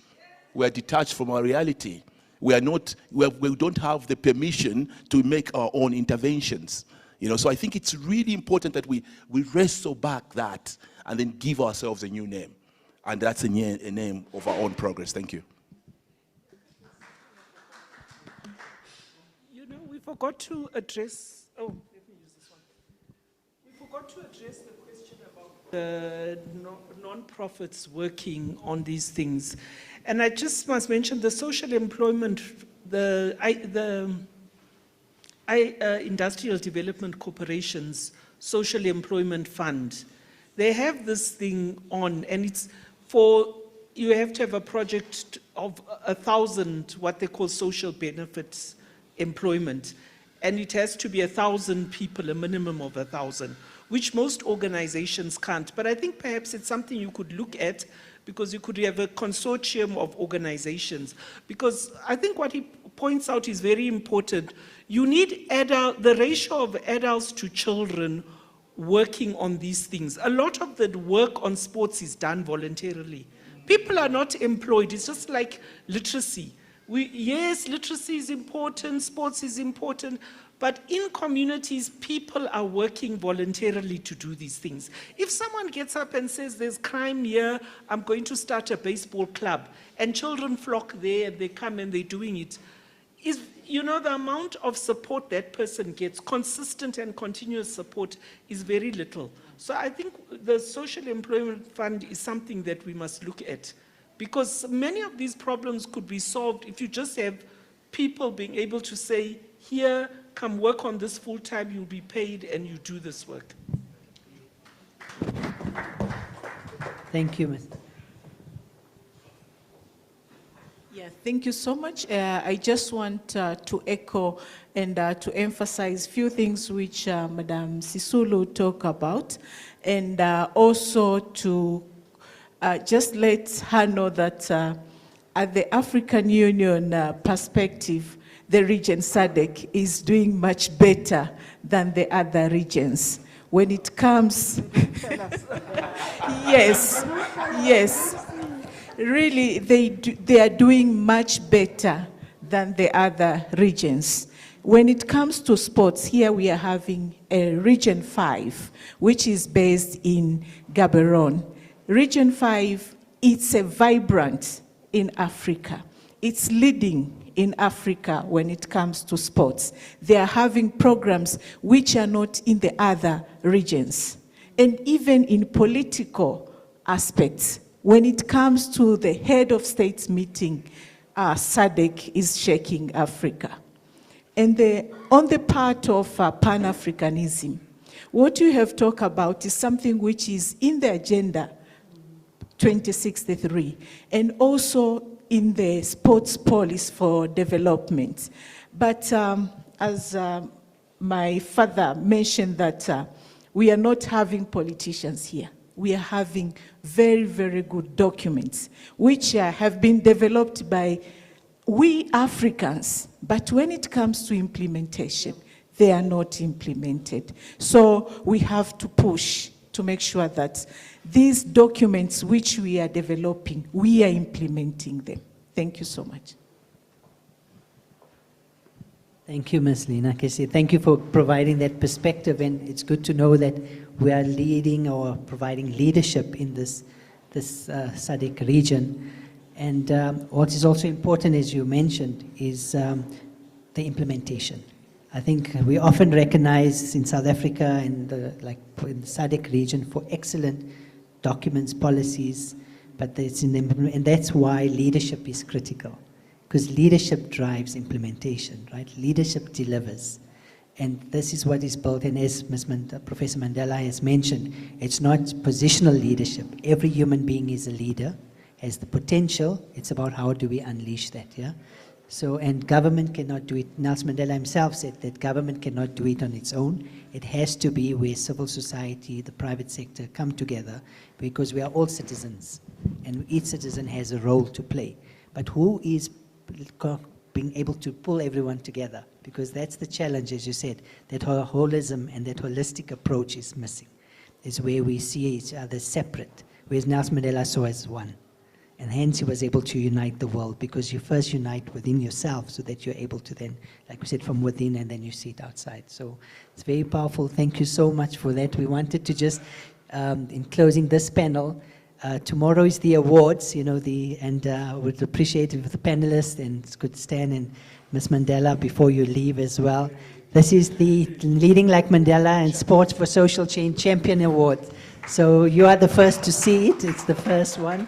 We are detached from our reality. We don't have the permission to make our own interventions. So I think it's really important that we wrestle back that and then give ourselves a new name. And that's a name of our own progress. Thank you. We forgot to address, let me use this one. We forgot to address the question about the non-profits working on these things. And I just must mention the social employment, the Industrial Development Corporation's Social Employment Fund. They have this thing on, and it's for, you have to have a project of 1,000, what they call social benefits employment. And it has to be 1,000 people, a minimum of 1,000, which most organizations can't. But I think perhaps it's something you could look at, because you could have a consortium of organizations. Because I think what he points out is very important. You need the ratio of adults to children working on these things. A lot of the work on sports is done voluntarily. People are not employed. It's just like literacy. Yes, literacy is important, sports is important, but in communities, people are working voluntarily to do these things. If someone gets up and says, there's crime here, I'm going to start a baseball club, and children flock there, and they come and they're doing it, the amount of support that person gets, consistent and continuous support, is very little. So I think the Social Employment Fund is something that we must look at, because many of these problems could be solved if you just have people being able to say, here, come work on this full time, you'll be paid, and you do this work. Thank you, Ms. Yeah, thank you so much. I just want to echo and to emphasize a few things which Madam Sisulu talked about, and also to just let her know that at the African Union perspective, the region SADC is doing much better than the other regions. When it comes, yes, really they are doing much better than the other regions. When it comes to sports, here we are having a Region 5, which is based in Gaborone. Region 5, it's a vibrant in Africa. It's leading in Africa when it comes to sports. They are having programs which are not in the other regions. And even in political aspects, when it comes to the head of states meeting, SADC is shaking Africa. And on the part of Pan-Africanism, what you have talked about is something which is in the Agenda 2063, and also in the sports policy for development. But as my father mentioned that we are not having politicians here. We are having very, very good documents, which have been developed by we Africans. But when it comes to implementation, they are not implemented. So we have to push to make sure that these documents which we are developing, we are implementing them. Thank you so much. Thank you, Ms. Lina Kesi. Thank you for providing that perspective, and it's good to know that we are leading or providing leadership in this SADC region. And what is also important, as you mentioned, is the implementation. I think we often recognize in South Africa and in the SADC region for excellent documents, policies, but it's in the and that's why leadership is critical. because leadership drives implementation, right? Leadership delivers. And this is what is built, and as Professor Mandela has mentioned, it's not positional leadership. Every human being is a leader, has the potential. It's about how do we unleash that, yeah? So, and government cannot do it. Nelson Mandela himself said that government cannot do it on its own. It has to be where civil society, the private sector come together, because we are all citizens, and each citizen has a role to play. But who is being able to pull everyone together? Because that's the challenge, as you said, that holism and that holistic approach is missing. Is where we see each other separate, whereas Nelson Mandela saw as one. And hence he was able to unite the world, because you first unite within yourself so that you're able to then, like we said, from within, and then you see it outside. So it's very powerful. Thank you so much for that. We wanted to just, in closing this panel, tomorrow is the awards, you know, and would appreciate if the panelists and could stand, and Ms. Mandela before you leave as well. This is the Leading Like Mandela and Sports for Social Change Champion Award. So you are the first to see it. It's the first one.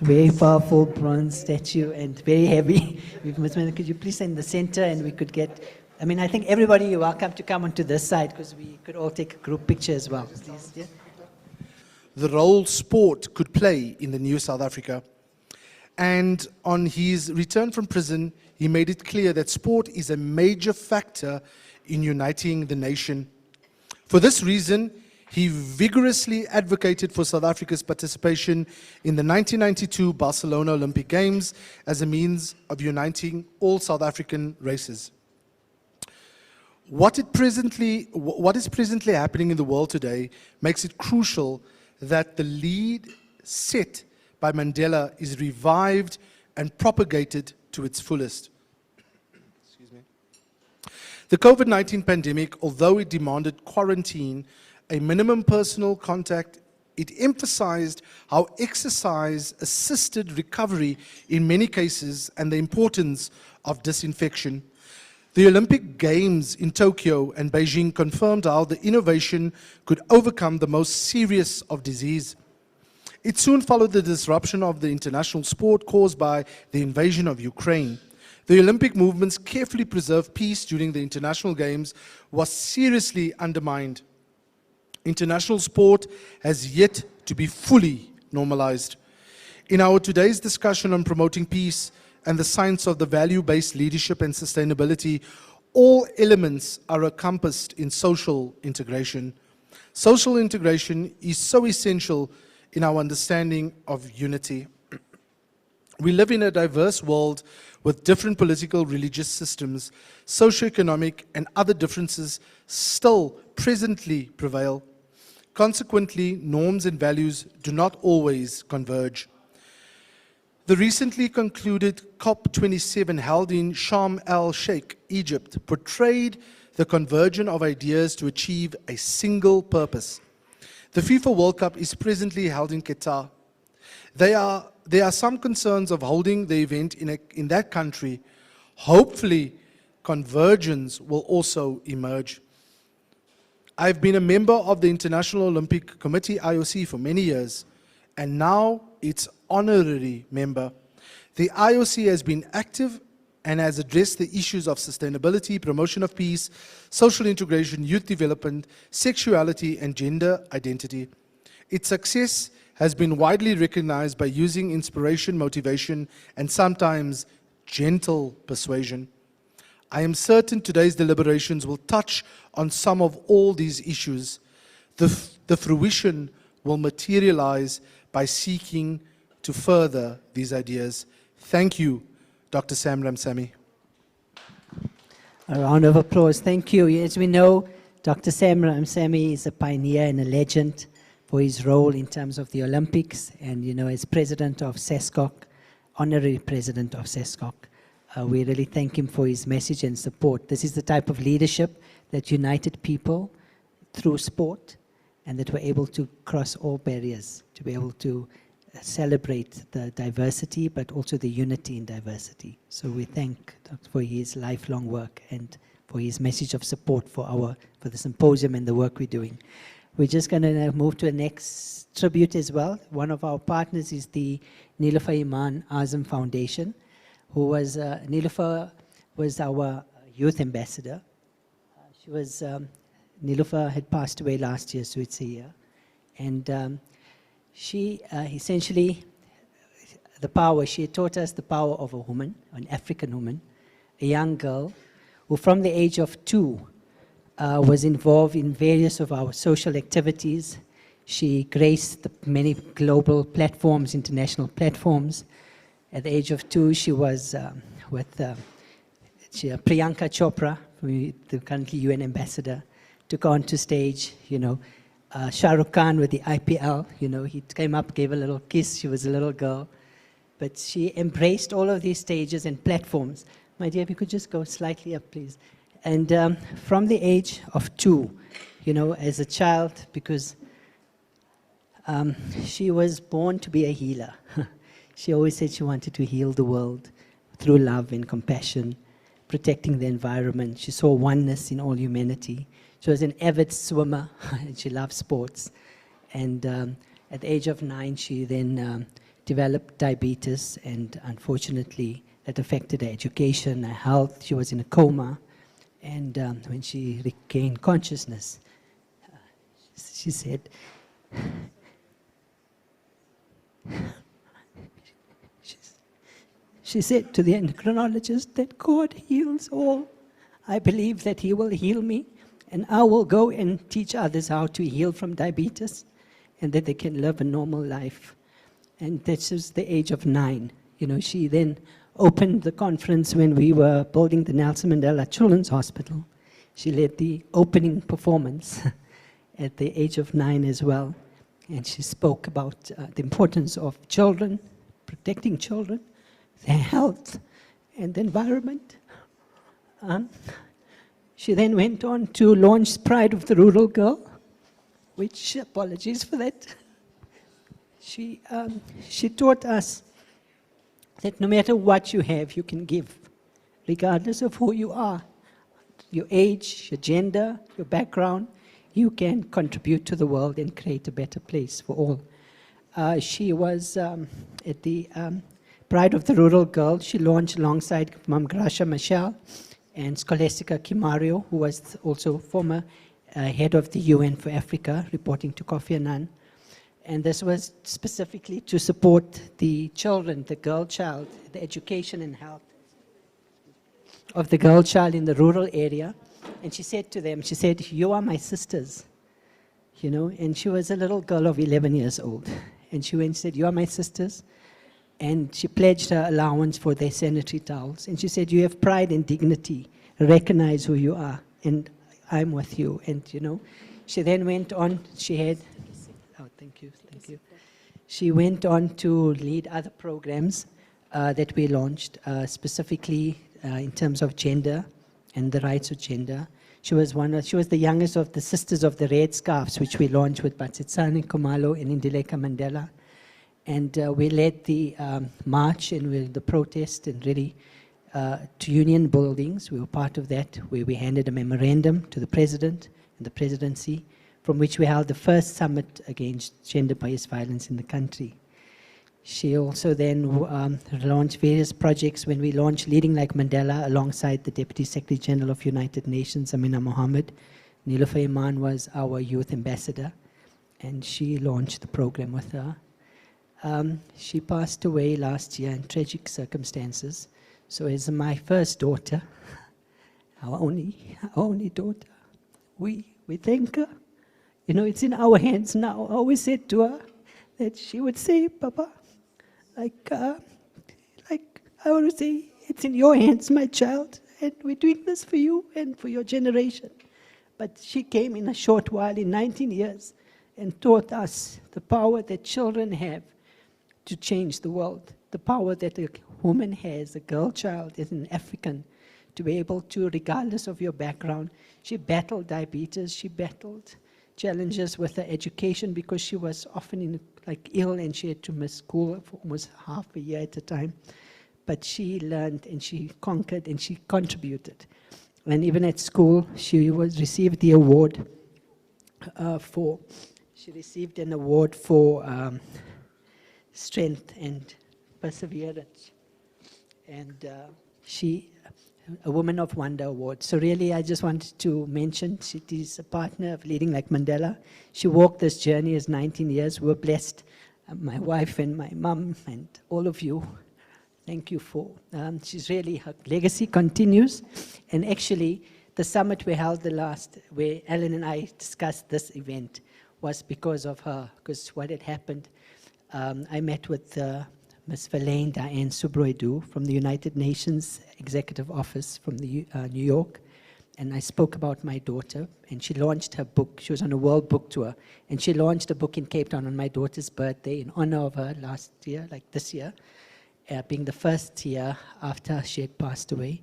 Very powerful bronze statue and very heavy. Ms. Mandela, could you please stand in the center, and we could get, I mean, I think everybody, you're welcome to come onto this side, because we could all take a group picture as well. Please, yeah? The role sport could play in the new South Africa. And on his return from prison, he made it clear that sport is a major factor in uniting the nation. For this reason, he vigorously advocated for South Africa's participation in the 1992 Barcelona Olympic Games as a means of uniting all South African races. What is presently happening in the world today makes it crucial that the lead set by Mandela is revived and propagated to its fullest. Excuse me. The COVID-19 pandemic, although it demanded quarantine, a minimum personal contact, it emphasized how exercise assisted recovery in many cases and the importance of disinfection. The Olympic Games in Tokyo and Beijing confirmed how the innovation could overcome the most serious of disease. It soon followed the disruption of the international sport caused by the invasion of Ukraine. The Olympic movement's carefully preserved peace during the international games was seriously undermined. International sport has yet to be fully normalized. In our today's discussion on promoting peace and the science of the value-based leadership and sustainability, all elements are encompassed in social integration. Social integration is so essential in our understanding of unity. We live in a diverse world with different political, religious systems, socioeconomic and other differences still presently prevail. Consequently, norms and values do not always converge. The recently concluded COP27 held in Sharm el-Sheikh, Egypt, portrayed the convergence of ideas to achieve a single purpose. The FIFA World Cup is presently held in Qatar. There are some concerns of holding the event in that country. Hopefully, convergence will also emerge. I've been a member of the International Olympic Committee, IOC, for many years, and now its honorary member. The IOC has been active and has addressed the issues of sustainability, promotion of peace, social integration, youth development, sexuality, and gender identity. Its success has been widely recognized by using inspiration, motivation, and sometimes gentle persuasion. I am certain today's deliberations will touch on some of all these issues. The fruition will materialize by seeking to further these ideas. Thank you, Dr. Sam Ramsamy. A round of applause. Thank you. As we know, Dr. Sam Ramsamy is a pioneer and a legend for his role in terms of the Olympics, and, you know, as president of SESCOC, honorary president of SESCOC. We really thank him for his message and support. This is the type of leadership that united people through sport, and that were able to cross all barriers, to be able to celebrate the diversity, but also the unity in diversity. So we thank Dr. for his lifelong work and for his message of support for the symposium and the work we're doing. We're just going to move to the next tribute as well. One of our partners is the Nilofer Iman Azam Foundation. who was, Nilufer was our youth ambassador. She was, Nilufer had passed away last year, so it's a year. And she essentially, she had taught us the power of a woman, an African woman, a young girl, who from the age of 2 was involved in various of our social activities. She graced the many global platforms, international platforms. At the age of 2, she was with Priyanka Chopra, the currently UN ambassador, took her onto stage, you know. Shah Rukh Khan with the IPL, you know, he came up, gave a little kiss, she was a little girl. But she embraced all of these stages and platforms. My dear, if you could just go slightly up, please. And from the age of 2, you know, as a child, because she was born to be a healer. She always said she wanted to heal the world through love and compassion, protecting the environment. She saw oneness in all humanity. She was an avid swimmer, and she loved sports. And at the age of 9, she then developed diabetes, and unfortunately, that affected her education, her health. She was in a coma. And when she regained consciousness, she said, she said to the endocrinologist that God heals all. I believe that He will heal me, and I will go and teach others how to heal from diabetes, and that they can live a normal life. And this was the age of 9. You know, she then opened the conference when we were building the Nelson Mandela Children's Hospital. She led the opening performance at the age of 9 as well. And she spoke about the importance of children, protecting children, their health, and the environment. She then went on to launch Pride of the Rural Girl, which, apologies for that. She taught us that no matter what you have, you can give, regardless of who you are, your age, your gender, your background, you can contribute to the world and create a better place for all. She was at the Pride of the Rural Girl. She launched alongside Mam Gracia Machel and Scholastica Kimario, who was also former head of the UN for Africa, reporting to Kofi Annan. And this was specifically to support the children, the girl child, the education and health of the girl child in the rural area. And she said to them, she said, "You are my sisters." You know, and she was a little girl of 11 years old. And she went and said, "You are my sisters." And she pledged her allowance for their sanitary towels. And she said, "You have pride and dignity. Recognize who you are. And I'm with you." And, you know, she then went on, she had... Oh, thank you, thank you. She went on to lead other programs that we launched, specifically in terms of gender and the rights of gender. She was the youngest of the Sisters of the Red Scarves, which we launched with Batsitsani Khumalo and Indileka Mandela. And we led the march and the protest and really to union buildings. We were part of that, where we handed a memorandum to the president and the presidency, from which we held the first summit against gender-based violence in the country. She also then launched various projects when we launched Leading Like Mandela alongside the Deputy Secretary General of United Nations, Amina Mohammed. Nilufer Iman was our youth ambassador, and she launched the program with her. She passed away last year in tragic circumstances. So as my first daughter, our only daughter, we thank her. You know, it's in our hands now. I always said to her that she would say, "Papa, like I always say, it's in your hands, my child, and we're doing this for you and for your generation." But she came in a short while, in 19 years, and taught us the power that children have to change the world, the power that a woman has, a girl child, as an African, to be able to, regardless of your background. She battled diabetes, she battled challenges with her education because she was often ill, and she had to miss school for almost half a year at a time. But she learned and she conquered and she contributed. And even at school, she received the award for strength and perseverance. and she, a Woman of Wonder Award. So really, I just wanted to mention she is a partner of Leading Like Mandela. She walked this journey as 19 years. We're blessed, my wife and my mum and all of you. Thank you for, she's really, her legacy continues. And actually, the summit we held where Alan and I discussed this event was because of her, because what had happened, I met with Ms. Verlaine Diane Subroidu from the United Nations Executive Office from New York, and I spoke about my daughter, and she launched her book. She was on a world book tour, and she launched a book in Cape Town on my daughter's birthday in honor of her last year, like this year, being the first year after she had passed away.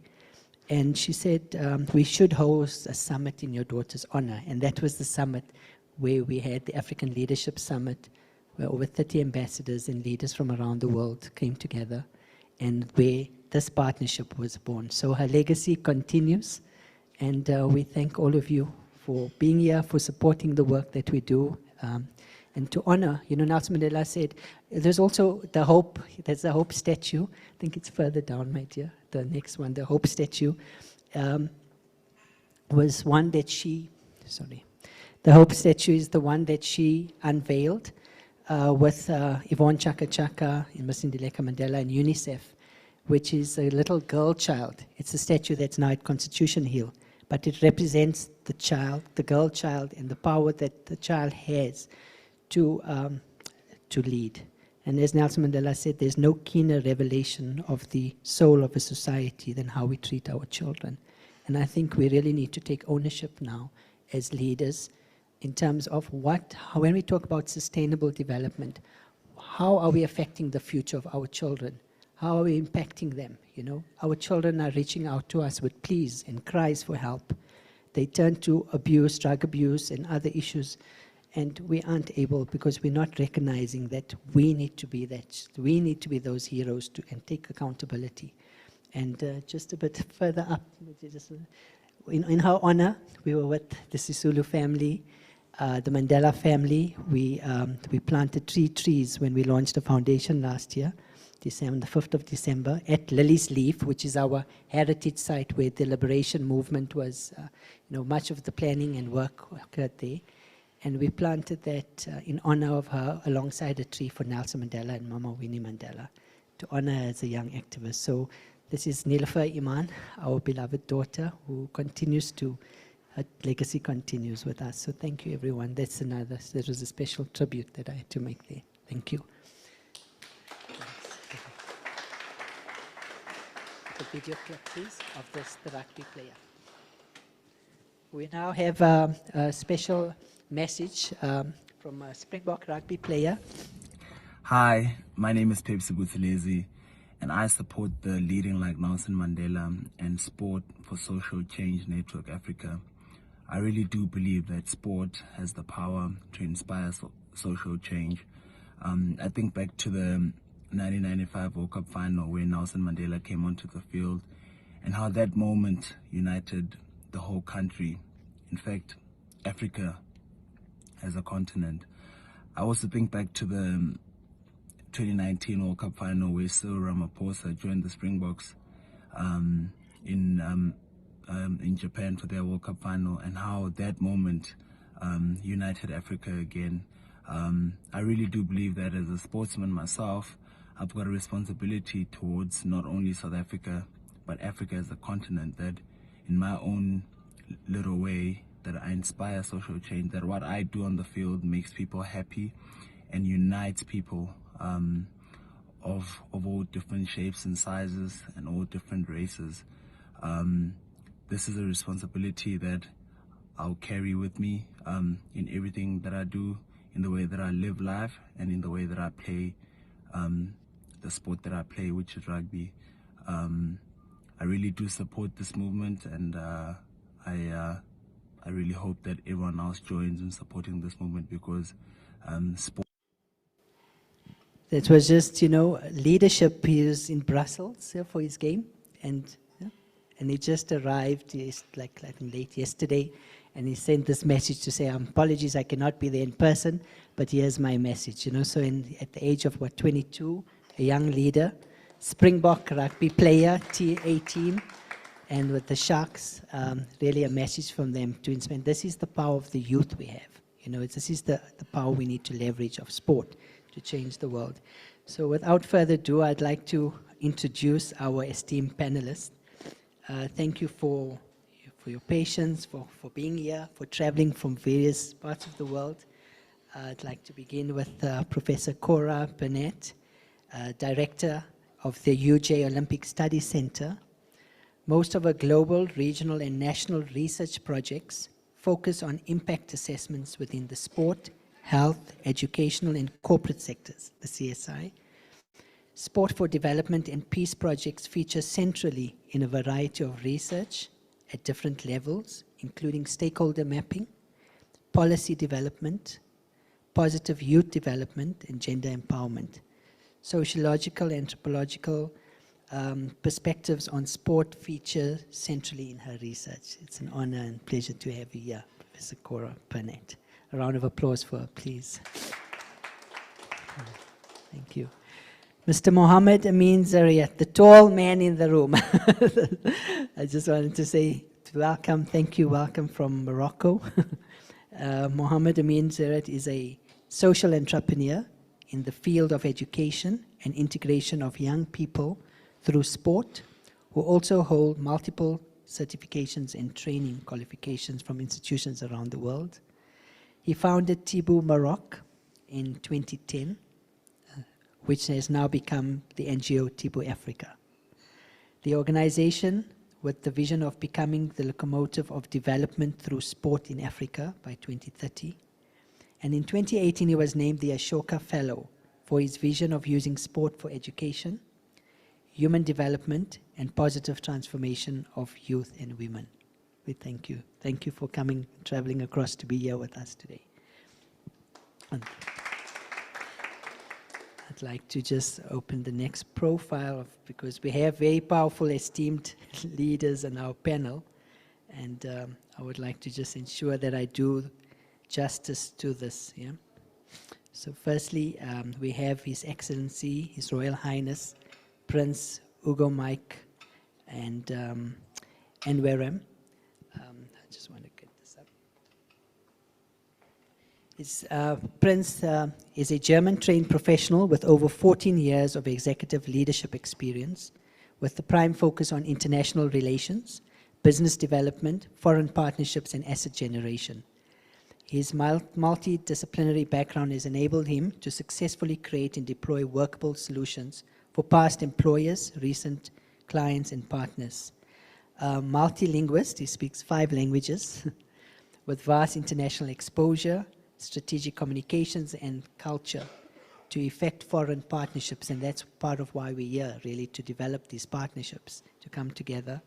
And she said, we should host a summit in your daughter's honor, and that was the summit where we had the African Leadership Summit, where over 30 ambassadors and leaders from around the world came together, and where this partnership was born. So her legacy continues, and we thank all of you for being here, for supporting the work that we do, and to honor, Nelson Mandela said, there's also the Hope, there's the Hope statue. I think it's further down, my dear, the next one, the Hope statue was one that the Hope statue is the one that she unveiled with Yvonne Chaka Chaka and Masindileka Mandela and UNICEF, which is a little girl child. It's a statue that's now at Constitution Hill, but it represents the child, the girl child, and the power that the child has to lead. And as Nelson Mandela said, there's no keener revelation of the soul of a society than how we treat our children. And I think we really need to take ownership now as leaders in terms of when we talk about sustainable development, how are we affecting the future of our children? How are we impacting them? Our children are reaching out to us with pleas and cries for help. They turn to abuse, drug abuse, and other issues, and we aren't able because we're not recognizing that we need to be that. We need to be those heroes and take accountability. And just a bit further up, in her honor, we were with the Sisulu family, the Mandela family. We planted 3 trees when we launched the foundation last year, the 5th of December, at Lily's Leaf, which is our heritage site where the liberation movement was, much of the planning and work occurred there. And we planted that in honor of her alongside a tree for Nelson Mandela and Mama Winnie Mandela, to honor her as a young activist. So this is Nilofer Iman, our beloved daughter, who continues to, her legacy continues with us. So thank you, everyone. There was a special tribute that I had to make there. Thank you. The video clip, please, of the rugby player. We now have a special message from a Springbok rugby player. Hi, my name is Pepsi Buthelezi, and I support the Leading Like Nelson Mandela and Sport for Social Change Network Africa. I really do believe that sport has the power to inspire social change. I think back to the 1995 World Cup final where Nelson Mandela came onto the field and how that moment united the whole country. In fact, Africa as a continent. I also think back to the 2019 World Cup final where Cyril Ramaphosa joined the Springboks in Japan for their World Cup final, and how that moment united Africa again. I really do believe that as a sportsman myself, I've got a responsibility towards not only South Africa, but Africa as a continent, that in my own little way, that I inspire social change, that what I do on the field makes people happy and unites people of all different shapes and sizes and all different races. This is a responsibility that I'll carry with me in everything that I do, in the way that I live life and in the way that I play the sport that I play, which is rugby. I really do support this movement, and I really hope that everyone else joins in supporting this movement, because sport. That was just, leadership. He was in Brussels for his game, and he just arrived like late yesterday, and he sent this message to say, apologies, I cannot be there in person, but here's my message. So at the age of 22, a young leader Springbok rugby player, A team, and with the Sharks, really a message from them to inspire. This is the power of the youth we have. You know, this is the power we need to leverage of sport to change the world. So without further ado, I'd like to introduce our esteemed panelists. Thank you for your patience, for being here, for traveling from various parts of the world. I'd like to begin with Professor Cora Burnett, Director of the UJ Olympic Studies Center. Most of our global, regional, and national research projects focus on impact assessments within the sport, health, educational, and corporate sectors, the CSI. Sport for Development and Peace projects feature centrally in a variety of research at different levels, including stakeholder mapping, policy development, positive youth development, and gender empowerment. Sociological, anthropological perspectives on sport feature centrally in her research. It's an honor and pleasure to have you here, Professor Cora Burnett. A round of applause for her, please. Thank you. Mr. Mohammed Amin Zariyat, the tall man in the room. I just wanted to say welcome, thank you, welcome from Morocco. Mohammed Amin Zariyat is a social entrepreneur in the field of education and integration of young people through sport, who also hold multiple certifications and training qualifications from institutions around the world. He founded Tibu Maroc in 2010, which has now become the NGO Tibu Africa. The organization, with the vision of becoming the locomotive of development through sport in Africa by 2030. And in 2018, he was named the Ashoka Fellow for his vision of using sport for education, human development, and positive transformation of youth and women. We thank you. Thank you for coming, traveling across to be here with us today. I'd like to just open the next profile because we have very powerful, esteemed leaders on our panel, and I would like to just ensure that I do justice to this. Yeah. So, firstly, we have His Excellency, His Royal Highness, Prince Ugo Mike, and Werem. I just want to get this up. Prince is a German-trained professional with over 14 years of executive leadership experience, with the prime focus on international relations, business development, foreign partnerships, and asset generation. His multidisciplinary background has enabled him to successfully create and deploy workable solutions for past employers, recent clients, and partners. Multilingualist, he speaks 5 languages, with vast international exposure, strategic communications, and culture to effect foreign partnerships, and that's part of why we're here, really, to develop these partnerships, to come together.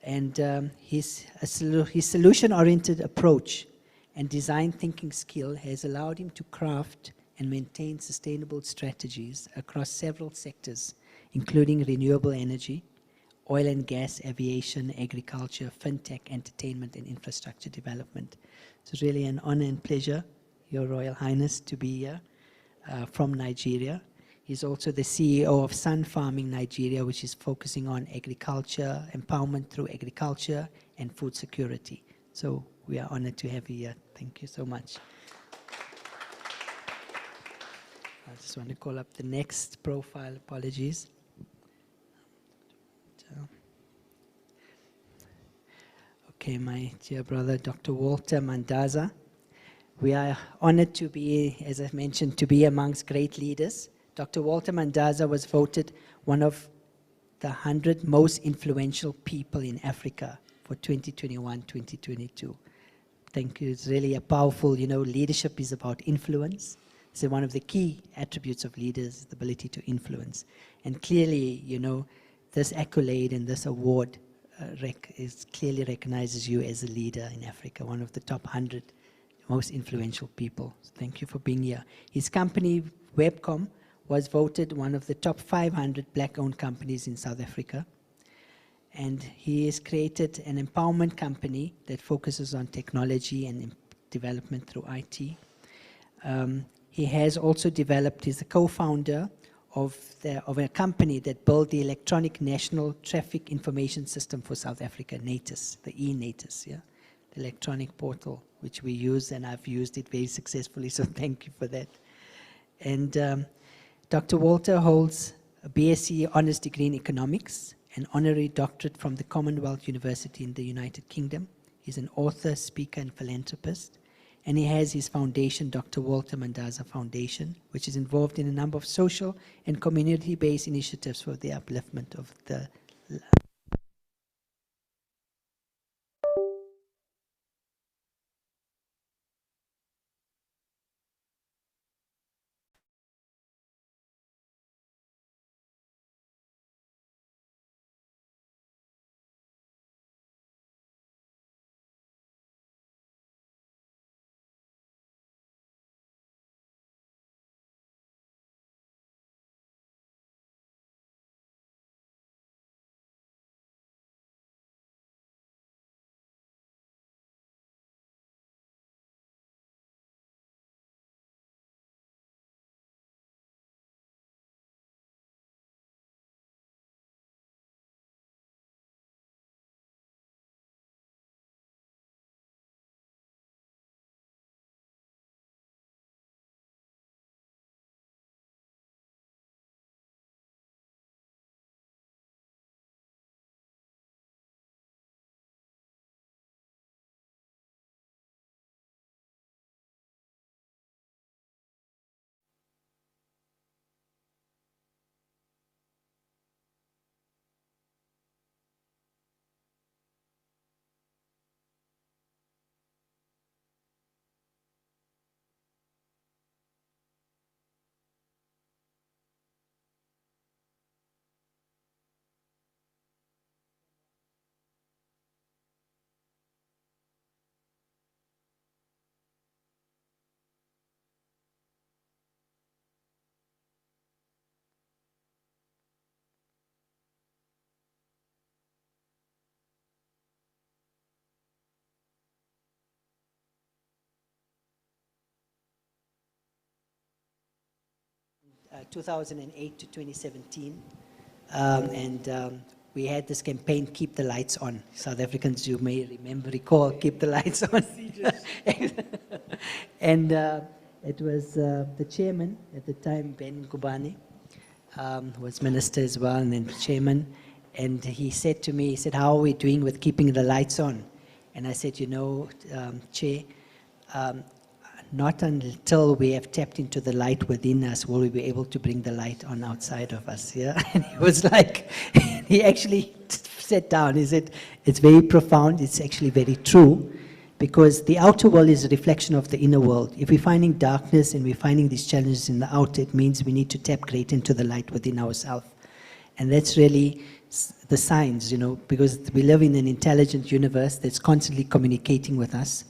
And his solution-oriented approach and design thinking skill has allowed him to craft and maintain sustainable strategies across several sectors, including renewable energy, oil and gas, aviation, agriculture, fintech, entertainment, and infrastructure development. It's really an honor and pleasure, Your Royal Highness, to be here from Nigeria. He's also the CEO of Sun Farming Nigeria, which is focusing on agriculture, empowerment through agriculture, and food security. So we are honored to have you here. Thank you so much. I just want to call up the next profile. Apologies. Okay, my dear brother, Dr. Walter Mandaza. We are honored to be, as I mentioned, to be amongst great leaders. Dr. Walter Mandaza was voted one of the 100 most influential people in Africa for 2021-2022. Thank you. It's really a powerful, leadership is about influence. So one of the key attributes of leaders is the ability to influence. And clearly, this accolade and this award clearly recognizes you as a leader in Africa, one of the top 100 most influential people. So thank you for being here. His company, Webcom, was voted one of the top 500 black-owned companies in South Africa. And he has created an empowerment company that focuses on technology and development through IT. He has also developed, he's the co-founder of a company that built the Electronic National Traffic Information System for South Africa, NATIS, the e-NATIS, yeah, the electronic portal, which we use, and I've used it very successfully, so thank you for that. And Dr. Walter holds a BSc Honours Degree in Economics, an honorary doctorate from the Commonwealth University in the United Kingdom. He's an author, speaker, and philanthropist. And he has his foundation, Dr. Walter Mandaza Foundation, which is involved in a number of social and community-based initiatives for the upliftment of the uh, 2008 to 2017. We had this campaign, Keep the Lights On. South Africans, you may recall, Keep the Lights On. And it was the chairman at the time, Ben Gubani, was minister as well, and then chairman. And he said to me, he said, how are we doing with keeping the lights on? And I said, you know, Chair, not until we have tapped into the light within us will we be able to bring the light on outside of us. Yeah, and he was like, he actually sat down. He said, "It's very profound. It's actually very true, because the outer world is a reflection of the inner world. If we're finding darkness and we're finding these challenges in the outer, it means we need to tap great into the light within ourselves, and that's really the signs, you know, because we live in an intelligent universe that's constantly communicating with us.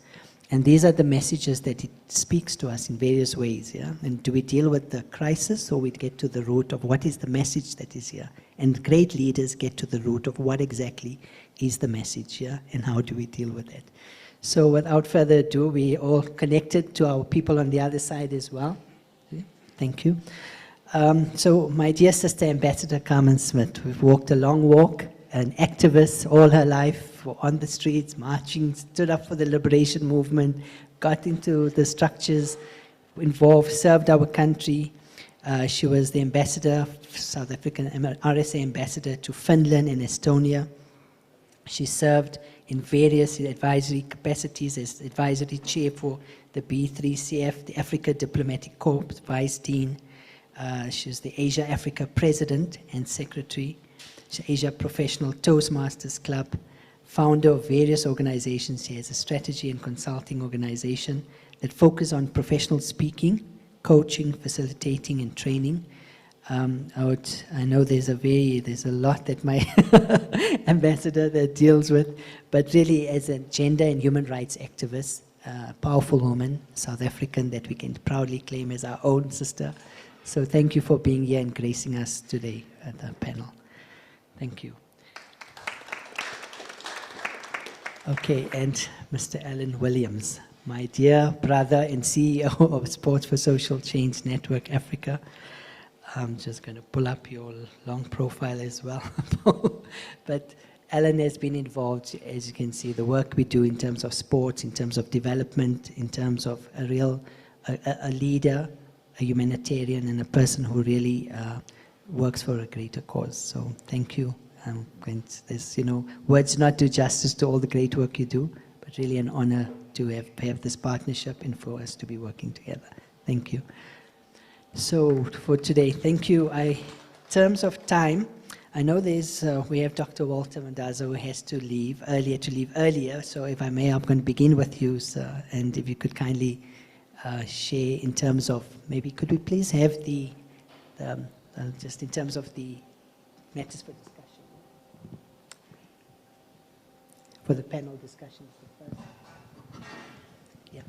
And these are the messages that it speaks to us in various ways, yeah? And do we deal with the crisis, or we get to the root of what is the message that is here? And great leaders get to the root of what exactly is the message, yeah? And how do we deal with it? So without further ado, we all connected to our people on the other side as well. Yeah? Thank you. So my dear sister, Ambassador Carmen Smith, we've walked a long walk, an activist all her life, on the streets, marching, stood up for the liberation movement, got into the structures, involved, served our country. She was the ambassador, South African RSA ambassador to Finland and Estonia. She served in various advisory capacities as advisory chair for the B3CF, the Africa Diplomatic Corps, vice dean. She was the Asia Africa president and secretary, Asia Professional Toastmasters Club, founder of various organizations. She has a strategy and consulting organization that focus on professional speaking, coaching, facilitating, and training. I know there's a lot that my ambassador that deals with, but really as a gender and human rights activist, powerful woman, South African, that we can proudly claim as our own sister. So thank you for being here and gracing us today at the panel. Thank you. Okay, and Mr. Alan Williams, my dear brother and CEO of Sports for Social Change Network Africa. I'm just going to pull up your long profile as well. But Alan has been involved, as you can see, the work we do in terms of sports, in terms of development, in terms of a leader, a humanitarian, and a person who really works for a greater cause. So thank you. There's, words not do justice to all the great work you do, but really an honor to have this partnership and for us to be working together. Thank you. So for today, thank you. In terms of time, I know we have Dr. Walter Mandaza who has to leave earlier. So if I may, I'm going to begin with you, sir, and if you could kindly share in terms of, maybe could we please have just in terms of the matters for discussion, for the panel discussions. Yeah.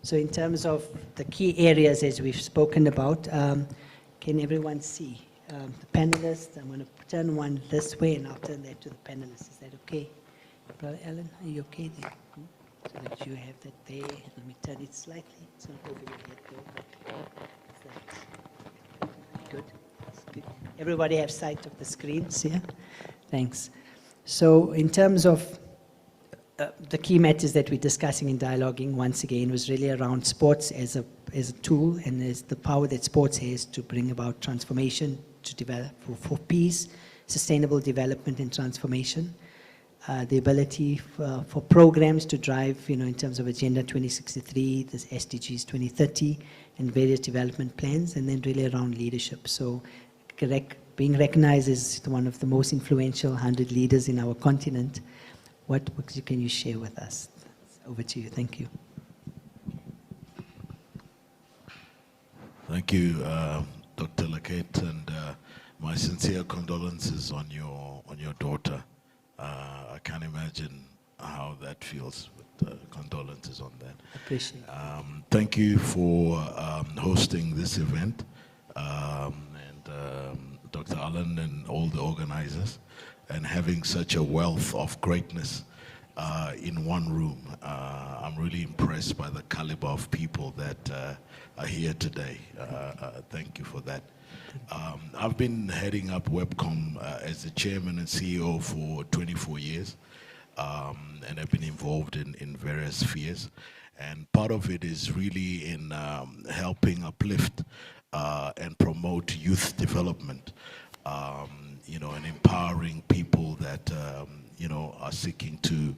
So in terms of the key areas as we've spoken about, can everyone see the panelists? I'm going to turn one this way and I'll turn that to the panelists. Is that okay? Brother Alan, are you okay there? So that you have that there. Let me turn it slightly. It's not over your head though. But good. That's good. Everybody have sight of the screens here? Thanks. So in terms of the key matters that we're discussing and dialoguing, once again, was really around sports as a tool and as the power that sports has to bring about transformation, to develop for peace, sustainable development and transformation. The ability for programs to drive, in terms of Agenda 2063, the SDGs 2030, and various development plans, and then really around leadership. So being recognized as one of the most influential 100 leaders in our continent, what can you share with us? Over to you. Thank you. Thank you, Dr. Lakate, and my sincere condolences on your daughter. I can't imagine how that feels, but condolences on that. Appreciate it. Thank you for hosting this event, and Dr. Allen and all the organizers, and having such a wealth of greatness in one room. I'm really impressed by the caliber of people that are here today. Thank you for that. I've been heading up Webcom as the chairman and CEO for 24 years, and I've been involved in various spheres. And part of it is really in helping uplift and promote youth development, and empowering people that are seeking to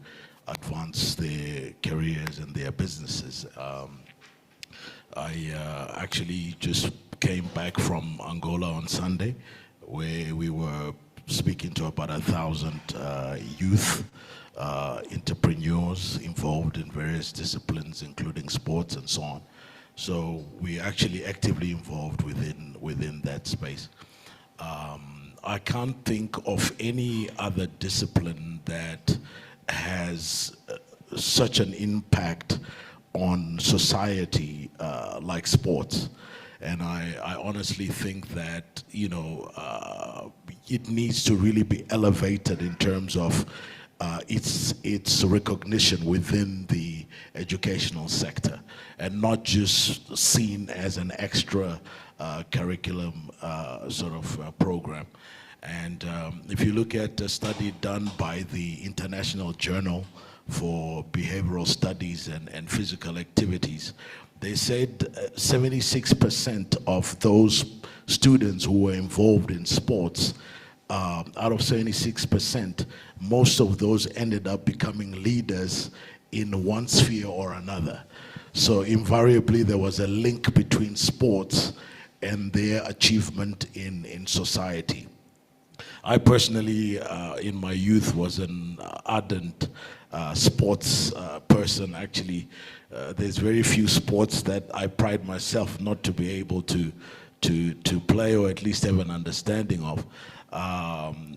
advance their careers and their businesses. I actually just came back from Angola on Sunday, where we were speaking to about 1,000 youth entrepreneurs involved in various disciplines, including sports and so on. So we're actually actively involved within that space. I can't think of any other discipline that has such an impact on society like sports. And I honestly think that, it needs to really be elevated in terms of its recognition within the educational sector, and not just seen as an extra curriculum sort of program. And if you look at a study done by the International Journal for Behavioral Studies and Physical Activities, they said 76% of those students who were involved in sports, out of 76%, most of those ended up becoming leaders in one sphere or another. So invariably there was a link between sports and their achievement in society. I personally, in my youth, was an ardent sports person. Actually, there's very few sports that I pride myself not to be able to play, or at least have an understanding of.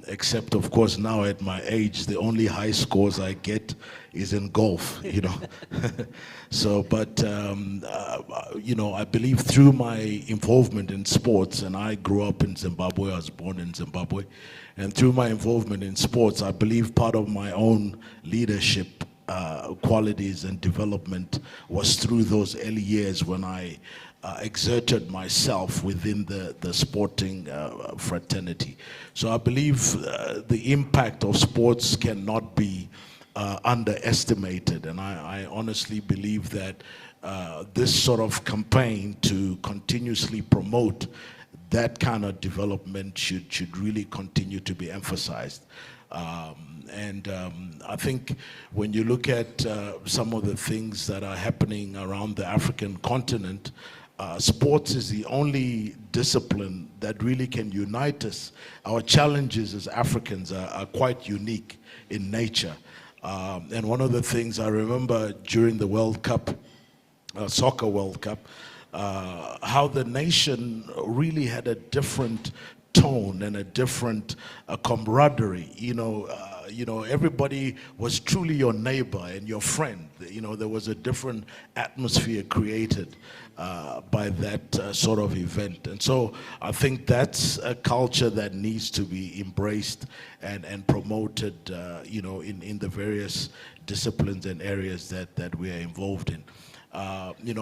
Except, of course, now at my age, the only high scores I get is in golf, So, but, I believe through my involvement in sports, and I grew up in Zimbabwe, I was born in Zimbabwe, and through my involvement in sports, I believe part of my own leadership qualities and development was through those early years when I exerted myself within the sporting fraternity. So I believe the impact of sports cannot be underestimated, and I honestly believe that this sort of campaign to continuously promote that kind of development should really continue to be emphasized. I think when you look at some of the things that are happening around the African continent, sports is the only discipline that really can unite us. Our challenges as Africans are quite unique in nature. And one of the things I remember during the World Cup, Soccer World Cup, how the nation really had a different tone and a different camaraderie. Everybody was truly your neighbor and your friend. There was a different atmosphere created by that sort of event. And so I think that's a culture that needs to be embraced and promoted, in the various disciplines and areas that we are involved in.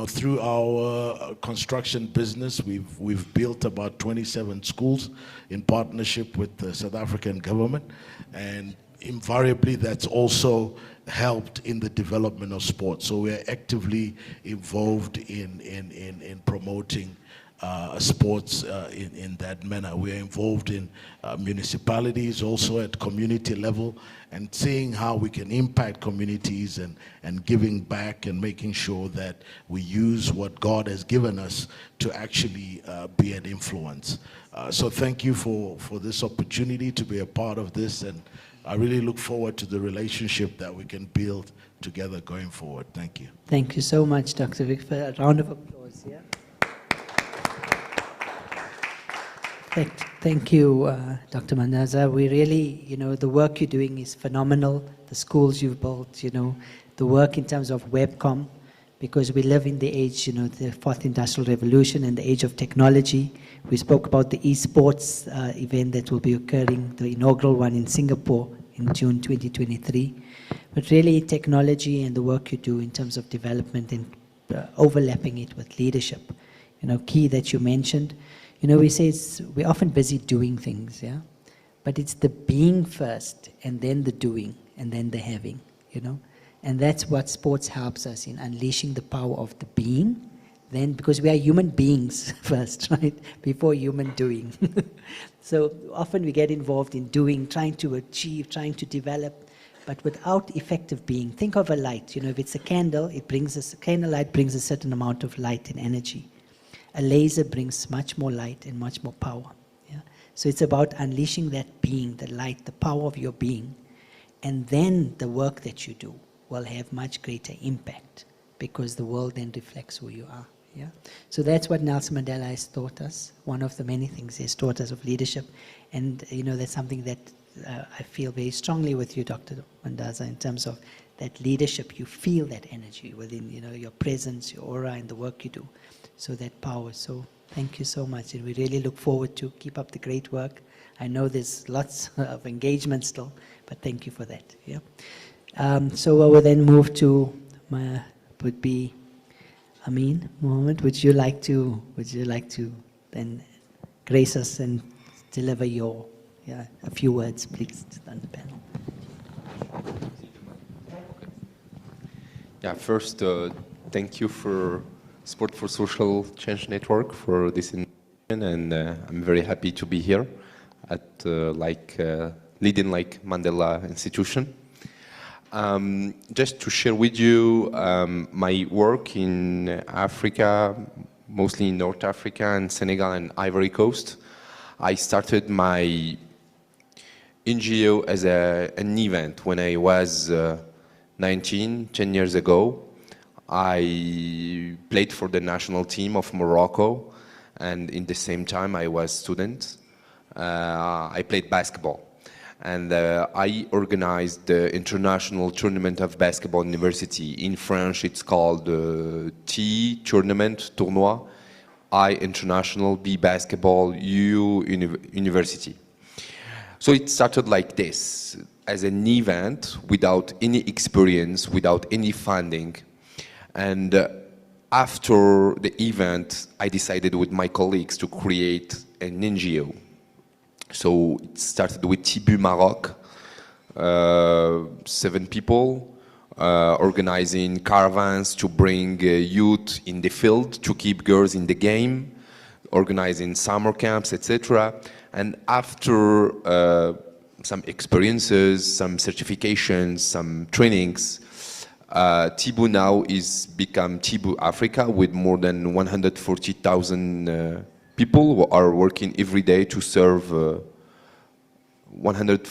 Through our construction business, we've built about 27 schools in partnership with the South African government, and invariably that's also helped in the development of sports. So we're actively involved in promoting sports in that manner. We're involved in municipalities, also at community level, and seeing how we can impact communities and giving back and making sure that we use what God has given us to actually be an influence. So thank you for this opportunity to be a part of this, and I really look forward to the relationship that we can build together going forward. Thank you. Thank you so much, Dr. Vic, for a round of applause. Yeah. Thank you, Dr. Mandaza. We really, the work you're doing is phenomenal. The schools you've built, the work in terms of webcom, because we live in the age, the fourth industrial revolution and the age of technology. We spoke about the esports event that will be occurring, the inaugural one in Singapore in June 2023. But really technology and the work you do in terms of development and overlapping it with leadership, key that you mentioned. We say we're often busy doing things, yeah? But it's the being first, and then the doing, and then the having, And that's what sports helps us in, unleashing the power of the being, then, because we are human beings first, right? Before human doing. So often we get involved in doing, trying to achieve, trying to develop, but without effective being. Think of a light, if it's a candle, candlelight brings a certain amount of light and energy. A laser brings much more light and much more power. Yeah? So it's about unleashing that being, the light, the power of your being. And then the work that you do will have much greater impact, because the world then reflects who you are. Yeah? So that's what Nelson Mandela has taught us. One of the many things he has taught us of leadership. And that's something that I feel very strongly with you, Dr. Mandaza, in terms of that leadership. You feel that energy within your presence, your aura, and the work you do. So that power. So thank you so much, and we really look forward to keep up the great work. I know there's lots of engagement still, but thank you for that. Yeah. So I will then move to would be Amin Mohammed. Would you like to then grace us and deliver a few words, please, on the panel? Yeah. First, thank you for Sport for Social Change Network for this invitation, and I'm very happy to be here at Leading Like Mandela institution. Just to share with you my work in Africa, mostly in North Africa and Senegal and Ivory Coast. I started my NGO as an event when I was 10 years ago. I played for the national team of Morocco, and in the same time I was student. I played basketball, and I organized the international tournament of basketball university. In French it's called T tournament, tournoi, I international, B basketball, U university. So it started like this, as an event without any experience, without any funding. And after the event, I decided with my colleagues to create an NGO. So it started with Tibu Maroc, 7 people, organizing caravans to bring youth in the field, to keep girls in the game, organizing summer camps, etc. And after some experiences, some certifications, some trainings, Tibu now is become Tibu Africa with more than 140,000 people who are working every day to serve 400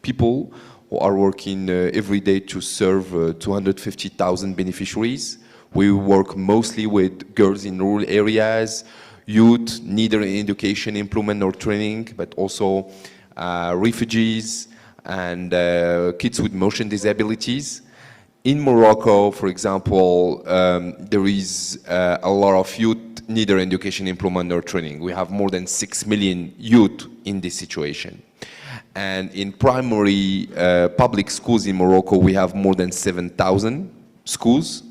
people who are working every day to serve 250,000 beneficiaries. We work mostly with girls in rural areas, youth, neither in education, employment or training, but also refugees and kids with motion disabilities. In Morocco, for example, there is a lot of youth, neither education, employment or training. We have more than 6 million youth in this situation. And in primary public schools in Morocco, we have more than 7,000 schools.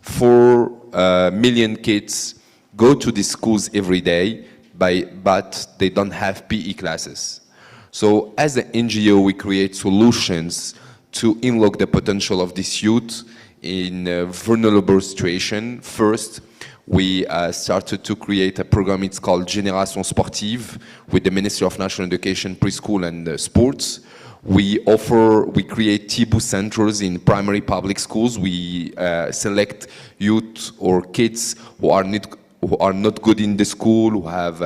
4 million kids go to these schools every day, but they don't have PE classes. So as an NGO, we create solutions to unlock the potential of this youth in a vulnerable situation. First, we started to create a program, it's called Génération Sportive, with the Ministry of National Education, Preschool and Sports. We create Tibu centers in primary public schools. We select youth or kids who are not good in the school, who have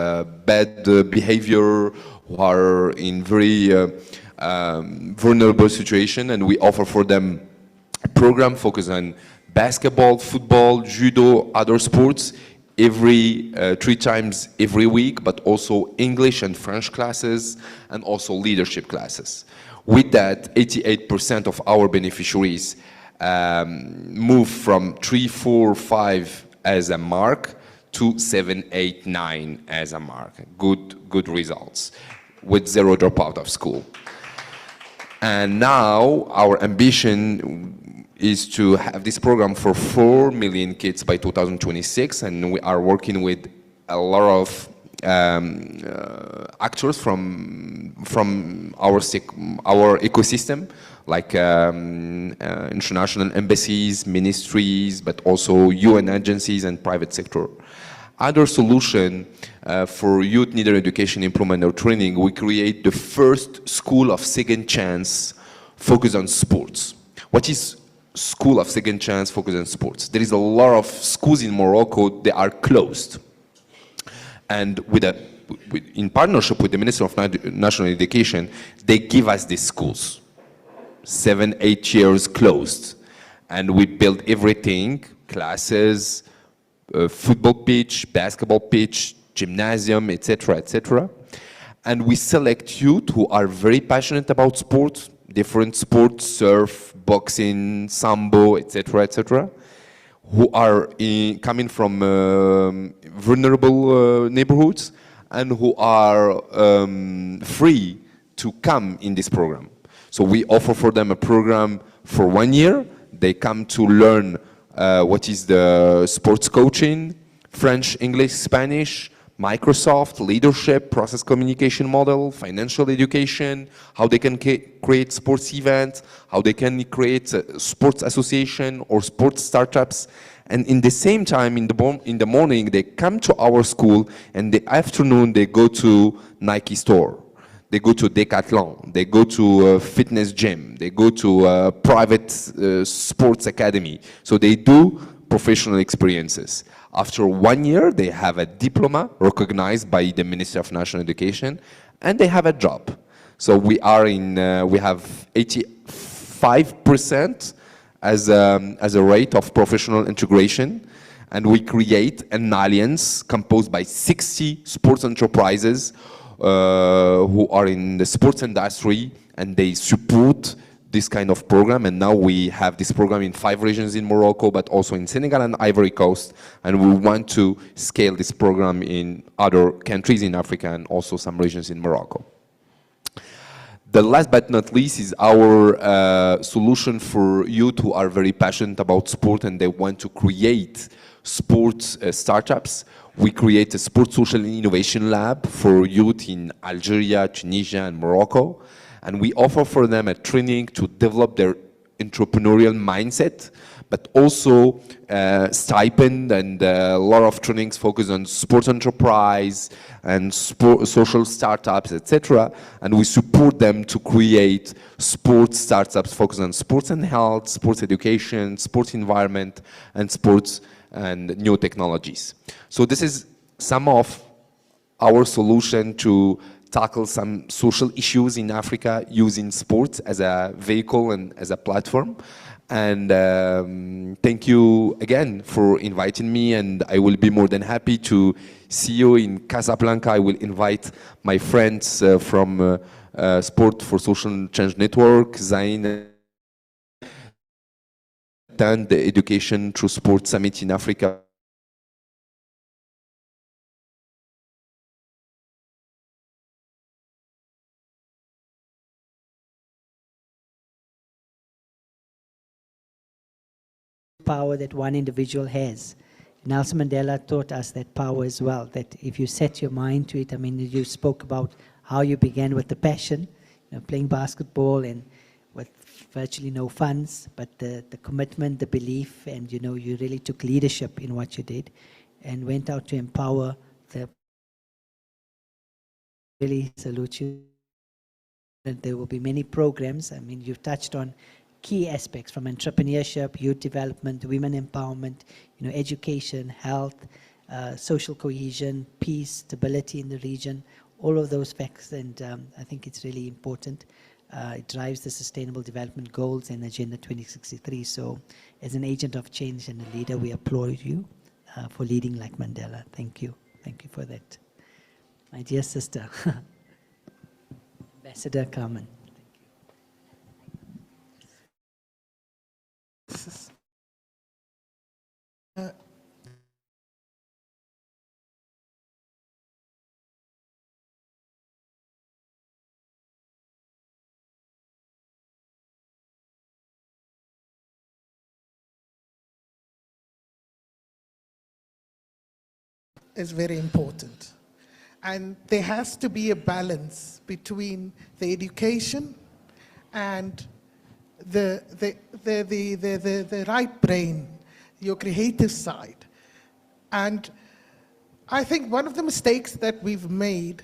bad behavior, who are in very vulnerable situation, and we offer for them a program focused on basketball, football, judo, other sports, 3 times every week, but also English and French classes, and also leadership classes. With that, 88% of our beneficiaries move from 3, 4, 5 as a mark to 7, 8, 9 as a mark. Good results with 0 dropout of school. And now our ambition is to have this program for 4 million kids by 2026, and we are working with a lot of actors from our ecosystem, like international embassies, ministries, but also UN agencies and private sector. Other solution for youth neither education, employment or training, we create the first school of second chance focused on sports. What is school of second chance focused on sports? There is a lot of schools in Morocco, they are closed. And in partnership with the Ministry of National Education, they give us these schools. 7, 8 years closed. And we build everything, classes, football pitch, basketball pitch, gymnasium, etc., etc. And we select youth who are very passionate about sports, different sports, surf, boxing, sambo, etc., etc., who are coming from vulnerable neighborhoods and who are free to come in this program. So we offer for them a program for 1 year. They come to learn what is the sports coaching, French, English, Spanish, Microsoft, leadership, process communication model, financial education, how they can create sports events, how they can create a sports association or sports startups. And in the same time, in the morning, they come to our school, and the afternoon they go to Nike store. They go to Decathlon, they go to a fitness gym, they go to a private sports academy. So they do professional experiences. After 1 year, they have a diploma recognized by the Ministry of National Education, and they have a job. So we have 85% as a rate of professional integration, and we create an alliance composed by 60 sports enterprises who are in the sports industry, and they support this kind of program, and now we have this program in 5 regions in Morocco, but also in Senegal and Ivory Coast, and we want to scale this program in other countries in Africa and also some regions in Morocco. The last but not least is our solution for youth who are very passionate about sport and they want to create sports startups. We create a Sports Social Innovation Lab for youth in Algeria, Tunisia, and Morocco. And we offer for them a training to develop their entrepreneurial mindset, but also stipend and a lot of trainings focused on sports enterprise and social startups, etc. And we support them to create sports startups focused on sports and health, sports education, sports environment, and sports and new technologies. So this is some of our solution to tackle some social issues in Africa using sports as a vehicle and as a platform. And thank you again for inviting me, and I will be more than happy to see you in Casablanca. I will invite my friends from Sport for Social Change Network, Zain, and the Education Through Sport Summit in Africa. Power that one individual has. Nelson Mandela taught us that power as well, that if you set your mind to it, I mean, you spoke about how you began with the passion, playing basketball and with virtually no funds, but the commitment, the belief, and you really took leadership in what you did and went out to empower the. Really salute you. There will be many programs. I mean, you've touched on key aspects from entrepreneurship, youth development, women empowerment, education, health, social cohesion, peace, stability in the region, all of those facts, and I think it's really important. It drives the Sustainable Development Goals and Agenda 2063. So as an agent of change and a leader, we applaud you for leading like Mandela. Thank you. Thank you for that. My dear sister, Ambassador Carmen. Is very important. And there has to be a balance between the education and the right brain, your creative side. And I think one of the mistakes that we've made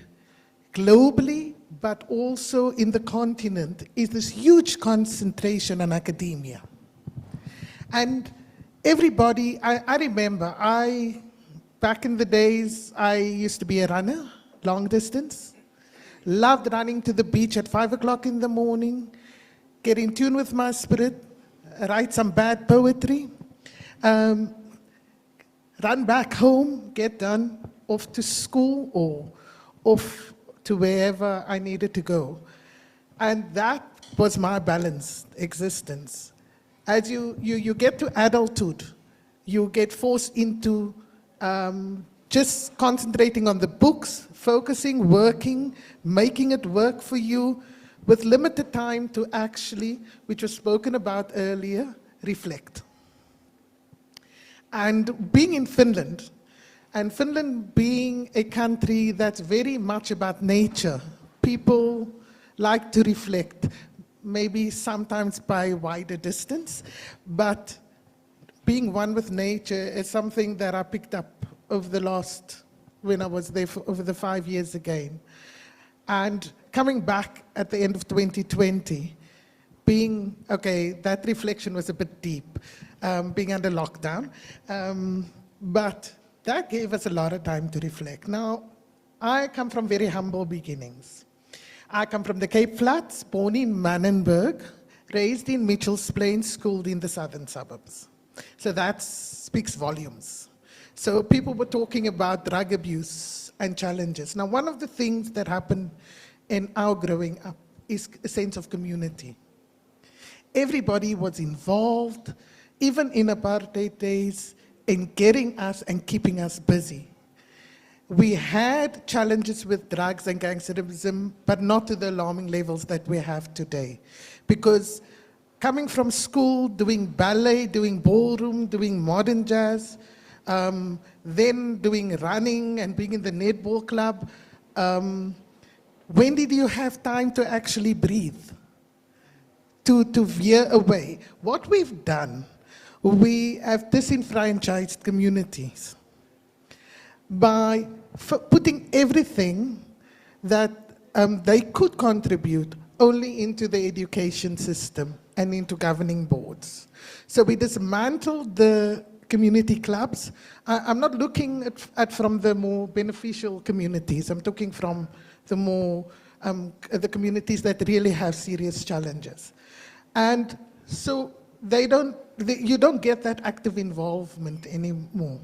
globally, but also in the continent, is this huge concentration on academia. And everybody, I remember, back in the days, I used to be a runner, long distance. Loved running to the beach at 5 o'clock in the morning, get in tune with my spirit, write some bad poetry, run back home, get done, off to school or off to wherever I needed to go. And that was my balanced existence. As you get to adulthood, you get forced into just concentrating on the books, focusing, working, making it work for you with limited time to actually, which was spoken about earlier, reflect. And being in Finland, and Finland being a country that's very much about nature, people like to reflect, maybe sometimes by wider distance, but being one with nature is something that I picked up over the last, when I was there for over the 5 years again. And coming back at the end of 2020, being, okay, that reflection was a bit deep, being under lockdown, but that gave us a lot of time to reflect. Now, I come from very humble beginnings. I come from the Cape Flats, born in Manenberg, raised in Mitchell's Plain, schooled in the southern suburbs. So that speaks volumes. So people were talking about drug abuse and challenges. Now, one of the things that happened in our growing up is a sense of community. everybody was involved, even in apartheid days, in getting us and keeping us busy. We had challenges with drugs and gangsterism, but not to the alarming levels that we have today. Because coming from school, doing ballet, doing ballroom, doing modern jazz, then doing running and being in the netball club, when did you have time to actually breathe? To veer away? What we've done, we have disenfranchised communities by putting everything that they could contribute only into the education system and into governing boards. So we dismantled the community clubs. I'm not looking at from the more beneficial communities. I'm talking from the more, the communities that really have serious challenges. And so you don't get that active involvement anymore.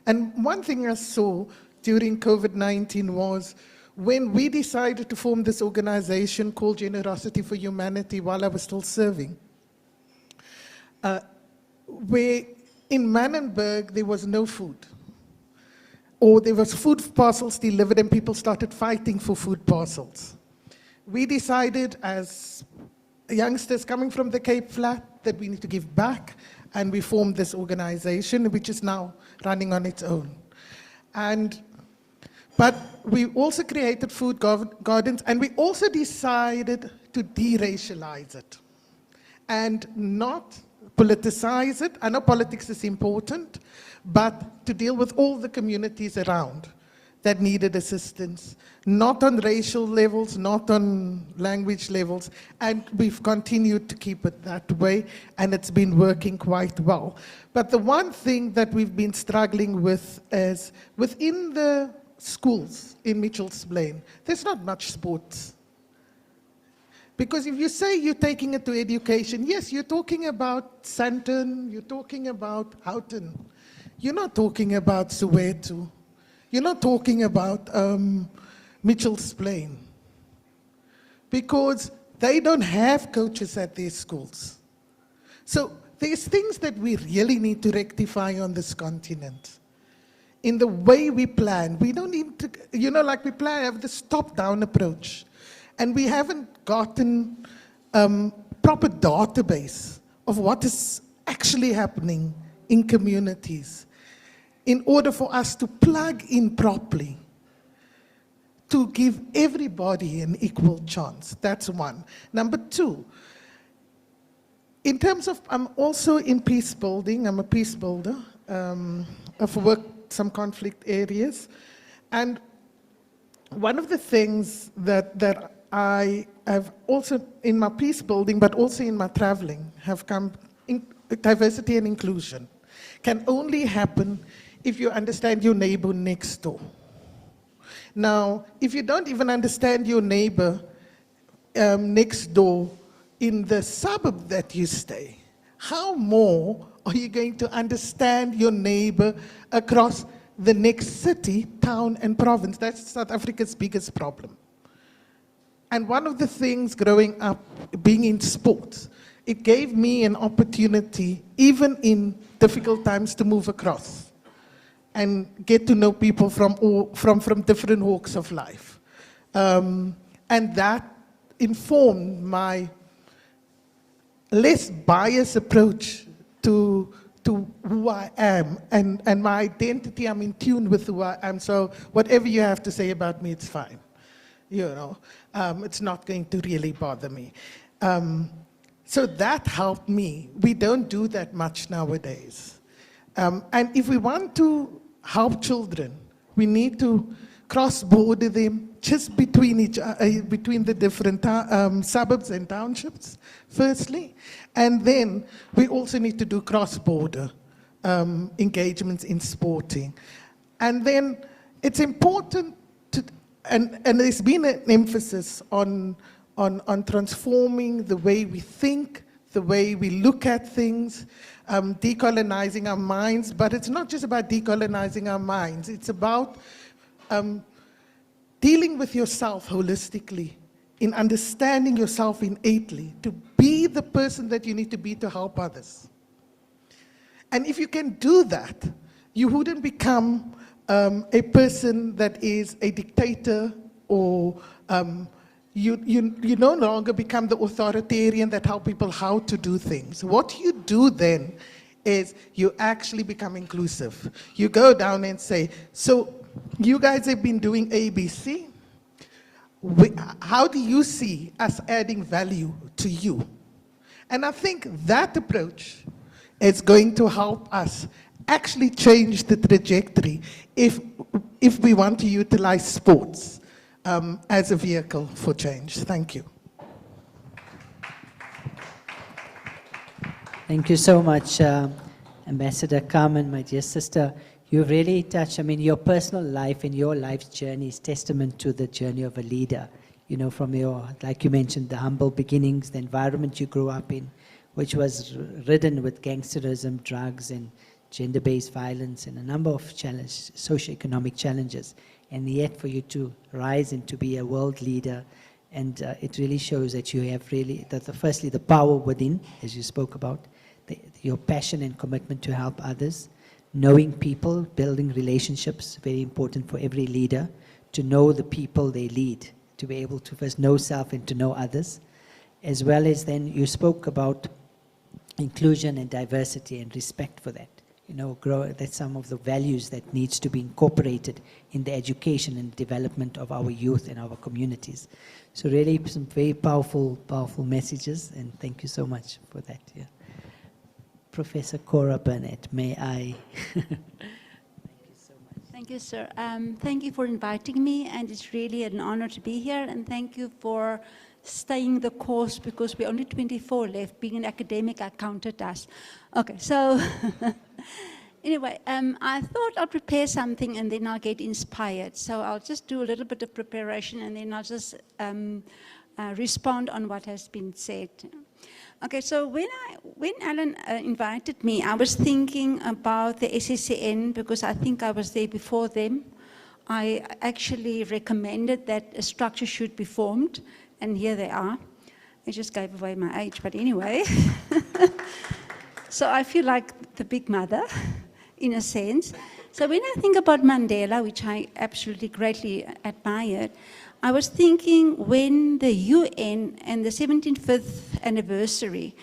And one thing I saw during COVID-19 was when we decided to form this organization called Generosity for Humanity while I was still serving, where in Manenberg there was no food. Or there was food parcels delivered and people started fighting for food parcels. We decided as youngsters coming from the Cape Flat that we need to give back, and we formed this organization which is now running on its own. But we also created food gardens, and we also decided to de-racialize it and not politicize it. I know politics is important, but to deal with all the communities around that needed assistance, not on racial levels, not on language levels, and we've continued to keep it that way, and it's been working quite well. But the one thing that we've been struggling with is within the schools in Mitchell's Plain, there's not much sports. Because if you say you're taking it to education, yes, you're talking about Sandton, you're talking about Houghton, you're not talking about Soweto, you're not talking about Mitchell's Plain, because they don't have coaches at their schools. So there's things that we really need to rectify on this continent. In the way we plan, we don't need to, like we have this top-down approach, and we haven't gotten proper database of what is actually happening in communities in order for us to plug in properly, to give everybody an equal chance. That's one. Number two, in terms of, I'm also in peace building. I'm a peace builder. I've worked some conflict areas. And one of the things that I have also in my peace building, but also in my traveling, have come in diversity and inclusion can only happen if you understand your neighbor next door. Now, if you don't even understand your neighbor next door in the suburb that you stay, how more are you going to understand your neighbor across the next city, town, and province? That's South Africa's biggest problem. And one of the things growing up, being in sports, it gave me an opportunity, even in difficult times, to move across and get to know people from different walks of life. And that informed my less biased approach to who I am, and my identity. I'm in tune with who I am, so whatever you have to say about me, it's fine. It's not going to really bother me. So that helped me. We don't do that much nowadays. And if we want to help children, we need to cross-border them just between the different suburbs and townships, firstly. And then we also need to do cross-border engagements in sporting. And then it's important to, and there's been an emphasis on transforming the way we think, the way we look at things, decolonizing our minds. But it's not just about decolonizing our minds, it's about dealing with yourself holistically in understanding yourself innately to be the person that you need to be to help others. And if you can do that, you wouldn't become a person that is a dictator, or you no longer become the authoritarian that help people how to do things. What you do then is you actually become inclusive. You go down and say, so you guys have been doing ABC. How do you see us adding value to you? And I think that approach is going to help us actually change the trajectory if we want to utilize sports as a vehicle for change. Thank you. Thank you so much, Ambassador Carmen, my dear sister. You really touch, your personal life and your life's journey is testament to the journey of a leader. From your, like you mentioned, the humble beginnings, the environment you grew up in, which was ridden with gangsterism, drugs, and gender-based violence, and a number of challenges, socioeconomic challenges. And yet for you to rise and to be a world leader, and it really shows that you have really, firstly, the power within, as you spoke about, your passion and commitment to help others, knowing people, building relationships, very important for every leader, to know the people they lead, to be able to first know self and to know others, as well as then you spoke about inclusion and diversity and respect for that. That's some of the values that needs to be incorporated in the education and development of our youth and our communities. So really some very powerful, powerful messages, and thank you so much for that. Yeah. Professor Cora Burnett, may I? Thank you, sir. Thank you for inviting me, and it's really an honor to be here, and thank you for staying the course, because we're only 24 left. Being an academic, I counted us. Okay, so anyway, I thought I'll prepare something and then I'll get inspired. So I'll just do a little bit of preparation and then I'll just respond on what has been said. Okay, so when Alan invited me, I was thinking about the SSCN because I think I was there before them. I actually recommended that a structure should be formed, and here they are. I just gave away my age, but anyway. So I feel like the big mother, in a sense. So when I think about Mandela, which I absolutely greatly admired, I was thinking when the UN and the 75th anniversary,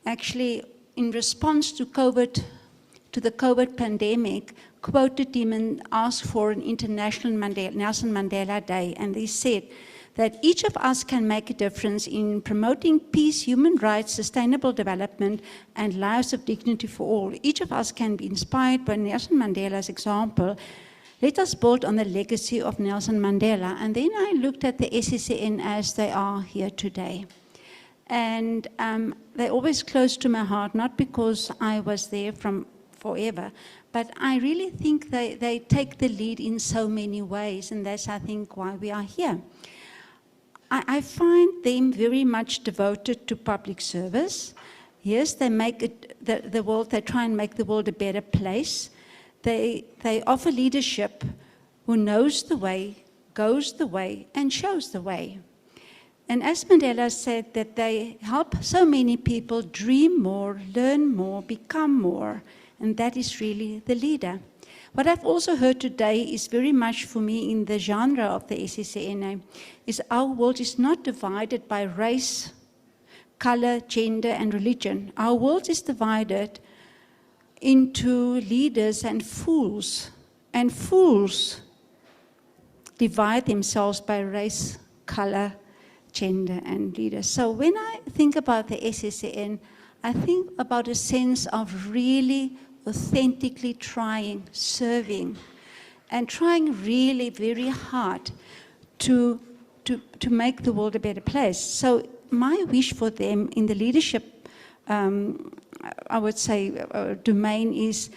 actually in response to the COVID pandemic, quoted him and asked for an international Nelson Mandela Day, and they said that each of us can make a difference in promoting peace, human rights, sustainable development, and lives of dignity for all. Each of us can be inspired by Nelson Mandela's example. Let us build on the legacy of Nelson Mandela. And then I looked at the SSCN as they are here today. And they're always close to my heart, not because I was there from forever, but I really think they take the lead in so many ways, and that's, I think, why we are here. I find them very much devoted to public service. Yes, they make it, the world, they try and make the world a better place. They offer leadership who knows the way, goes the way, and shows the way. And as Mandela said, that they help so many people dream more, learn more, become more, and that is really the leader. What I've also heard today is very much for me in the genre of the SSCN, is our world is not divided by race, color, gender, and religion. Our world is divided into leaders and fools divide themselves by race, color, gender, and leaders. So when I think about the SSCN, I think about a sense of really authentically trying, serving, and trying really very hard to make the world a better place. So my wish for them in the leadership, I would say, domain is,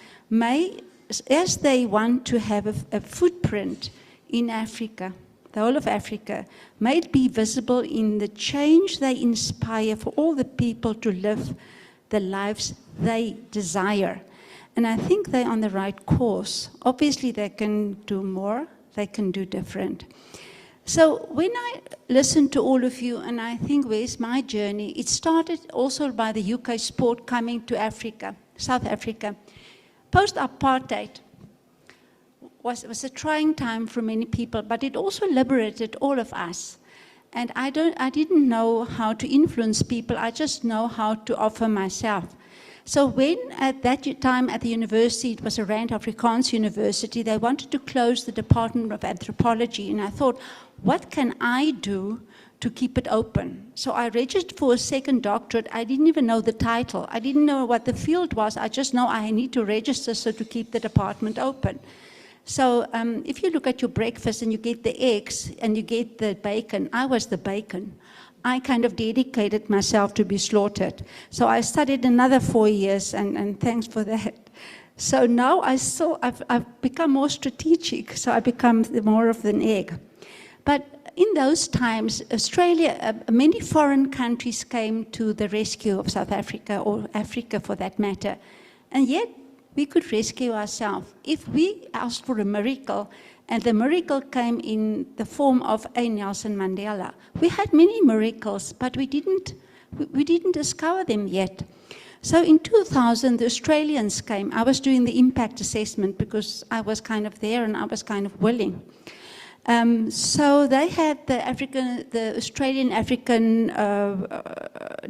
as they want to have a footprint in Africa, the whole of Africa, may it be visible in the change they inspire for all the people to live the lives they desire. And I think they're on the right course. Obviously, they can do more, they can do different. So when I listen to all of you and I think, where's my journey? It started also by the UK sport coming to Africa, South Africa. Post-apartheid was a trying time for many people, but it also liberated all of us. And I didn't know how to influence people, I just know how to offer myself. So when at that time at the university, it was a Rand Afrikaans university, they wanted to close the Department of Anthropology, and I thought, what can I do to keep it open? So I registered for a second doctorate. I didn't even know the title. I didn't know what the field was. I just know I need to register so to keep the department open. So if you look at your breakfast and you get the eggs and you get the bacon, I was the bacon. I kind of dedicated myself to be slaughtered. So I studied another 4 years, and thanks for that. So now I've become more strategic, so I become more of an egg. But in those times, Australia, many foreign countries came to the rescue of South Africa, or Africa for that matter. And yet, we could rescue ourselves. If we asked for a miracle, and the miracle came in the form of a Nelson Mandela. We had many miracles, but we didn't discover them yet. So in 2000, the Australians came. I was doing the impact assessment because I was kind of there and I was kind of willing. So they had the Australian African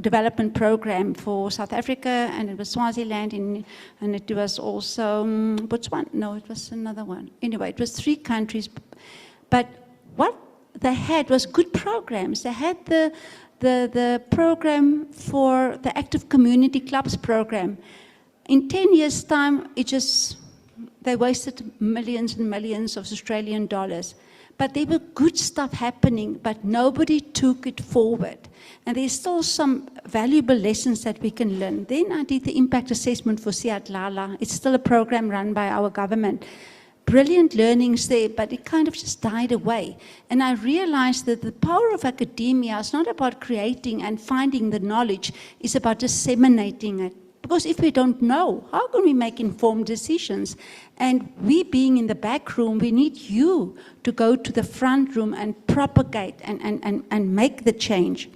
development program for South Africa, and it was Swaziland, and it was also Botswana. No, it was another one. Anyway, it was 3 countries. But what they had was good programs. They had the program for the Active Community Clubs program. In 10 years' time, they wasted millions and millions of Australian dollars. But there were good stuff happening, but nobody took it forward. And there's still some valuable lessons that we can learn. Then I did the impact assessment for Siatlala. It's still a program run by our government. Brilliant learnings there, but it kind of just died away. And I realized that the power of academia is not about creating and finding the knowledge, it's about disseminating it. Because if we don't know, how can we make informed decisions? And we being in the back room, we need you to go to the front room and propagate and make the change.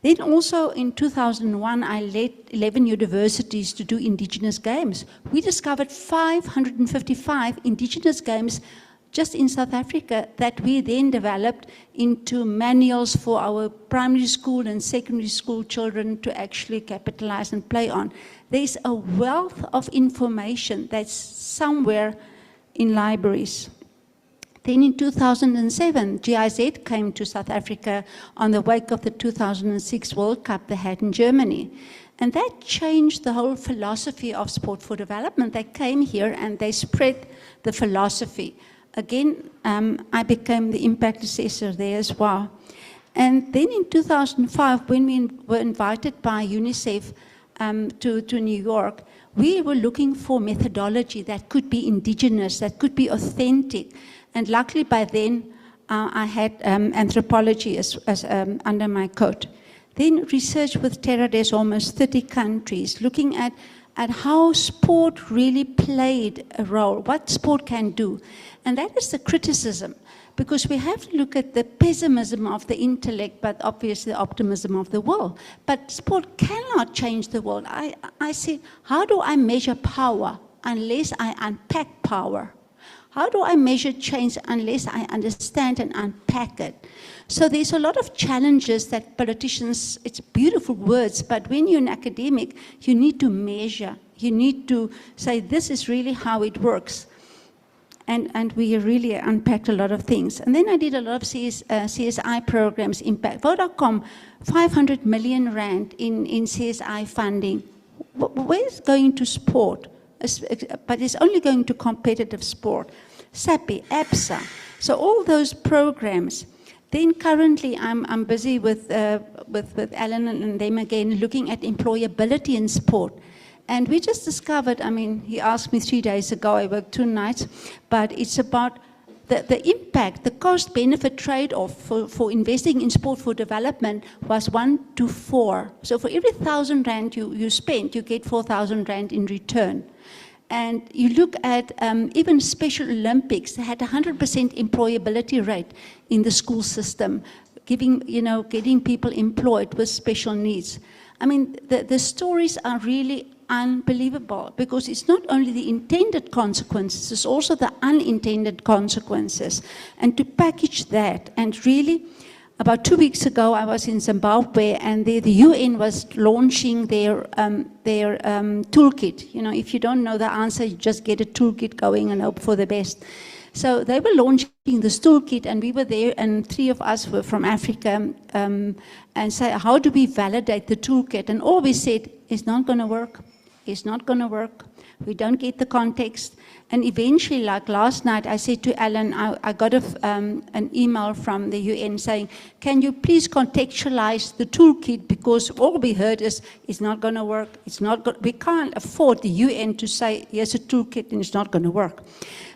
Then also in 2001, I led 11 universities to do Indigenous Games. We discovered 555 Indigenous Games just in South Africa that we then developed into manuals for our primary school and secondary school children to actually capitalize and play on. There's a wealth of information that's somewhere in libraries. Then in 2007, GIZ came to South Africa on the wake of the 2006 World Cup they had in Germany. And that changed the whole philosophy of sport for development. They came here and they spread the philosophy. Again, I became the impact assessor there as well. And then in 2005, when we were invited by UNICEF to New York, we were looking for methodology that could be indigenous, that could be authentic. And luckily by then, I had anthropology as under my coat. Then research with Terra Des almost 30 countries, looking at how sport really played a role, what sport can do. And that is the criticism, because we have to look at the pessimism of the intellect, but obviously the optimism of the will. But sport cannot change the world. I said, how do I measure power unless I unpack power? How do I measure change unless I understand and unpack it? So there's a lot of challenges that politicians, it's beautiful words, but when you're an academic, you need to measure. You need to say, this is really how it works. And we really unpacked a lot of things. And then I did a lot of CSI programs, impact. Vodacom, 500 million rand in CSI funding. Where's going to sport? But it's only going to competitive sport. SAPI, APSA. So all those programs. Then currently I'm busy with Alan and them again, looking at employability in sport. And we just discovered, I mean, he asked me 3 days ago, I worked 2 nights, but it's about the impact, the cost-benefit trade-off for investing in sport for development was 1 to 4. So for every 1,000 rand you spend, you get 4,000 rand in return. And you look at even Special Olympics, they had 100% employability rate in the school system, getting people employed with special needs. I mean, the stories are really unbelievable, because it's not only the intended consequences, it's also the unintended consequences. And to package that, and really, about 2 weeks ago, I was in Zimbabwe, and the UN was launching their toolkit. If you don't know the answer, you just get a toolkit going and hope for the best. So they were launching this toolkit, and we were there, and 3 of us were from Africa, and said, how do we validate the toolkit? And all we said, it's not going to work. It's not going to work. We don't get the context. And eventually, like last night, I said to Alan, I got an email from the UN saying, can you please contextualize the toolkit, because all we heard is, it's not going to work. We can't afford the UN to say, here's a toolkit and it's not going to work.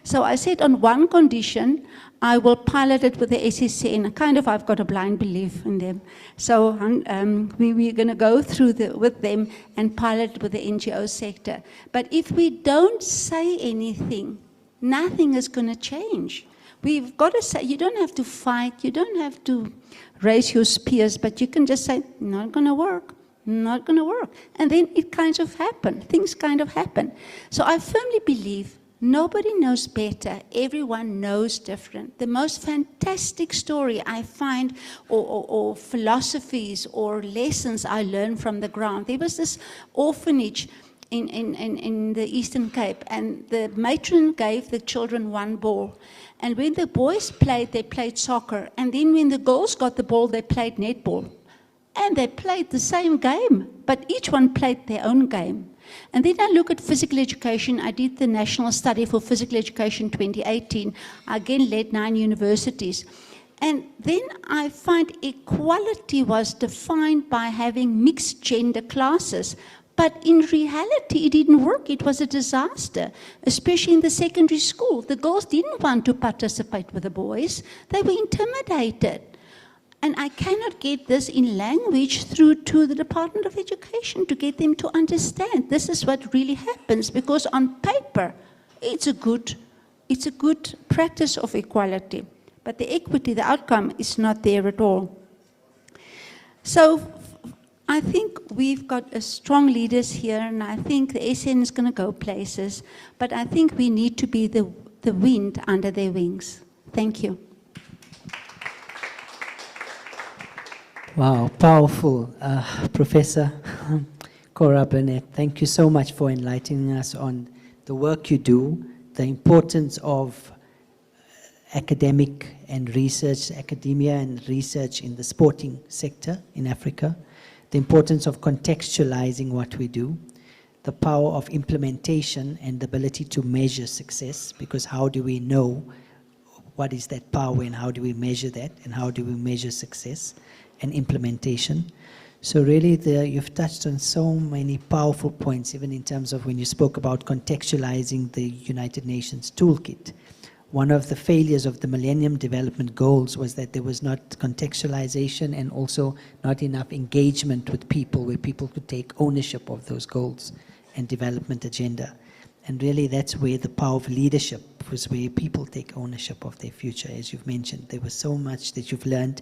So I said, on one condition, I will pilot it with the SSC, I've got a blind belief in them. So we're going to go through with them and pilot with the NGO sector. But if we don't say anything, nothing is going to change. We've got to say, you don't have to fight, you don't have to raise your spears, but you can just say, not going to work, not going to work. And then it kind of happens, things kind of happen. So I firmly believe nobody knows better. Everyone knows different. The most fantastic story I find, or philosophies or lessons I learned from the ground. There was this orphanage in the Eastern Cape, and the matron gave the children one ball. And when the boys played, they played soccer. And then when the girls got the ball, they played netball. And they played the same game, but each one played their own game. And then I look at physical education. I did the National Study for Physical Education 2018. I again led 9 universities. And then I find equality was defined by having mixed gender classes. But in reality, it didn't work. It was a disaster, especially in the secondary school. The girls didn't want to participate with the boys. They were intimidated. And I cannot get this in language through to the Department of Education to get them to understand this is what really happens, because on paper, it's a good practice of equality. But the equity, the outcome is not there at all. So I think we've got strong leaders here, and I think the SN is going to go places, but I think we need to be the wind under their wings. Thank you. Wow, powerful. Professor Cora Burnett, thank you so much for enlightening us on the work you do, the importance of academia and research in the sporting sector in Africa, the importance of contextualizing what we do, the power of implementation and the ability to measure success, because how do we know what is that power and how do we measure that, and how do we measure success and implementation. So really you've touched on so many powerful points, even in terms of when you spoke about contextualizing the United Nations toolkit. One of the failures of the Millennium Development Goals was that there was not contextualization and also not enough engagement with people, where people could take ownership of those goals and development agenda. And really that's where the power of leadership was, where people take ownership of their future. As you've mentioned, there was so much that you've learned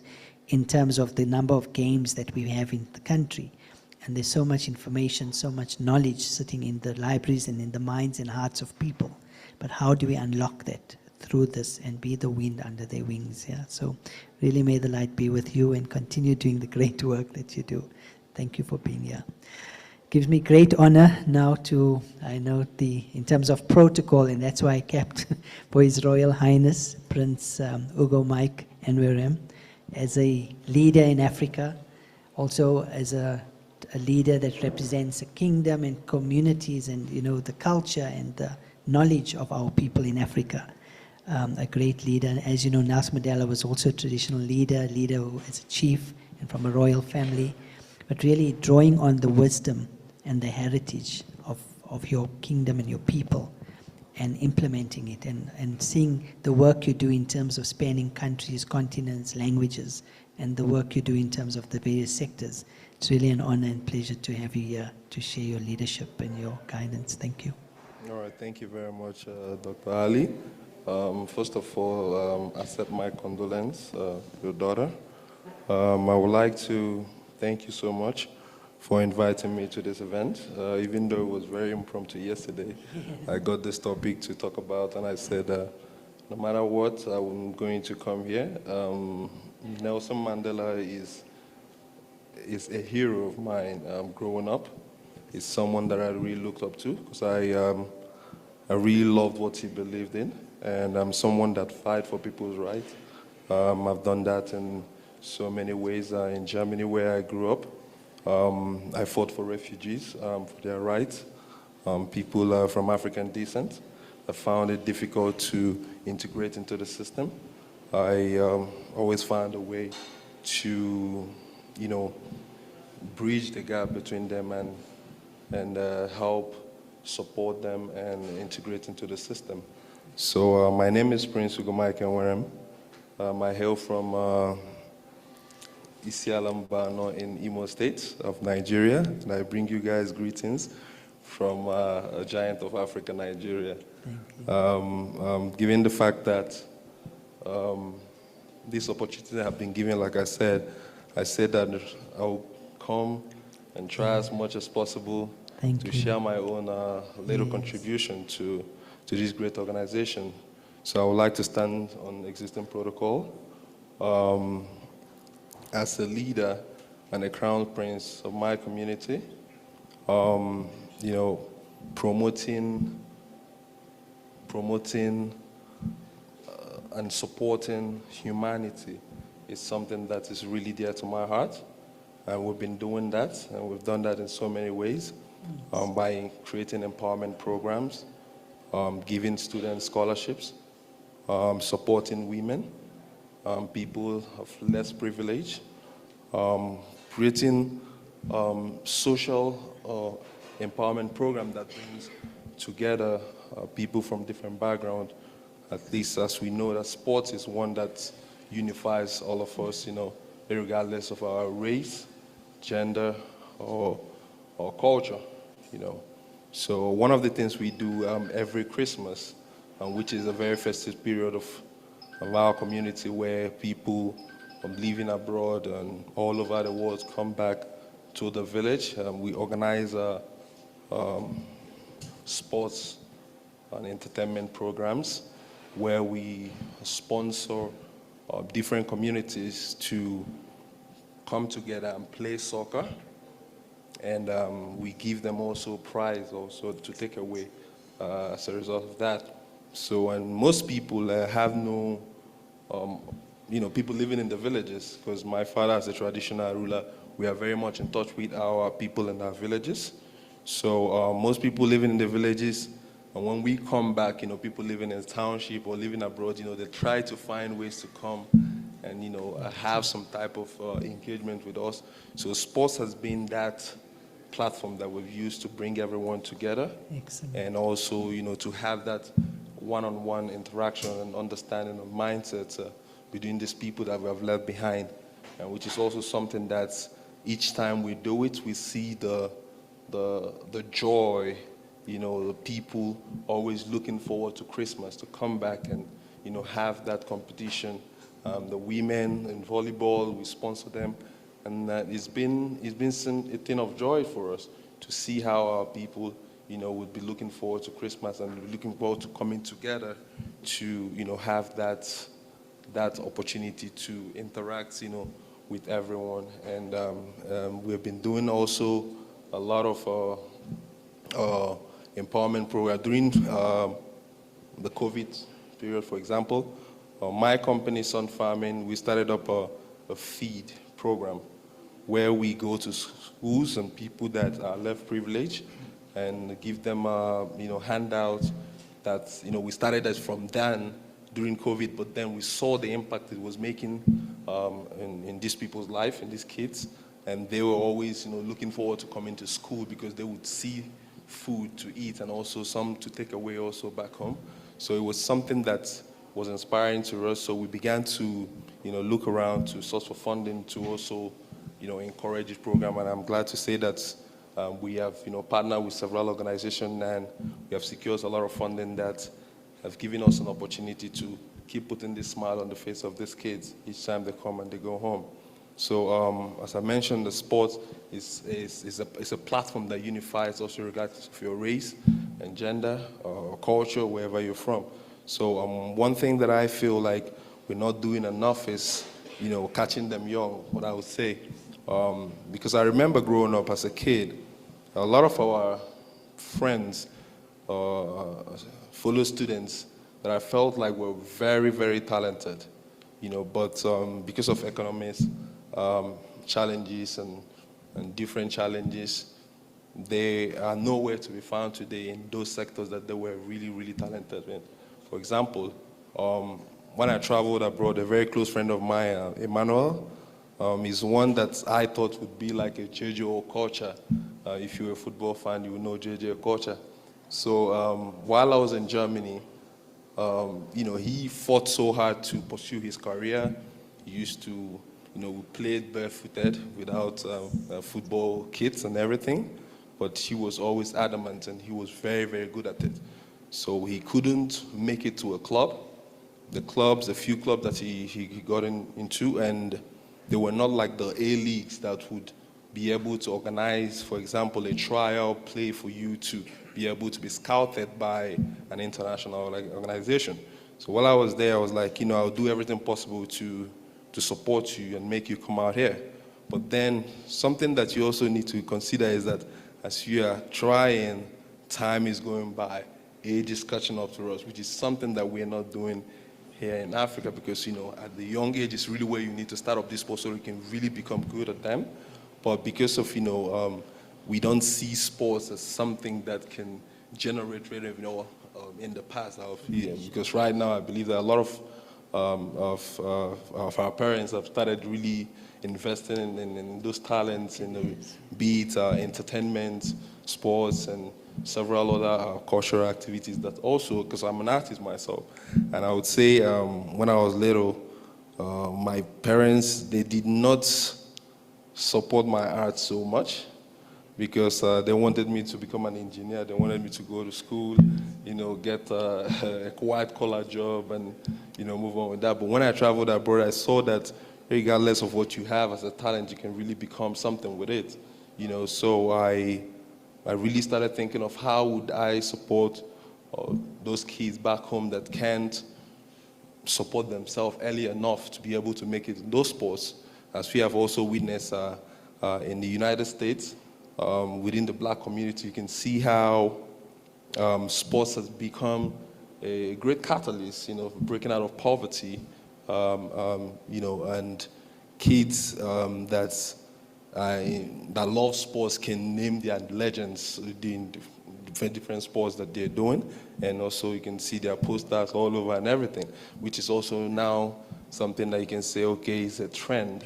in terms of the number of games that we have in the country. And there's so much information, so much knowledge sitting in the libraries and in the minds and hearts of people. But how do we unlock that through this and be the wind under their wings? Yeah. So really may the light be with you and continue doing the great work that you do. Thank you for being here. Gives me great honor now to, in terms of protocol, and that's why I kept for His Royal Highness, Prince Ugo Mike Enwerem, as a leader in Africa, also as a leader that represents a kingdom and communities and the culture and the knowledge of our people in Africa. A great leader. And as you know, Nelson Mandela was also a traditional leader as a chief and from a royal family, but really drawing on the wisdom and the heritage of your kingdom and your people, and implementing it and seeing the work you do in terms of spanning countries, continents, languages, and the work you do in terms of the various sectors. It's really an honor and pleasure to have you here to share your leadership and your guidance. Thank you. All right, thank you very much, Dr. Ali. First of all, accept my condolence, your daughter. I would like to thank you so much for inviting me to this event. Even though it was very impromptu yesterday, I got this topic to talk about, and I said, no matter what, I'm going to come here. Nelson Mandela is a hero of mine growing up. He's someone that I really looked up to because I really loved what he believed in, and I'm someone that fight for people's rights. I've done that in so many ways. In Germany, where I grew up, I fought for refugees, for their rights. People from African descent. I found it difficult to integrate into the system. I always found a way to, bridge the gap between them and help support them and integrate into the system. So my name is Prince Ugomaike Nwerem. I hail from Isialambano in Imo State of Nigeria, and I bring you guys greetings from a giant of Africa, Nigeria. Given the fact that this opportunity have been given, like I said that I'll come and try as much as possible to share my own little contribution to this great organization. So I would like to stand on existing protocol. As a leader and a crown prince of my community, promoting and supporting humanity is something that is really dear to my heart. And we've been doing that, and we've done that in so many ways, by creating empowerment programs, giving students scholarships, supporting women, people of less privilege, creating social empowerment program that brings together people from different backgrounds. At least as we know that sports is one that unifies all of us, regardless of our race, gender, or culture, So one of the things we do every Christmas, which is a very festive period of our community where people living abroad and all over the world come back to the village. We organize sports and entertainment programs where we sponsor different communities to come together and play soccer. And we give them also prize also to take away as a result of that. So, and most people have no, people living in the villages, because my father as a traditional ruler, we are very much in touch with our people in our villages. So most people living in the villages, and when we come back, people living in the township or living abroad, they try to find ways to come and, have some type of engagement with us. So sports has been that platform that we've used to bring everyone together. Excellent. And also, to have that one-on-one interaction and understanding of mindsets between these people that we have left behind, and which is also something that each time we do it, we see the joy, the people always looking forward to Christmas to come back and, have that competition. The women in volleyball, we sponsor them. And it's been a thing of joy for us to see how our people, would be looking forward to Christmas and looking forward to coming together to, have that opportunity to interact, with everyone. And we've been doing also a lot of empowerment program during the COVID period. For example, my company, Sun Farming, we started up a feed program where we go to schools and people that are less privileged and give them, handouts that, we started as from then during COVID, but then we saw the impact it was making in these people's life, in these kids, and they were always, looking forward to coming to school because they would see food to eat and also some to take away also back home. So it was something that was inspiring to us, so we began to, look around to source for funding to also, encourage this program, and I'm glad to say that We have, partnered with several organizations, and we have secured a lot of funding that have given us an opportunity to keep putting this smile on the face of these kids each time they come and they go home. So as I mentioned, the sport is a platform that unifies us regardless of your race and gender or culture, wherever you're from. So one thing that I feel like we're not doing enough is, catching them young, what I would say. Because I remember growing up as a kid, a lot of our friends, fellow students that I felt like were very, very talented, but because of economics, challenges and different challenges, they are nowhere to be found today in those sectors that they were really, really talented in. For example, when I traveled abroad, a very close friend of mine, Emmanuel, is one that I thought would be like a JJ Okocha. If you're a football fan, you would know JJ Okocha. So while I was in Germany, he fought so hard to pursue his career. He used to, we played barefooted without football kits and everything, but he was always adamant and he was very, very good at it. So he couldn't make it to a club. The few clubs that he got into, and they were not like the A-leagues that would be able to organize, for example, a trial play for you to be able to be scouted by an international organization. So while I was there, I was like, I'll do everything possible to support you and make you come out here. But then something that you also need to consider is that as you are trying, time is going by, age is catching up to us, which is something that we're not doing here in Africa, because at the young age is really where you need to start up this sport so you can really become good at them. But because of we don't see sports as something that can generate revenue in the past. Because right now I believe that a lot of our parents have started really investing in those talents, be it entertainment, sports, and several other cultural activities that also, because I'm an artist myself, and I would say when I was little, my parents, they did not support my art so much because they wanted me to become an engineer, they wanted me to go to school, get a white-collar job and, move on with that. But when I traveled abroad, I saw that regardless of what you have as a talent, you can really become something with it. So I really started thinking of how would I support those kids back home that can't support themselves early enough to be able to make it in those sports, as we have also witnessed in the United States, within the black community. You can see how sports has become a great catalyst, breaking out of poverty, and kids that love sports can name their legends in different sports that they're doing, and also you can see their posters all over and everything, which is also now something that you can say, okay, it's a trend.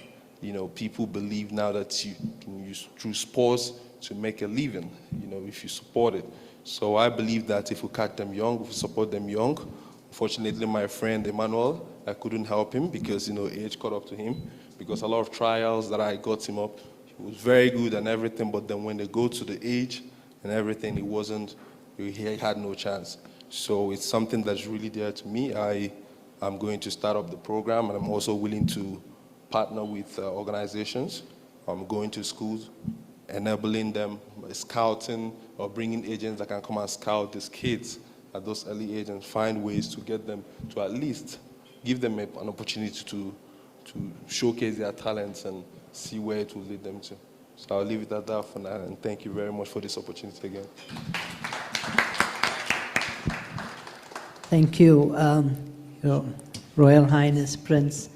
People believe now that you can use through sports to make a living, if you support it. So I believe that if we catch them young, if we support them young. Unfortunately, my friend Emmanuel, I couldn't help him because, age caught up to him, because a lot of trials that I got him up, he was very good and everything, but then when they go to the age and everything, he had no chance. So it's something that's really dear to me. I'm going to start up the program, and I'm also willing to partner with organizations. I'm going to schools, enabling them, scouting or bringing agents that can come and scout these kids at those early ages and find ways to get them to at least give them an opportunity to showcase their talents and see where it will lead them to. So I'll leave it at that for now, and thank you very much for this opportunity again. Thank you, Your Royal Highness Prince.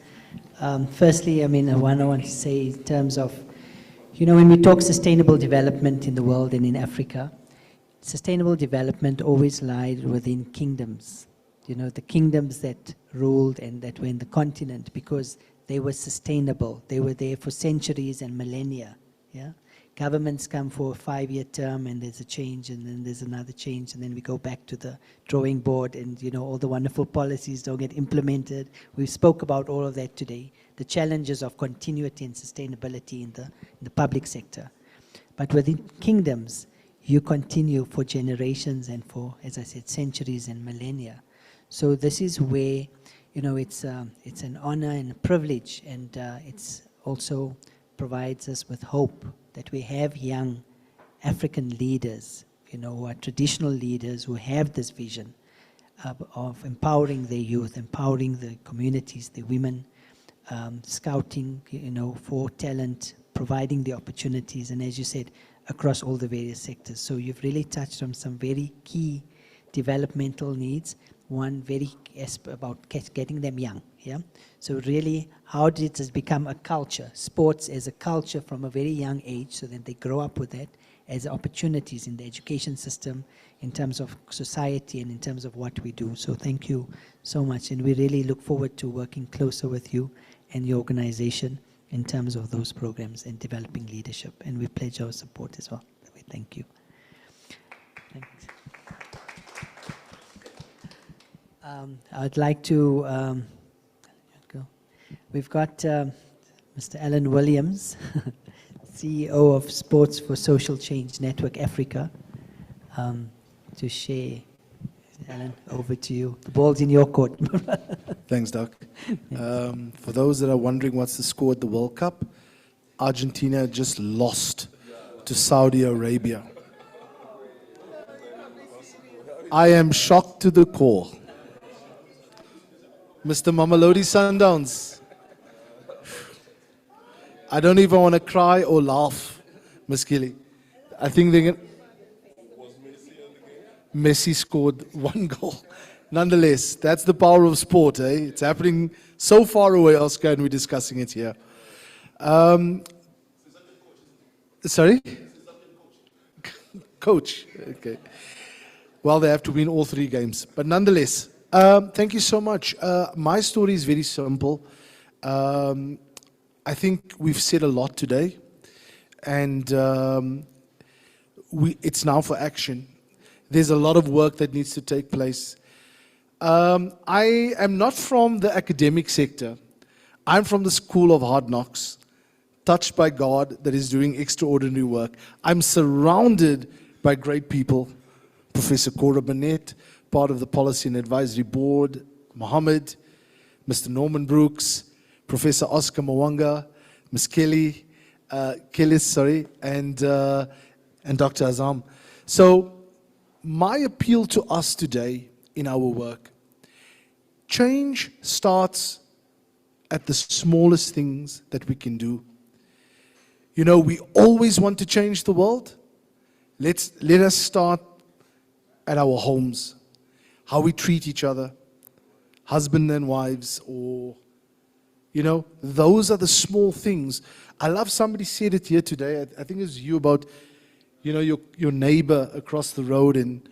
Firstly, I want to say in terms of, when we talk sustainable development in the world and in Africa, sustainable development always lied within kingdoms. The kingdoms that ruled and that were in the continent, because they were sustainable. They were there for centuries and millennia. Yeah, governments come for a 5-year term, and there's a change, and then there's another change, and then we go back to the drawing board, and all the wonderful policies don't get implemented. We spoke about all of that today. The challenges of continuity and sustainability in the public sector. But within kingdoms, you continue for generations and for, as I said, centuries and millennia. So this is where, it's an honor and a privilege, and it's also provides us with hope that we have young African leaders, who are traditional leaders who have this vision of empowering their youth, empowering the communities, the women, scouting, for talent, providing the opportunities, and as you said, across all the various sectors. So you've really touched on some very key developmental needs. One very about getting them young. Yeah. So really, how did this become a culture? Sports as a culture from a very young age, so that they grow up with that as opportunities in the education system, in terms of society, and in terms of what we do. So thank you so much, and we really look forward to working closer with you and your organization in terms of those programs and developing leadership. And we pledge our support as well. We thank you. Thanks. I'd like to go. We've got Mr. Alan Williams, CEO of Sports for Social Change Network Africa, to share. Alan, over to you. The ball's in your court. Thanks, Doc. For those that are wondering what's the score at the World Cup, Argentina just lost to Saudi Arabia. I am shocked to the core. Mr. Mamelodi Sundowns. I don't even want to cry or laugh, Ms. Gilly. I think they can. Messi scored 1 goal. Nonetheless, that's the power of sport, eh? It's happening so far away, Oscar, and we're discussing it here. Sorry? Coach. Okay. Well, they have to win all 3 games. But nonetheless, thank you so much. My story is very simple. I think we've said a lot today, and it's now for action. There's a lot of work that needs to take place. I am not from the academic sector. I'm from the school of hard knocks, touched by God that is doing extraordinary work. I'm surrounded by great people. Professor Cora Burnett, part of the Policy and Advisory Board, Mohammed, Mr. Norman Brooks, Professor Oscar Mwanga, Ms. Kelly, and Dr. Azam. So my appeal to us today in our work, change starts at the smallest things that we can do. We always want to change the world. Let us start at our homes, how we treat each other, husband and wives, or, those are the small things. I love somebody said it here today, I think it was you, about, your neighbor across the road and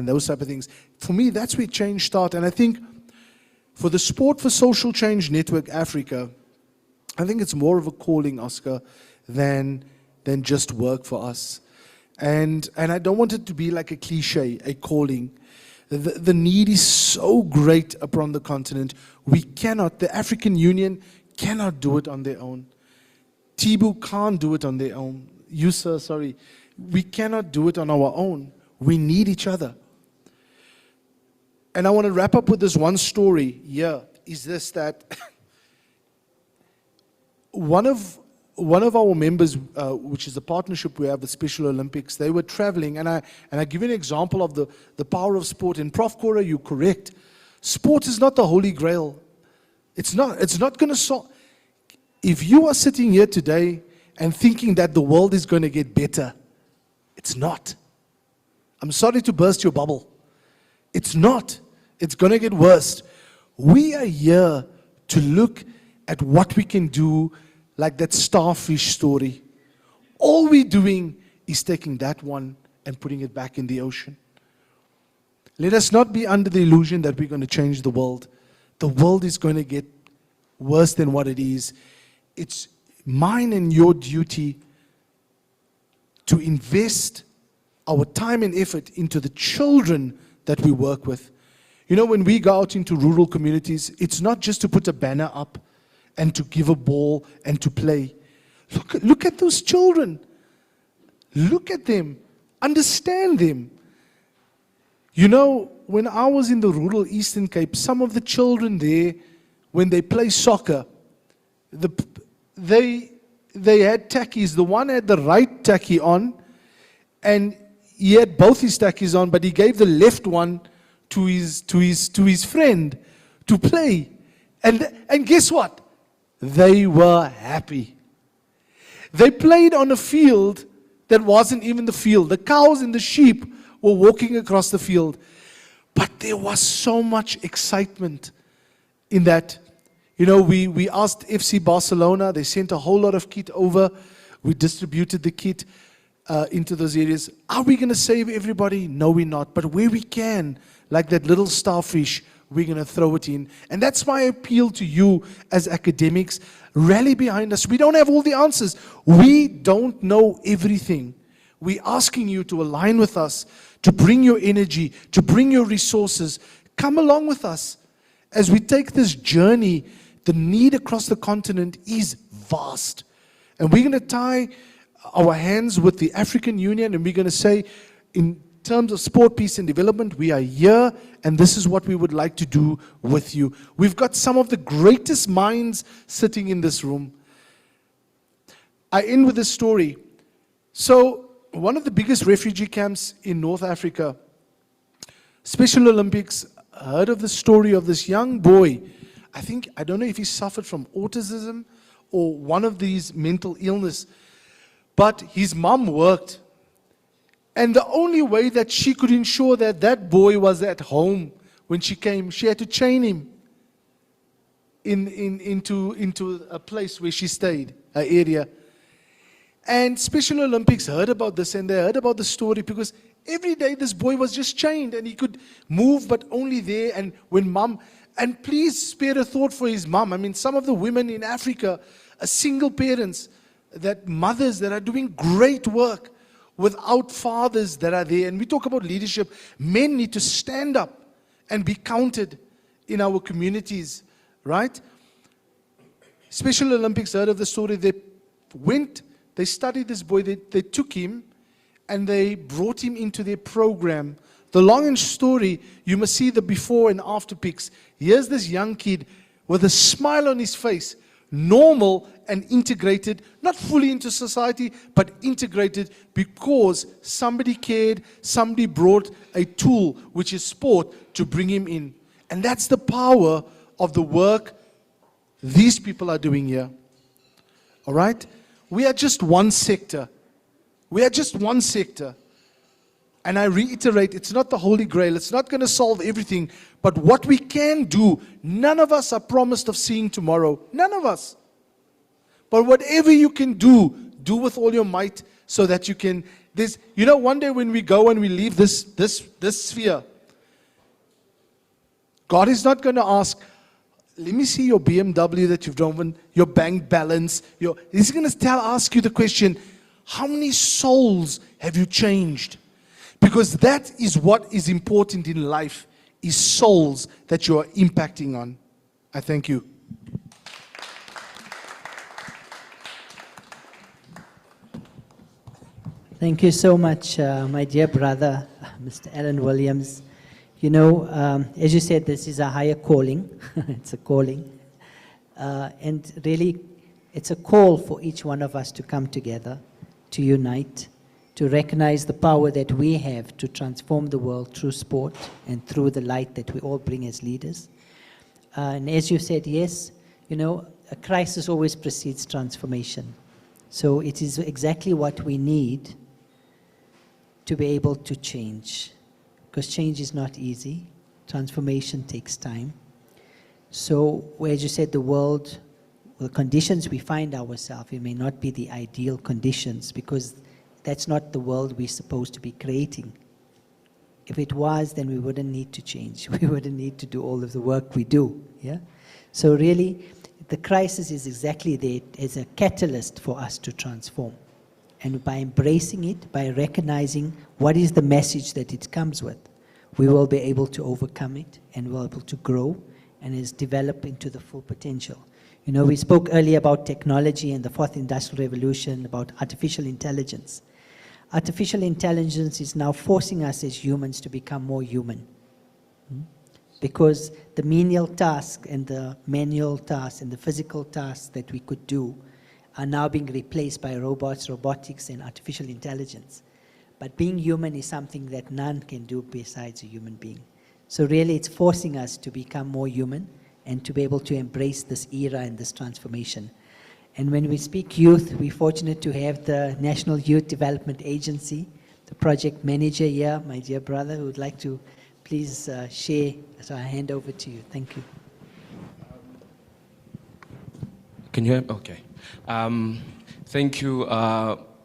those type of things. For me, that's where change starts. And I think for the Sport for Social Change Network Africa, I think it's more of a calling, Oscar, than just work for us. And I don't want it to be like a cliche, a calling. The need is so great upon the continent. The African Union cannot do it on their own. Tibu can't do it on their own. You, sir, sorry. We cannot do it on our own. We need each other. And I want to wrap up with this one story here, is this, that one of our members, which is a partnership we have with Special Olympics, they were traveling, and I give you an example of the power of sport. And Prof. Cora, you're correct. Sport is not the holy grail. It's not going to solve. If you are sitting here today and thinking that the world is going to get better, it's not. I'm sorry to burst your bubble. It's not. It's going to get worse. We are here to look at what we can do, like that starfish story. All we're doing is taking that one and putting it back in the ocean. Let us not be under the illusion that we're going to change the world. The world is going to get worse than what it is. It's mine and your duty to invest our time and effort into the children that we work with. When we go out into rural communities, it's not just to put a banner up and to give a ball and to play. Look at those children. Look at them. Understand them. You know, when I was in the rural Eastern Cape, some of the children there, when they play soccer, they had tackies. The one had the right tacky on, and he had both his tackies on, but he gave the left one to his friend to play. And guess what? They were happy. They played on a field that wasn't even the field. The cows and the sheep were walking across the field. But there was so much excitement in that. You know, we asked FC Barcelona. They sent a whole lot of kit over. We distributed the kit into those areas. Are we going to save everybody? No, we're not. But where we can, like that little starfish, we're going to throw it in. And that's my appeal to you as academics. Rally behind us. We don't have all the answers. We don't know everything. We're asking you to align with us, to bring your energy, to bring your resources. Come along with us. As we take this journey, the need across the continent is vast. And we're going to tie our hands with the African Union, and we're going to say, in terms of sport, peace, and development, we are here, and this is what we would like to do with you. We've got some of the greatest minds sitting in this room. I end with this story. So, one of the biggest refugee camps in North Africa, Special Olympics, heard of the story of this young boy. I don't know if he suffered from autism or one of these mental illness, but his mom worked. And the only way that she could ensure that that boy was at home when she came, she had to chain him into a place where she stayed, an area. And Special Olympics heard about this, and they heard about the story, because every day this boy was just chained and he could move but only there. And when mom, and please spare a thought for his mom. I mean, some of the women in Africa are single parents, that mothers that are doing great work without fathers that are there. And we talk about leadership. Men need to stand up and be counted in our communities, right? Special Olympics heard of the story. They went, they studied this boy, they took him and they brought him into their program. The long and story, you must see the before and after pics. Here's this young kid with a smile on his face, normal and integrated, not fully into society, but integrated because somebody cared, somebody brought a tool, which is sport, to bring him in. And that's the power of the work these people are doing here. All right? We are just one sector. We are just one sector. And I reiterate, it's not the Holy Grail. It's not going to solve everything. But what we can do, none of us are promised of seeing tomorrow. None of us. But whatever you can do, do with all your might so that you can. You know, one day when we go and we leave this sphere, God is not going to ask, let me see your BMW that you've driven, your bank balance. He's going to ask you the question, how many souls have you changed? Because that is what is important in life, is souls that you are impacting on. I thank you. Thank you so much, my dear brother, Mr. Alan Williams. You know, as you said, this is a higher calling. It's a calling. And really, it's a call for each one of us to come together, to unite, to recognize the power that we have to transform the world through sport and through the light that we all bring as leaders. And as you said, yes, you know, a crisis always precedes transformation. So it is exactly what we need to be able to change. Because change is not easy. Transformation takes time. So, as you said, the world, the conditions we find ourselves, it may not be the ideal conditions, because that's not the world we're supposed to be creating. If it was, then we wouldn't need to change. We wouldn't need to do all of the work we do. Yeah. So really, the crisis is exactly there as a catalyst for us to transform. And by embracing it, by recognizing what is the message that it comes with, we will be able to overcome it, and we'll be able to grow and is develop into the full potential. You know, we spoke earlier about technology and the fourth industrial revolution, about artificial intelligence. artificial intelligence is now forcing us as humans to become more human. Because the menial task and the manual tasks and the physical tasks that we could do are now being replaced by robots, robotics, and artificial intelligence. But being human is something that none can do besides a human being. So really it's forcing us to become more human and to be able to embrace this era and this transformation. And when we speak youth, we're fortunate to have the National Youth Development Agency, the project manager here, my dear brother, who would like to please share. So I hand over to you. Thank you. Can you hear me? Okay. Thank you.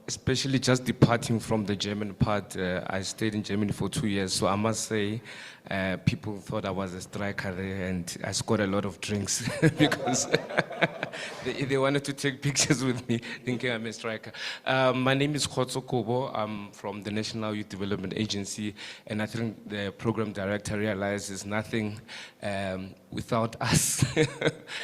Especially just departing from the German part, I stayed in Germany for 2 years, so I must say people thought I was a striker there, and I scored a lot of drinks because they wanted to take pictures with me, thinking I'm a striker. My name is Khotso Kobo. I'm from the National Youth Development Agency, and I think the program director realizes nothing without us,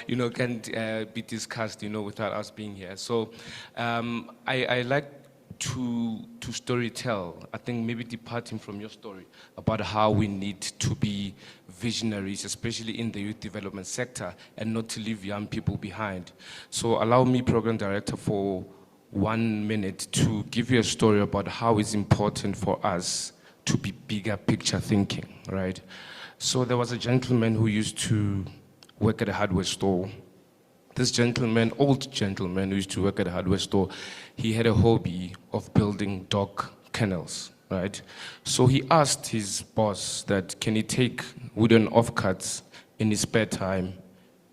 can't be discussed, without us being here. So I like to storytell, I think maybe departing from your story about how we need to be visionaries, especially in the youth development sector, and not to leave young people behind. So allow me, Program Director, for 1 minute to give you a story about how it's important for us to be bigger picture thinking, right? So there was a gentleman who used to work at a hardware store. This gentleman, old gentleman who used to work at a hardware store, he had a hobby of building dog kennels, right? So he asked his boss that can he take wooden offcuts in his spare time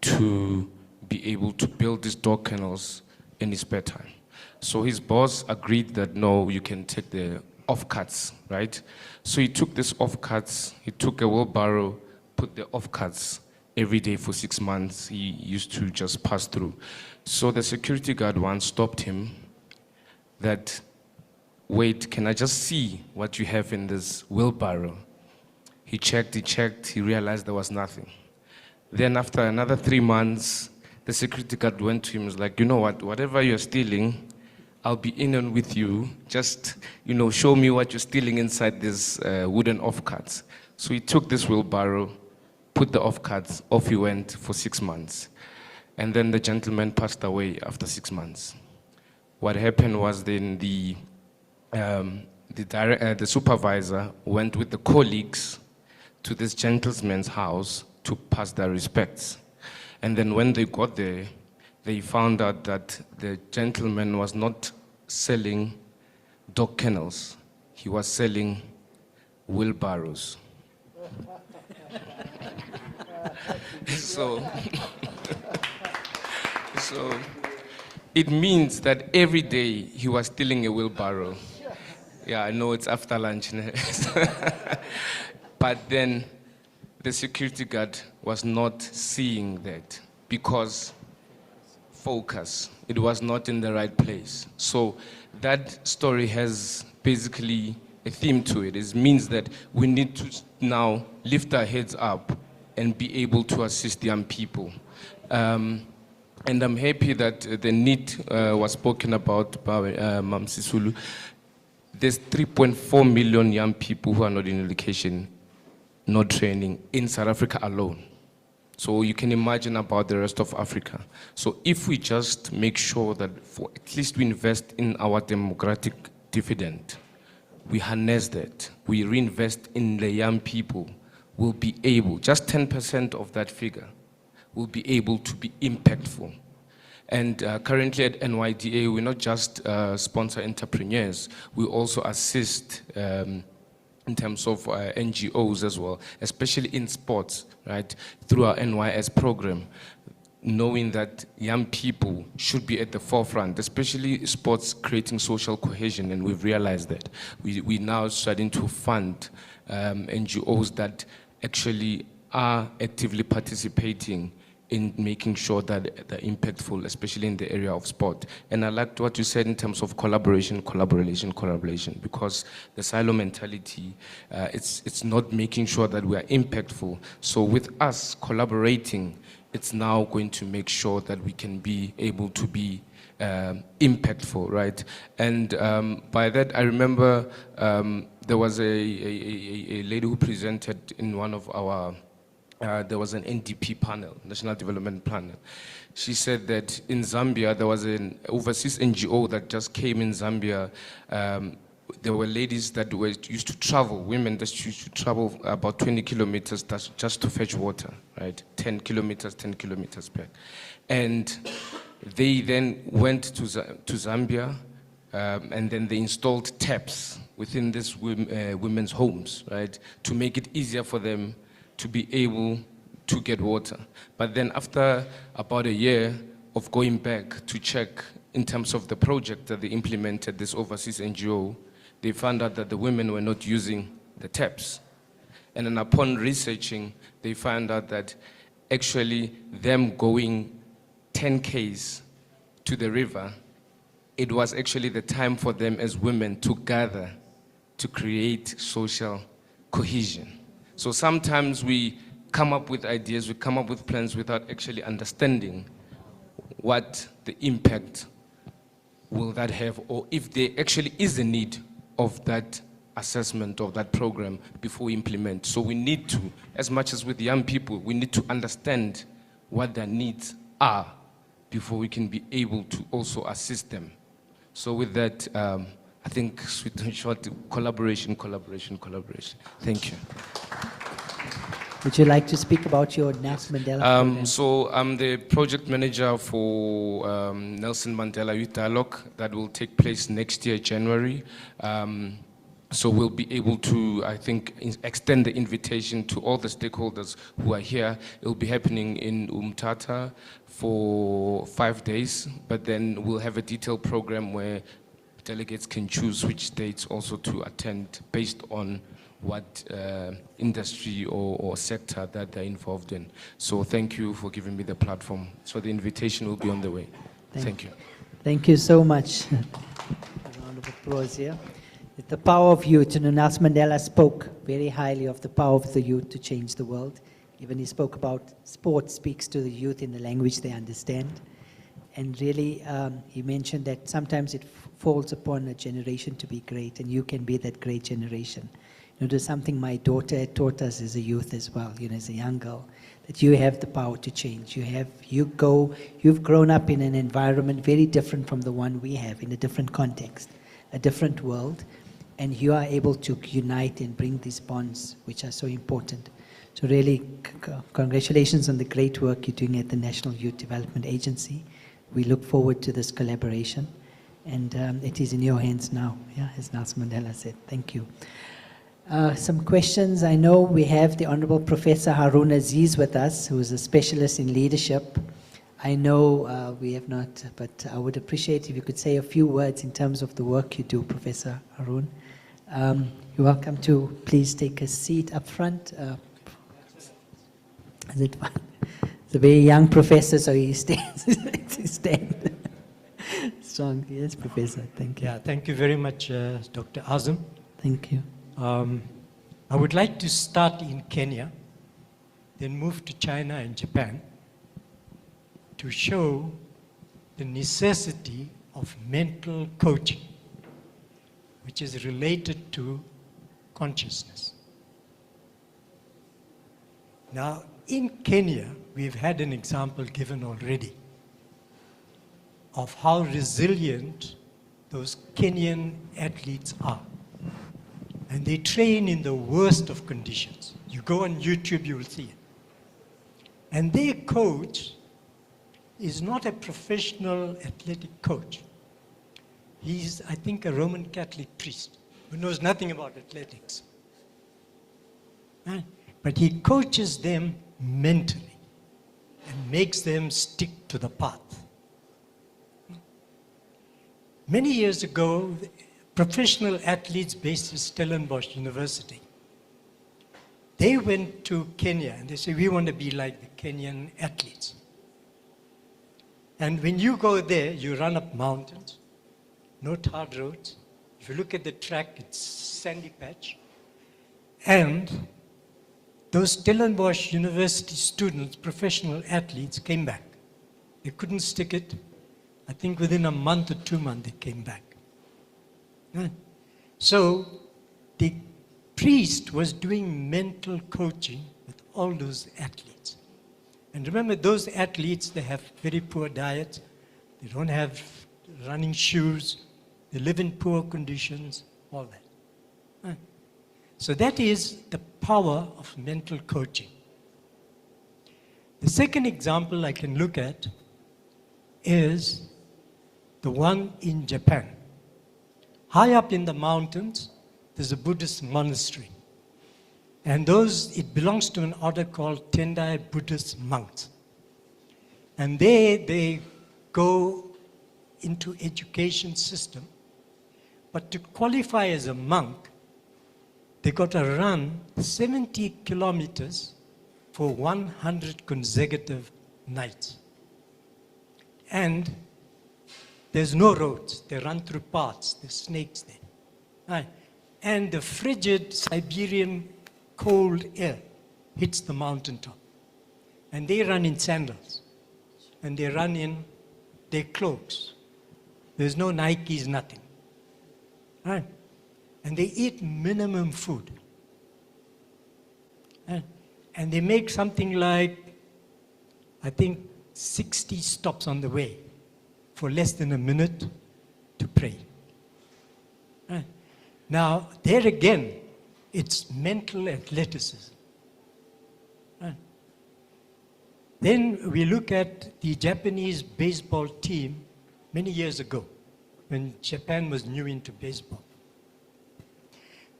to be able to build these dog kennels in his spare time. So his boss agreed that no, you can take the offcuts, right? So he took this offcuts, he took a wheelbarrow, put the offcuts every day for 6 months. He used to just pass through. So the security guard once stopped him that, wait, can I just see what you have in this wheelbarrow? He checked, he realized there was nothing. Then after another 3 months, the security guard went to him and was like, you know what, whatever you're stealing, I'll be in and with you. Just, show me what you're stealing inside this wooden offcuts. So he took this wheelbarrow, put the offcuts, off he went for 6 months. And then the gentleman passed away after 6 months. What happened was then the supervisor went with the colleagues to this gentleman's house to pass their respects. And then when they got there, they found out that the gentleman was not selling dog kennels. He was selling wheelbarrows. So it means that every day he was stealing a wheelbarrow. Yeah, I know it's after lunch. But then the security guard was not seeing that because focus, it was not in the right place. So that story has basically a theme to it. It means that we need to now lift our heads up and be able to assist young people. And I'm happy that the need was spoken about by Mam Sisulu. There's 3.4 million young people who are not in education, not training, in South Africa alone. So you can imagine about the rest of Africa. So if we just make sure that for at least we invest in our democratic dividend, we harness that, we reinvest in the young people, we'll be able, just 10% of that figure, will be able to be impactful. And currently at NYDA, we not just sponsor entrepreneurs, we also assist in terms of NGOs as well, especially in sports, right, through our NYS program, knowing that young people should be at the forefront, especially sports creating social cohesion, and we've realized that. We're now starting to fund NGOs that actually are actively participating in making sure that they're impactful, especially in the area of sport. And I liked what you said in terms of collaboration, because the silo mentality, it's not making sure that we are impactful. So with us collaborating, it's now going to make sure that we can be able to be impactful, right? And by that, I remember there was a lady who presented in one of our, there was an NDP panel, National Development Panel. She said that in Zambia, there was an overseas NGO that just came in Zambia. There were ladies that used to travel, women that used to travel about 20 kilometers just to fetch water, right? 10 kilometers back. And they then went to Zambia, and then they installed taps within these women's homes, right? To make it easier for them to be able to get water. But then after about a year of going back to check in terms of the project that they implemented, this overseas NGO, they found out that the women were not using the taps. And then upon researching, they found out that actually them going 10 Ks to the river, it was actually the time for them as women to gather to create social cohesion. So sometimes we come up with ideas, we come up with plans without actually understanding what the impact will that have, or if there actually is a need of that assessment of that program before we implement. So we need to, as much as with young people, we need to understand what their needs are before we can be able to also assist them. So with that, I think sweet and short, collaboration. Thank you. Would you like to speak about your Nelson Mandela program? So I'm the project manager for Nelson Mandela Youth Dialogue that will take place next year, January. So we'll be able to, I think, extend the invitation to all the stakeholders who are here. It will be happening in Umtata for 5 days, but then we'll have a detailed program where delegates can choose which dates also to attend based on what industry or sector that they're involved in. So thank you for giving me the platform. So the invitation will be on the way. Thank you. Thank you so much. A round of applause here. The power of youth. You know, Nelson Mandela spoke very highly of the power of the youth to change the world. Even he spoke about sport speaks to the youth in the language they understand. And really, he mentioned that sometimes it falls upon a generation to be great, and you can be that great generation. You know, there's something my daughter had taught us as a youth as well, you know, as a young girl, that you have the power to change. You've grown up in an environment very different from the one we have, in a different context, a different world, and you are able to unite and bring these bonds, which are so important. So really, congratulations on the great work you're doing at the National Youth Development Agency. We look forward to this collaboration, and it is in your hands now, yeah, as Nelson Mandela said. Thank you. Some questions. I know we have the Honorable Professor Harun Aziz with us, who is a specialist in leadership. I know we have not, but I would appreciate if you could say a few words in terms of the work you do, Professor Harun. You're welcome to please take a seat up front. Is it fine? He's a very young professor, so he stands. He stands. Strong. Yes, Professor. Thank you. Yeah, thank you very much, Dr. Azam. Thank you. I would like to start in Kenya, then move to China and Japan to show the necessity of mental coaching, which is related to consciousness. Now, in Kenya, we've had an example given already of how resilient those Kenyan athletes are. And they train in the worst of conditions. You go on YouTube, you will see it. And their coach is not a professional athletic coach. He's, I think, a Roman Catholic priest who knows nothing about athletics. But he coaches them mentally and makes them stick to the path. Many years ago, professional athletes based at Stellenbosch University, they went to Kenya and they said, we want to be like the Kenyan athletes. And when you go there, you run up mountains, no tarred roads. If you look at the track, it's sandy patch. And those Stellenbosch University students, professional athletes, came back. They couldn't stick it. I think within a month or 2 months, they came back. Right? So the priest was doing mental coaching with all those athletes. And remember, those athletes, they have very poor diets. They don't have running shoes. They live in poor conditions, all that. Right? So that is the power of mental coaching. The second example I can look at is the one in Japan. High up in the mountains, there's a Buddhist monastery. And it belongs to an order called Tendai Buddhist monks. And they go into education system. But to qualify as a monk, they got to run 70 kilometers for 100 consecutive nights. And there's no roads. They run through paths. There's snakes there. Right. And the frigid Siberian cold air hits the mountaintop. And they run in sandals. And they run in their cloaks. There's no Nikes, nothing. Right? And they eat minimum food. Right? And they make something like, I think, 60 stops on the way for less than a minute to pray. Right? Now, there again, it's mental athleticism. Right? Then we look at the Japanese baseball team many years ago, when Japan was new into baseball.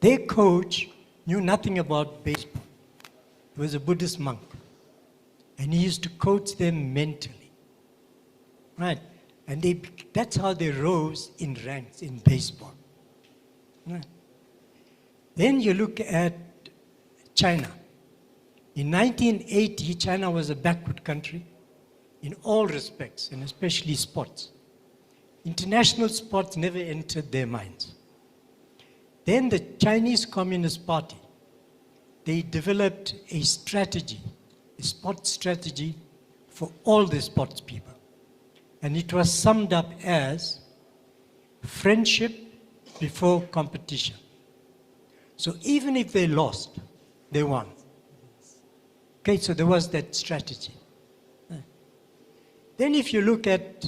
Their coach knew nothing about baseball. He was a Buddhist monk. And he used to coach them mentally. Right? And that's how they rose in ranks in baseball. Right? Then you look at China. In 1980, China was a backward country in all respects, and especially sports. International sports never entered their minds. Then the Chinese Communist Party, they developed a strategy, a sports strategy for all the sports people. And it was summed up as friendship before competition. So even if they lost, they won. Okay, so there was that strategy. Then if you look at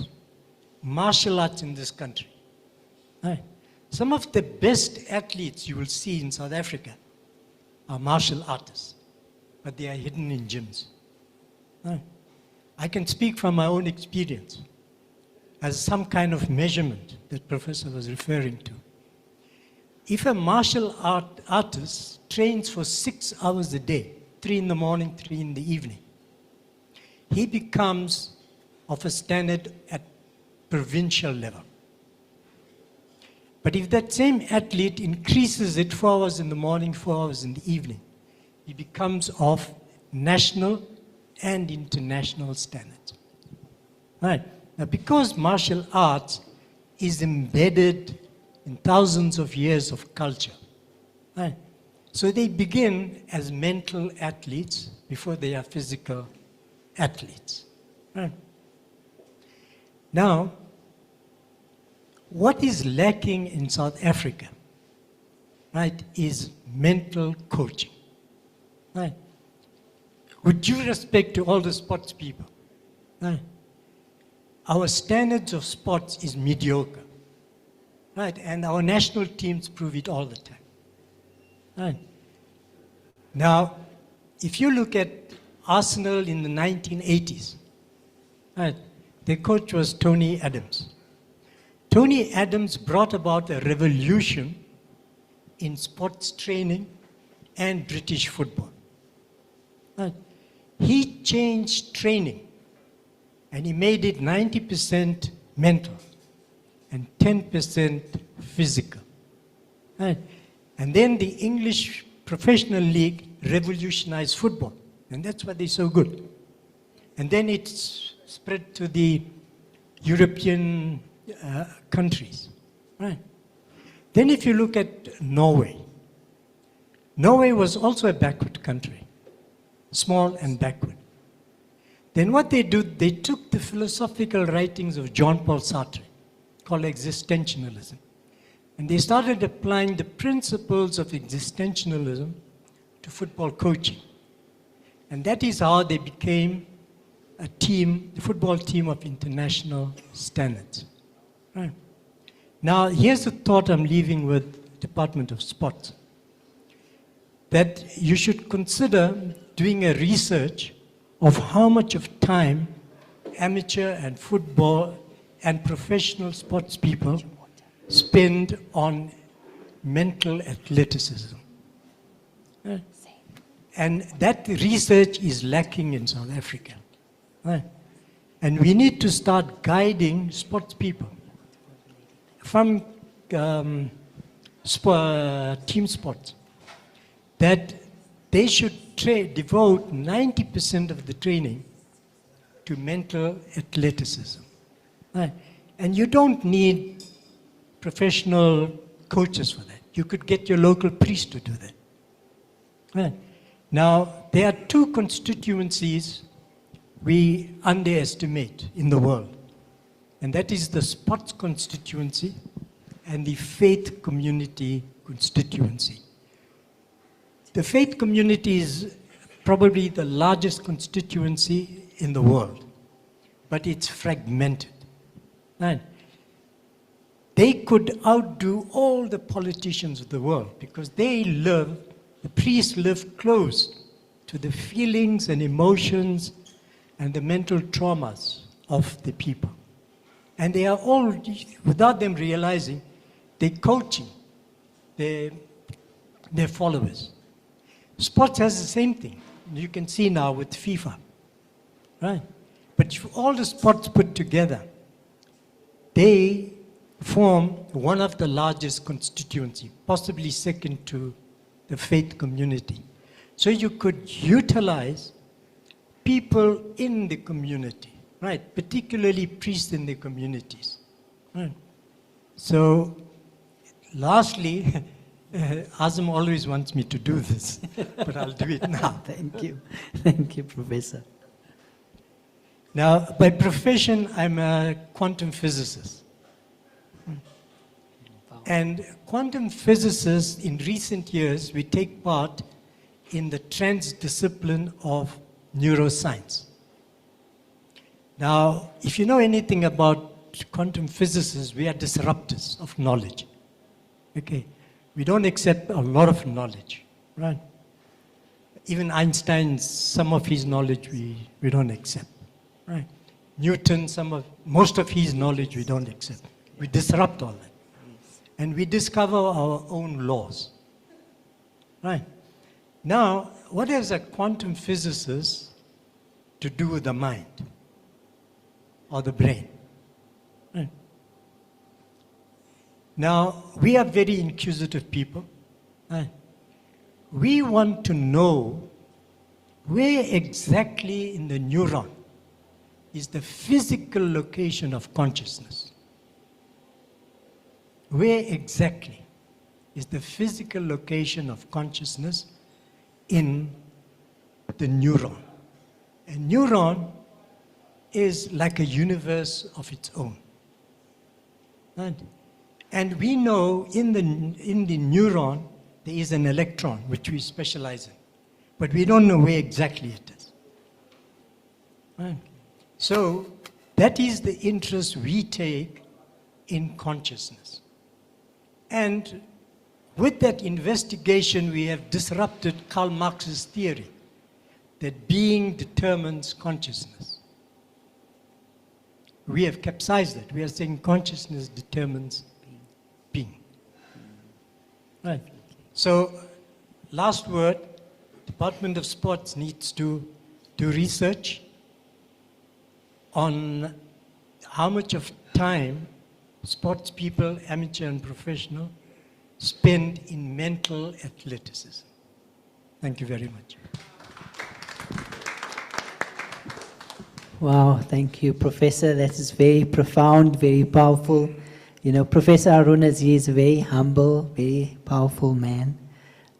martial arts in this country, right, some of the best athletes you will see in South Africa are martial artists, but they are hidden in gyms. Right. I can speak from my own experience as some kind of measurement that Professor was referring to. If a martial artist trains for 6 hours a day, 3 in the morning, 3 in the evening, he becomes of a standard at provincial level. But if that same athlete increases it 4 hours in the morning, 4 hours in the evening, he becomes of national and international standards. Right. Now, because martial arts is embedded in thousands of years of culture, right, so they begin as mental athletes before they are physical athletes. Right. Now, what is lacking in South Africa, right, is mental coaching. Right. With due respect to all the sports people, right, our standards of sports is mediocre. Right, and our national teams prove it all the time. Right. Now, if you look at Arsenal in the 1980s, right, their coach was Tony Adams. Tony Adams brought about a revolution in sports training and British football. Right. He changed training and he made it 90% mental and 10% physical. Right. And then the English Professional League revolutionized football, and that's why they're so good. And then it spread to the European countries. Right. Then if you look at Norway, Norway was also a backward country, small and backward. Then what they do, they took the philosophical writings of Jean-Paul Sartre, called existentialism, and they started applying the principles of existentialism to football coaching. And that is how they became a team, the football team of international standards. Right. Now, here's the thought I'm leaving with Department of Sports, that you should consider doing a research of how much of time amateur and football and professional sports people spend on mental athleticism. Right. And that research is lacking in South Africa. Right. And we need to start guiding sports people from team sports, that they should devote 90% of the training to mental athleticism. Right. And you don't need professional coaches for that. You could get your local priest to do that. Right. Now, there are two constituencies we underestimate in the world, and that is the sports constituency and the faith community constituency. The faith community is probably the largest constituency in the world, but it's fragmented. Right? They could outdo all the politicians of the world because the priests live close to the feelings and emotions and the mental traumas of the people. And they are all, without them realizing, they're coaching their followers. Sports has the same thing. You can see now with FIFA, right? But if all the sports put together, they form one of the largest constituency, possibly second to the faith community. So you could utilize people in the community, right? Particularly priests in the communities. Right? So, lastly, Azam always wants me to do this, but I'll do it now. Thank you. Thank you, Professor. Now, by profession, I'm a quantum physicist. And quantum physicists, in recent years, we take part in the transdiscipline of neuroscience. Now, if you know anything about quantum physicists, we are disruptors of knowledge. Okay, we don't accept a lot of knowledge, right? Even Einstein, some of his knowledge we don't accept, right? Newton, most of his knowledge we don't accept. We disrupt all that. And we discover our own laws, right? Now, what has a quantum physicist to do with the mind or the brain? Right. Now, we are very inquisitive people. Right. We want to know where exactly in the neuron is the physical location of consciousness. Where exactly is the physical location of consciousness in the neuron? A neuron is like a universe of its own. Right? And we know in the neuron there is an electron which we specialize in, but we don't know where exactly it is. Right? So that is the interest we take in consciousness. And with that investigation, we have disrupted Karl Marx's theory that being determines consciousness. We have capsized it. We are saying consciousness determines being. Right. So, last word, Department of Sports needs to do research on how much of time sports people, amateur and professional, spend in mental athleticism. Thank you very much. Wow, thank you, Professor. That is very profound, very powerful. You know, Professor Arunazi is a very humble, very powerful man,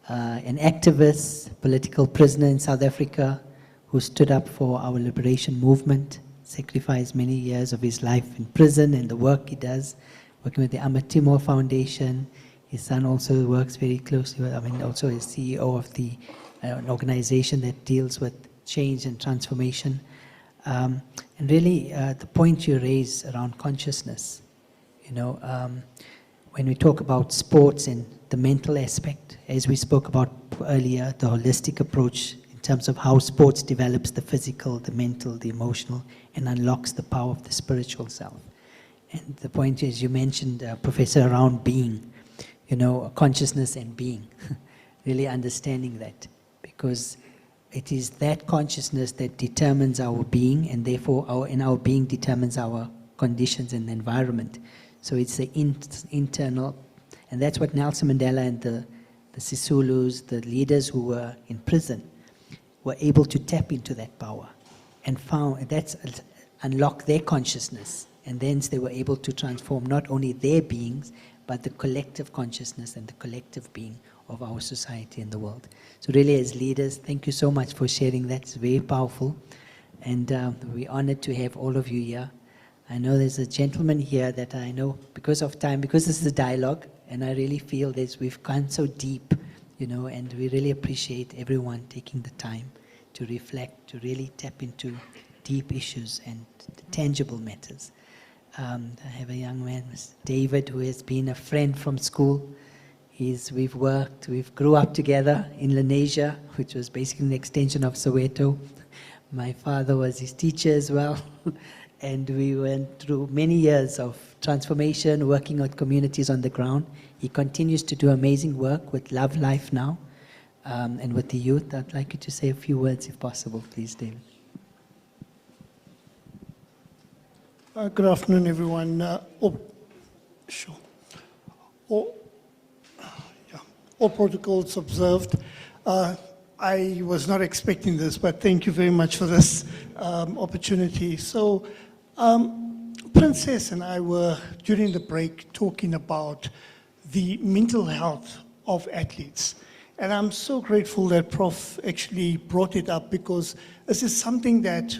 an activist, political prisoner in South Africa, who stood up for our liberation movement, sacrificed many years of his life in prison and the work he does, working with the Amatimo Foundation. His son also works very closely with, also is CEO of an organization that deals with change and transformation. And really, the point you raise around consciousness, when we talk about sports and the mental aspect, as we spoke about earlier, the holistic approach in terms of how sports develops the physical, the mental, the emotional, and unlocks the power of the spiritual self. And the point is, you mentioned, Professor, around being, consciousness and being, really understanding that, because it is that consciousness that determines our being, and therefore our being determines our conditions and the environment. So it's the internal, and that's what Nelson Mandela and the Sisulus, the leaders who were in prison, were able to tap into that power and unlock their consciousness, and thence they were able to transform not only their beings, but the collective consciousness and the collective being of our society and the world. So really, as leaders, thank you so much for sharing that. It's very powerful, and we're honored to have all of you here. I know there's a gentleman here that I know because of time, because this is a dialogue, and I really feel that we've gone so deep, and we really appreciate everyone taking the time to reflect, to really tap into deep issues and tangible matters. I have a young man, Mr. David, who has been a friend from school. We've grew up together in Lenasia, which was basically an extension of Soweto. My father was his teacher as well. And we went through many years of transformation, working with communities on the ground. He continues to do amazing work with Love Life now, and with the youth. I'd like you to say a few words, if possible, please, David. Good afternoon, everyone. All protocols observed. I was not expecting this, but thank you very much for this opportunity. So, Princess and I were, during the break, talking about the mental health of athletes. And I'm so grateful that Prof actually brought it up, because this is something that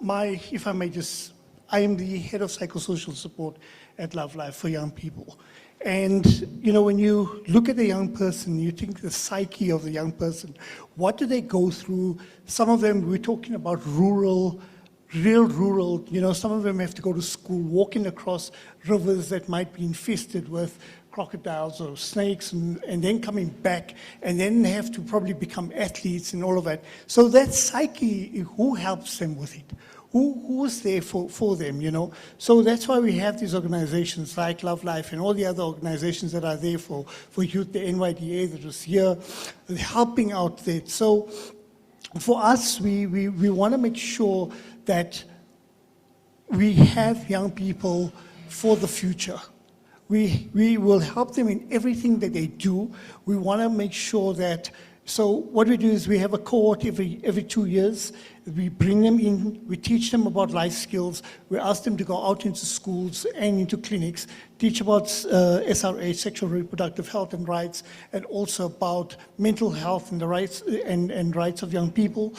if I may just, I am the head of psychosocial support at Love Life for young people. And, when you look at a young person, you think the psyche of the young person, what do they go through? Some of them, we're talking about real rural, some of them have to go to school, walking across rivers that might be infested with crocodiles or snakes, and then coming back, and then have to probably become athletes and all of that. So that psyche, who helps them with it? Who's there for them, So that's why we have these organizations like Love Life and all the other organizations that are there for youth, the NYDA that was here, helping out there. So for us, we want to make sure that we have young people for the future. We will help them in everything that they do. We want to make sure that, so what we do is we have a cohort every 2 years. We bring them in, we teach them about life skills. We ask them to go out into schools and into clinics, teach about SRH, sexual reproductive health and rights, and also about mental health and the rights and rights of young people.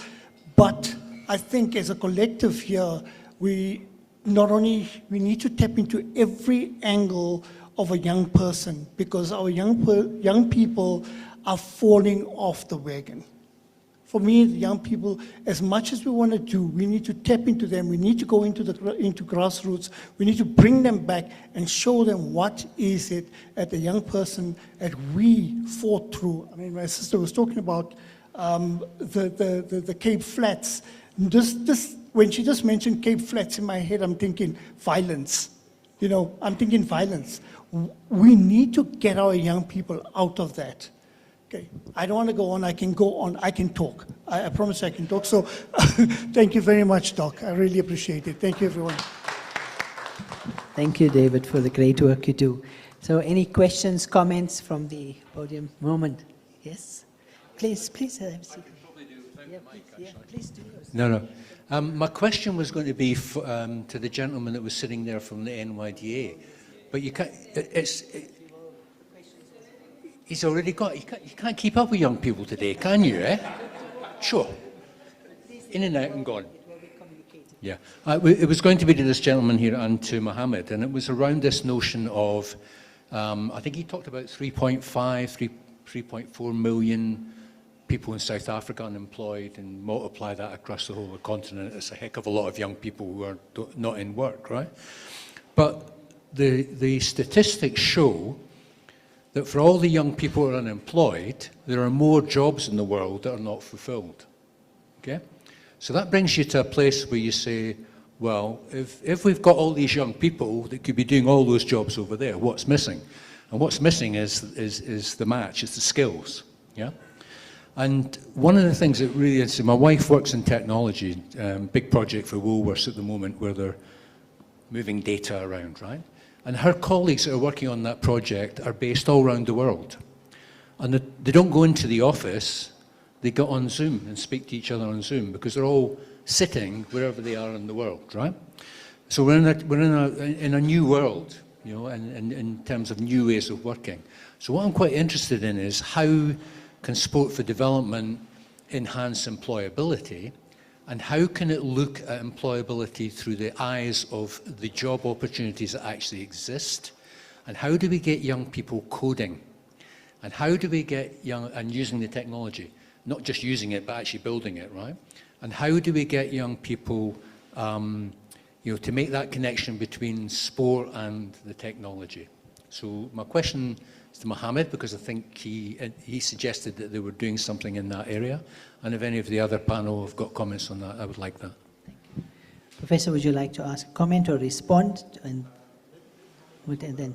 But I think as a collective here, we need to tap into every angle of a young person, because our young people are falling off the wagon. For me, the young people, as much as we want to do, we need to tap into them. We need to go into grassroots. We need to bring them back and show them what is it at the young person that we fought through. I mean, my sister was talking about the Cape Flats. When she just mentioned Cape Flats, in my head, I'm thinking violence. I'm thinking violence. We need to get our young people out of that. Okay, I don't want to go on. I can go on. I can talk. I promise I can talk. So thank you very much, Doc. I really appreciate it. Thank you, everyone. Thank you, David, for the great work you do. So any questions, comments from the podium? Moment. Yes? Please have a seat. Please do. No. My question was going to be to the gentleman that was sitting there from the NYDA, but you can't. He's already got. You can't keep up with young people today, can you? Sure. In and out and gone. Yeah. It was going to be to this gentleman here and to Mohammed, and it was around this notion of, I think he talked about 3.4 million people in South Africa unemployed, and multiply that across the whole of the continent. It's a heck of a lot of young people who are not in work, right? But the statistics show that for all the young people who are unemployed, there are more jobs in the world that are not fulfilled. Okay? So that brings you to a place where you say, well, if we've got all these young people that could be doing all those jobs over there, what's missing? And what's missing is the match, it's the skills. Yeah? And one of the things that really is, my wife works in technology, big project for Woolworths at the moment where they're moving data around, right? And her colleagues that are working on that project are based all around the world. And they don't go into the office, they go on Zoom and speak to each other on Zoom because they're all sitting wherever they are in the world, right? So we're in a new world, you know, and in terms of new ways of working. So what I'm quite interested in is how can sport for development enhance employability, and how can it look at employability through the eyes of the job opportunities that actually exist, and how do we get young people coding, and how do we get young and using the technology, not just using it but actually building it, right? And how do we get young people you know, to make that connection between sport and the technology? So my question is to Mohammed, because I think he suggested that they were doing something in that area. And if any of the other panel have got comments on that, I would like that. Thank you. Professor, would you like to ask a comment or respond? And then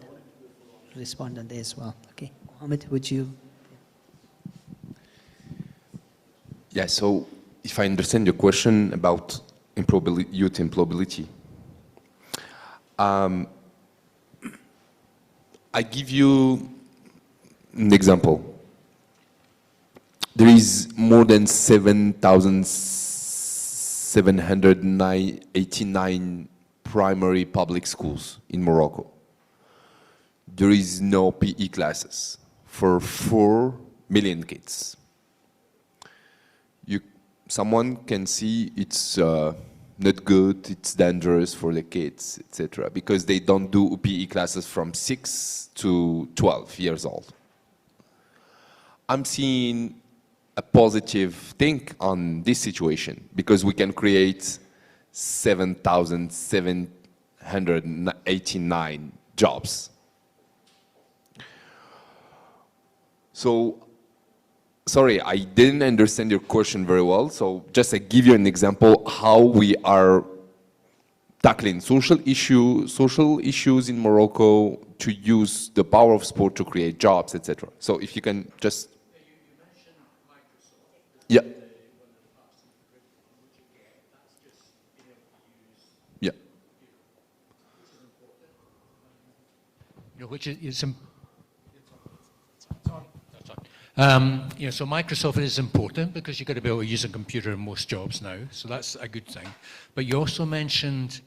respond on there as well. Okay. Mohammed, would you? Yeah, so if I understand your question about youth employability, I give you an example. There is more than 7,789 primary public schools in Morocco. There is no PE classes for 4 million kids. Someone can see it's not good, it's dangerous for the kids, etc., because they don't do PE classes from 6 to 12 years old. I'm seeing a positive thing on this situation because we can create 7,789 jobs. So, sorry, I didn't understand your question very well. So just to give you an example how we are tackling social issues in Morocco to use the power of sport to create jobs, etc. So if you can just... Yeah. Yeah. You know, which is you know, so Microsoft is important because you've got to be able to use a computer in most jobs now, so that's a good thing. But you also mentioned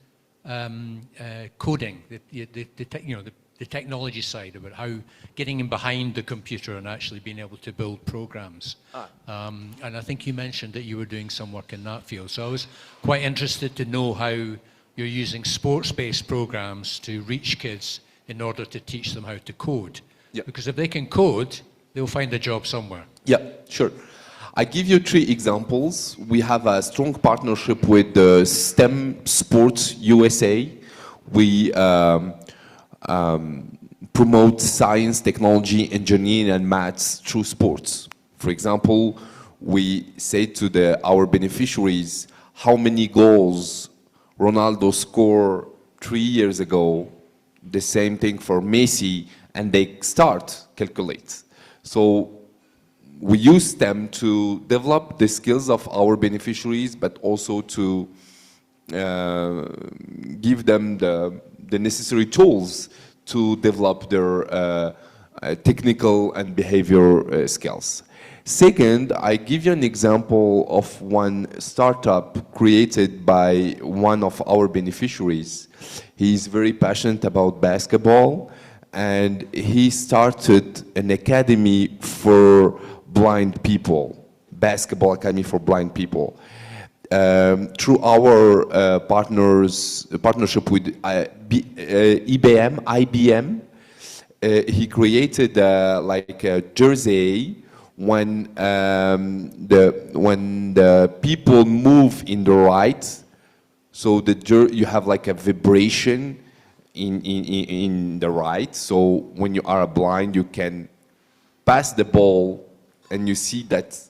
coding, the technology side of it, how getting in behind the computer and actually being able to build programs. And I think you mentioned that you were doing some work in that field. So I was quite interested to know how you're using sports-based programs to reach kids in order to teach them how to code. Yeah. Because if they can code, they'll find a job somewhere. Yeah, sure. I give you 3 examples. We have a strong partnership with the STEM Sports USA. We promote science, technology, engineering, and maths through sports. For example, we say to our beneficiaries how many goals Ronaldo scored 3 years ago, the same thing for Messi, and they start calculate. So we use them to develop the skills of our beneficiaries, but also to give them the necessary tools to develop their technical and behavior skills. Second, I give you an example of one startup created by one of our beneficiaries. He's very passionate about basketball, and he started an academy for blind people basketball academy for blind people. Through our partnership with IBM, he created like a jersey when the people move in the right, so you have like a vibration in the right. So when you are blind, you can pass the ball and you see that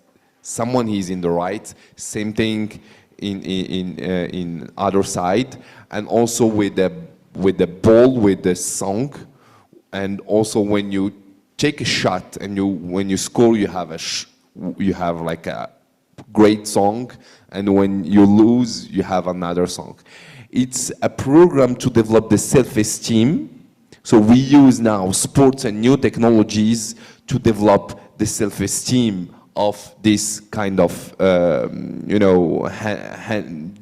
someone is in the right. Same thing in other side, and also with the ball, with the song, and also when you take a shot and when you score, you have like a great song, and when you lose, you have another song. It's a program to develop the self-esteem. So we use now sports and new technologies to develop the self-esteem of this kind of,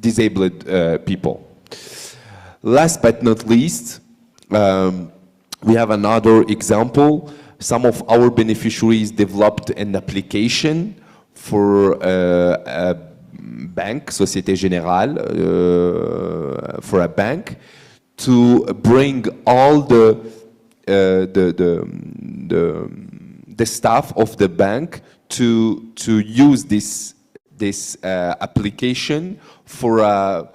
disabled people. Last but not least, we have another example. Some of our beneficiaries developed an application for a bank, Société Générale, for a bank, to bring all the staff of the bank to use this application for a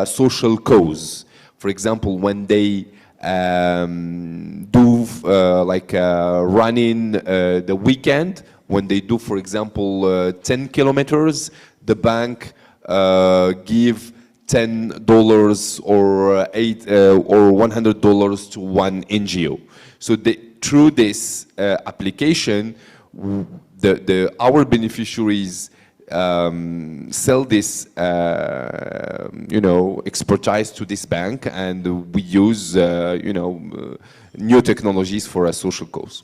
social cause. For example, when they do running the weekend, when they do, for example, 10 kilometers, the bank give $10 or $100 to one NGO. So through this application, our beneficiaries sell this, expertise to this bank, and we use, new technologies for a social cause.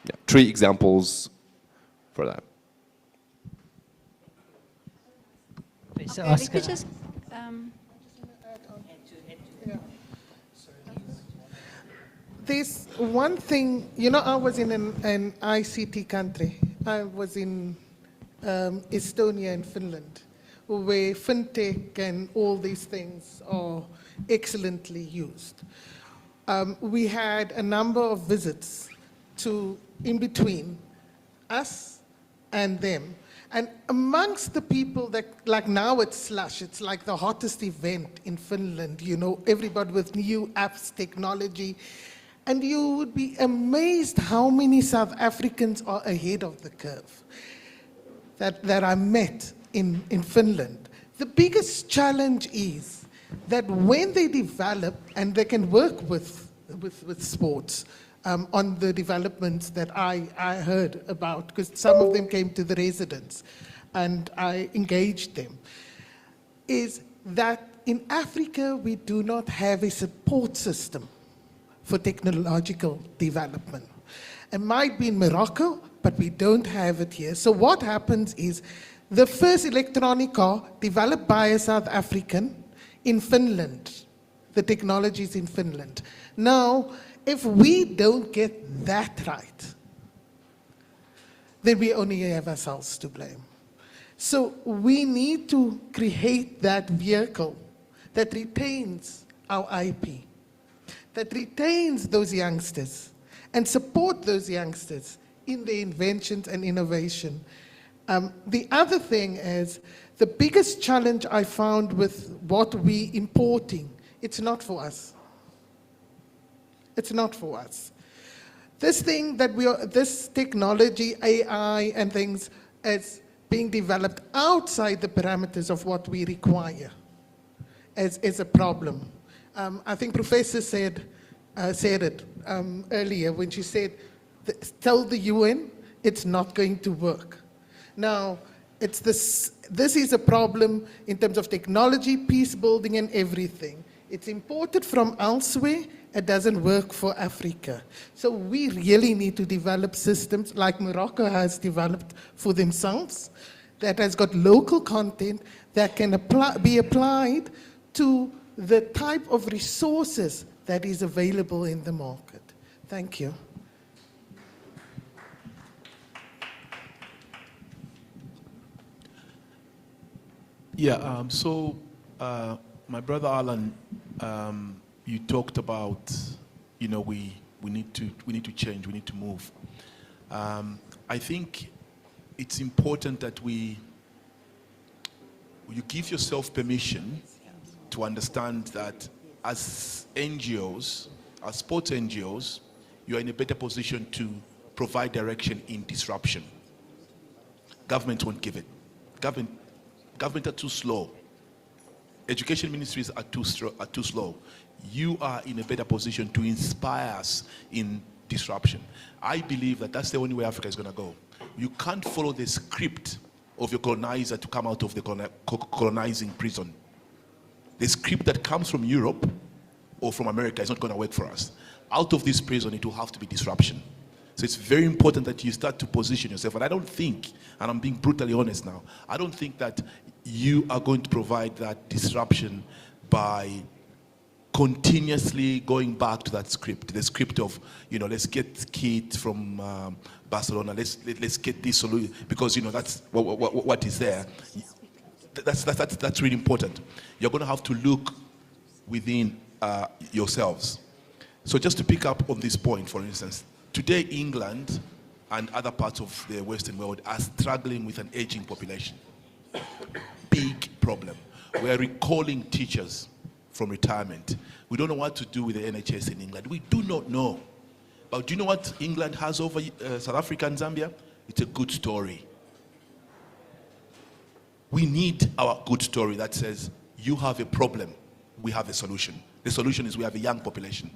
Yeah. 3 examples for that. So Okay, Oscar. we could just, There's one thing, I was in an ICT country. I was in Estonia and Finland, where fintech and all these things are excellently used. We had a number of visits in between us and them. And amongst the people that, like now it's Slush, it's like the hottest event in Finland, everybody with new apps, technology. And you would be amazed how many South Africans are ahead of the curve that I met in Finland. The biggest challenge is that when they develop, and they can work with sports, on the developments that I heard about, because some of them came to the residence and I engaged them, is that in Africa we do not have a support system for technological development. It might be in Morocco, but we don't have it here. So what happens is the first electronic car developed by a South African in Finland, the technology is in Finland. Now, if we don't get that right, then we only have ourselves to blame. So we need to create that vehicle that retains our IP, that retains those youngsters, and support those youngsters in their inventions and innovation. The other thing is, the biggest challenge I found with what we importing, it's not for us. It's not for us. This thing that this technology, AI and things, is being developed outside the parameters of what we require is a problem. I think Professor said it earlier when she said, tell the UN it's not going to work. Now, this is a problem in terms of technology, peace building and everything. It's imported from elsewhere. It doesn't work for Africa. So we really need to develop systems like Morocco has developed for themselves, that has got local content that can be applied to the type of resources that is available in the market. Thank you. Yeah, my brother Alan, you talked about, we need to change, we need to move. I think it's important that you give yourself permission to understand that as NGOs, as sports NGOs, you are in a better position to provide direction in disruption. Government won't give it. Government are too slow. Education ministries are too slow. You are in a better position to inspire us in disruption. I believe that that's the only way Africa is going to go. You can't follow the script of your colonizer to come out of the colonizing prison. The script that comes from Europe or from America is not going to work for us. Out of this prison, it will have to be disruption. So it's very important that you start to position yourself. And I don't think, and I'm being brutally honest now, I don't think that you are going to provide that disruption by continuously going back to that script, the script of, let's get kids from Barcelona, let's get this solution, because, that's what is there. That's really important. You're going to have to look within yourselves. So just to pick up on this point, for instance, today England and other parts of the Western world are struggling with an aging population. Big problem. We are recalling teachers from retirement. We don't know what to do with the NHS in England. We do not know. But do you know what England has over South Africa and Zambia? It's a good story. We need our good story that says, you have a problem, we have a solution. The solution is we have a young population.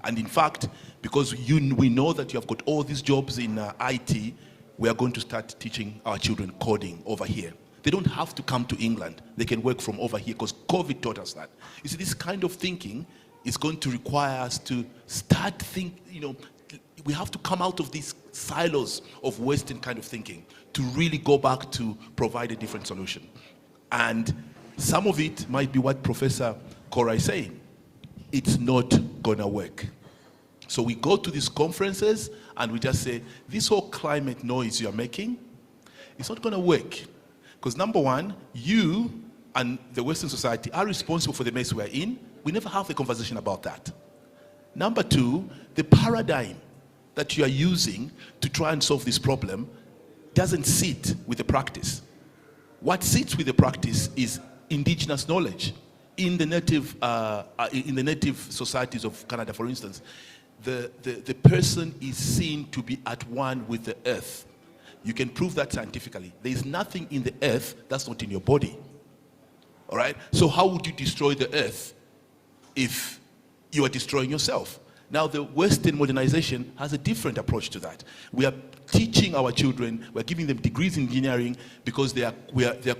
And in fact, because we know that you have got all these jobs in IT, we are going to start teaching our children coding over here. They don't have to come to England. They can work from over here because COVID taught us that. You see, this kind of thinking is going to require us to start we have to come out of these silos of Western kind of thinking to really go back to provide a different solution. And some of it might be what Professor Cora is saying. It's not gonna work. So we go to these conferences and we just say, this whole climate noise you're making, it's not gonna work. Because number one, you and the Western society are responsible for the mess we're in. We never have a conversation about that. Number two, the paradigm that you are using to try and solve this problem doesn't sit with the practice. What sits with the practice is indigenous knowledge. In the native societies of Canada, for instance, the person is seen to be at one with the earth. You can prove that scientifically. There is nothing in the earth that's not in your body. All right? So how would you destroy the earth if you are destroying yourself? Now, the Western modernization has a different approach to that. We are teaching our children, we're giving them degrees in engineering because they are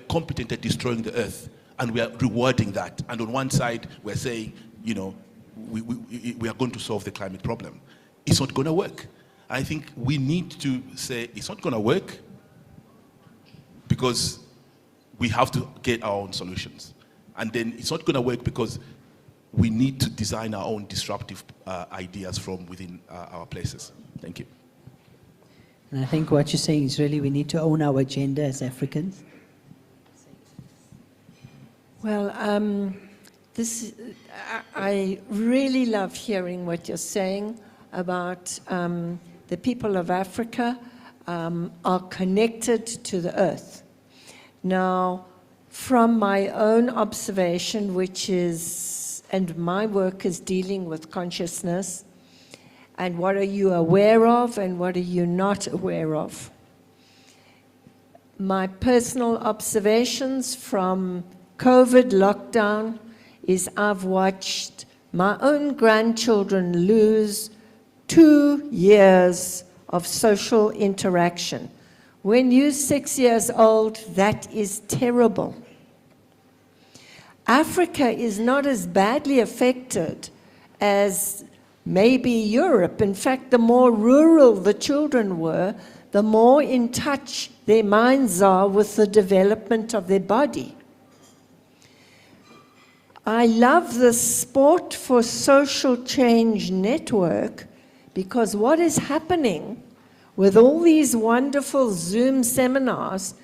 competent at destroying the earth. And we are rewarding that. And on one side, we're saying, we are going to solve the climate problem. It's not going to work. I think we need to say it's not going to work because we have to get our own solutions. And then it's not going to work because we need to design our own disruptive ideas from within our places. Thank you. And I think what you're saying is really we need to own our agenda as Africans. Well, I really love hearing what you're saying about the people of Africa are connected to the earth. Now, from my own observation, and my work is dealing with consciousness, and what are you aware of and what are you not aware of? My personal observations from COVID lockdown is I've watched my own grandchildren lose 2 years of social interaction. When you're 6 years old, that is terrible. Africa is not as badly affected as maybe Europe. In fact, the more rural the children were, the more in touch their minds are with the development of their body. I love the Sport for Social Change network because what is happening with all these wonderful Zoom seminars,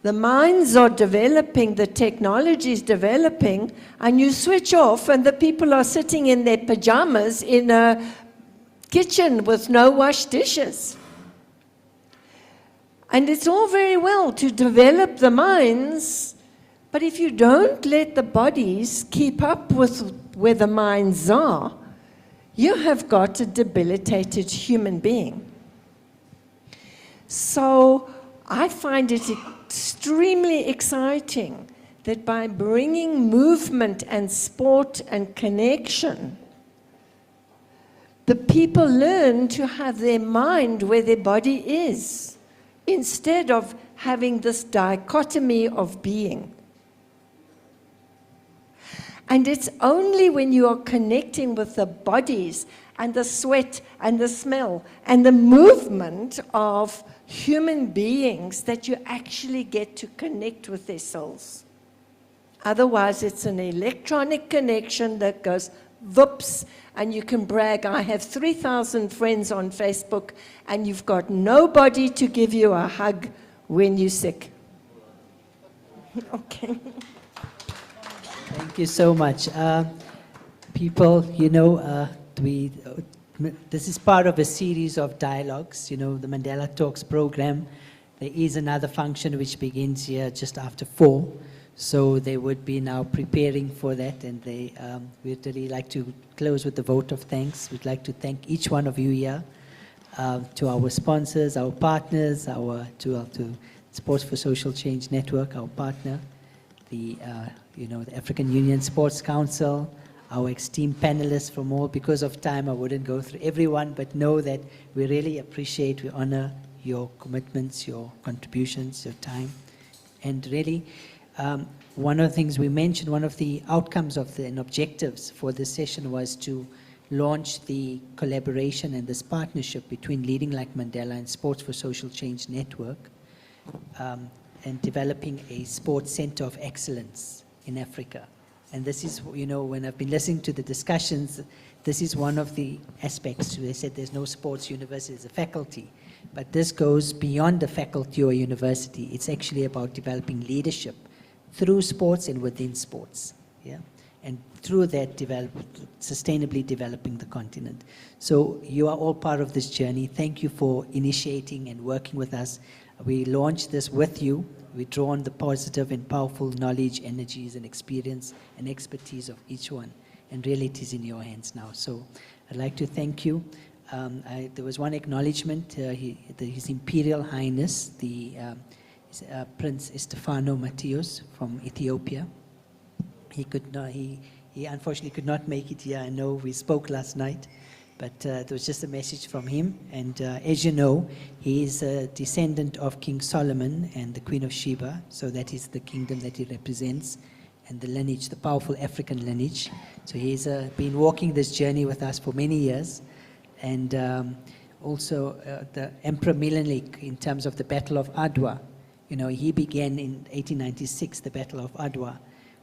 The minds are developing, the technology is developing, and you switch off and the people are sitting in their pajamas in a kitchen with no washed dishes. And it's all very well to develop the minds, but if you don't let the bodies keep up with where the minds are, you have got a debilitated human being. So I find it extremely exciting that by bringing movement and sport and connection, the people learn to have their mind where their body is, instead of having this dichotomy of being. And it's only when you are connecting with the bodies and the sweat and the smell and the movement of human beings that you actually get to connect with their souls. Otherwise, it's an electronic connection that goes whoops, and you can brag, I have 3,000 friends on Facebook, and you've got nobody to give you a hug when you're sick. Okay. Thank you so much. People, you know, this is part of a series of dialogues, you know, the Mandela Talks program. There is another function which begins here just after 4. So they would be now preparing for that, and we'd really like to close with the vote of thanks. We'd like to thank each one of you here, to our sponsors, our partners, to Sports for Social Change Network, our partner, the African Union Sports Council, our esteemed panelists from all. Because of time, I wouldn't go through everyone, but know that we really appreciate, we honor your commitments, your contributions, your time, and really. One of the things we mentioned, one of the outcomes of and objectives for this session was to launch the collaboration and this partnership between Leading Like Mandela and Sports for Social Change Network, and developing a sports center of excellence in Africa. And this is, you know, when I've been listening to the discussions, this is one of the aspects. They said there's no sports university, there's a faculty. But this goes beyond the faculty or university. It's actually about developing leadership through sports and within sports, yeah, and through that sustainably developing the continent. So you are all part of this journey. Thank you for initiating and working with us. We launched this with you. We draw on the positive and powerful knowledge, energies, and experience and expertise of each one, and really it is in your hands now. So I'd like to thank you. There was one acknowledgement. His Imperial Highness, Prince Estefano Mateos from Ethiopia. He unfortunately could not make it here. I know we spoke last night, but there was just a message from him. And as you know, he is a descendant of King Solomon and the Queen of Sheba. So that is the kingdom that he represents, and the lineage, the powerful African lineage. So he's been walking this journey with us for many years. And also the Emperor Milenik, in terms of the Battle of Adwa. You know, he began in 1896, the Battle of Adwa,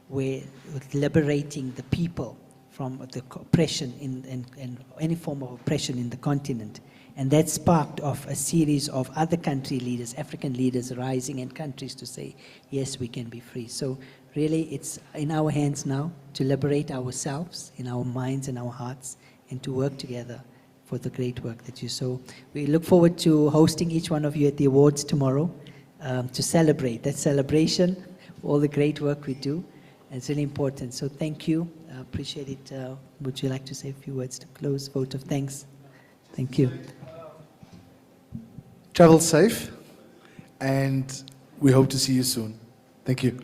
with liberating the people from the oppression and any form of oppression in the continent. And that sparked off a series of other country leaders, African leaders rising, and countries to say, yes, we can be free. So really, it's in our hands now to liberate ourselves in our minds and our hearts, and to work together for the great work that you so. We look forward to hosting each one of you at the awards tomorrow, to celebrate that celebration, all the great work we do. And it's really important. So thank you. Appreciate it. Would you like to say a few words to close? Vote of thanks. Thank you. Travel safe, and we hope to see you soon. Thank you.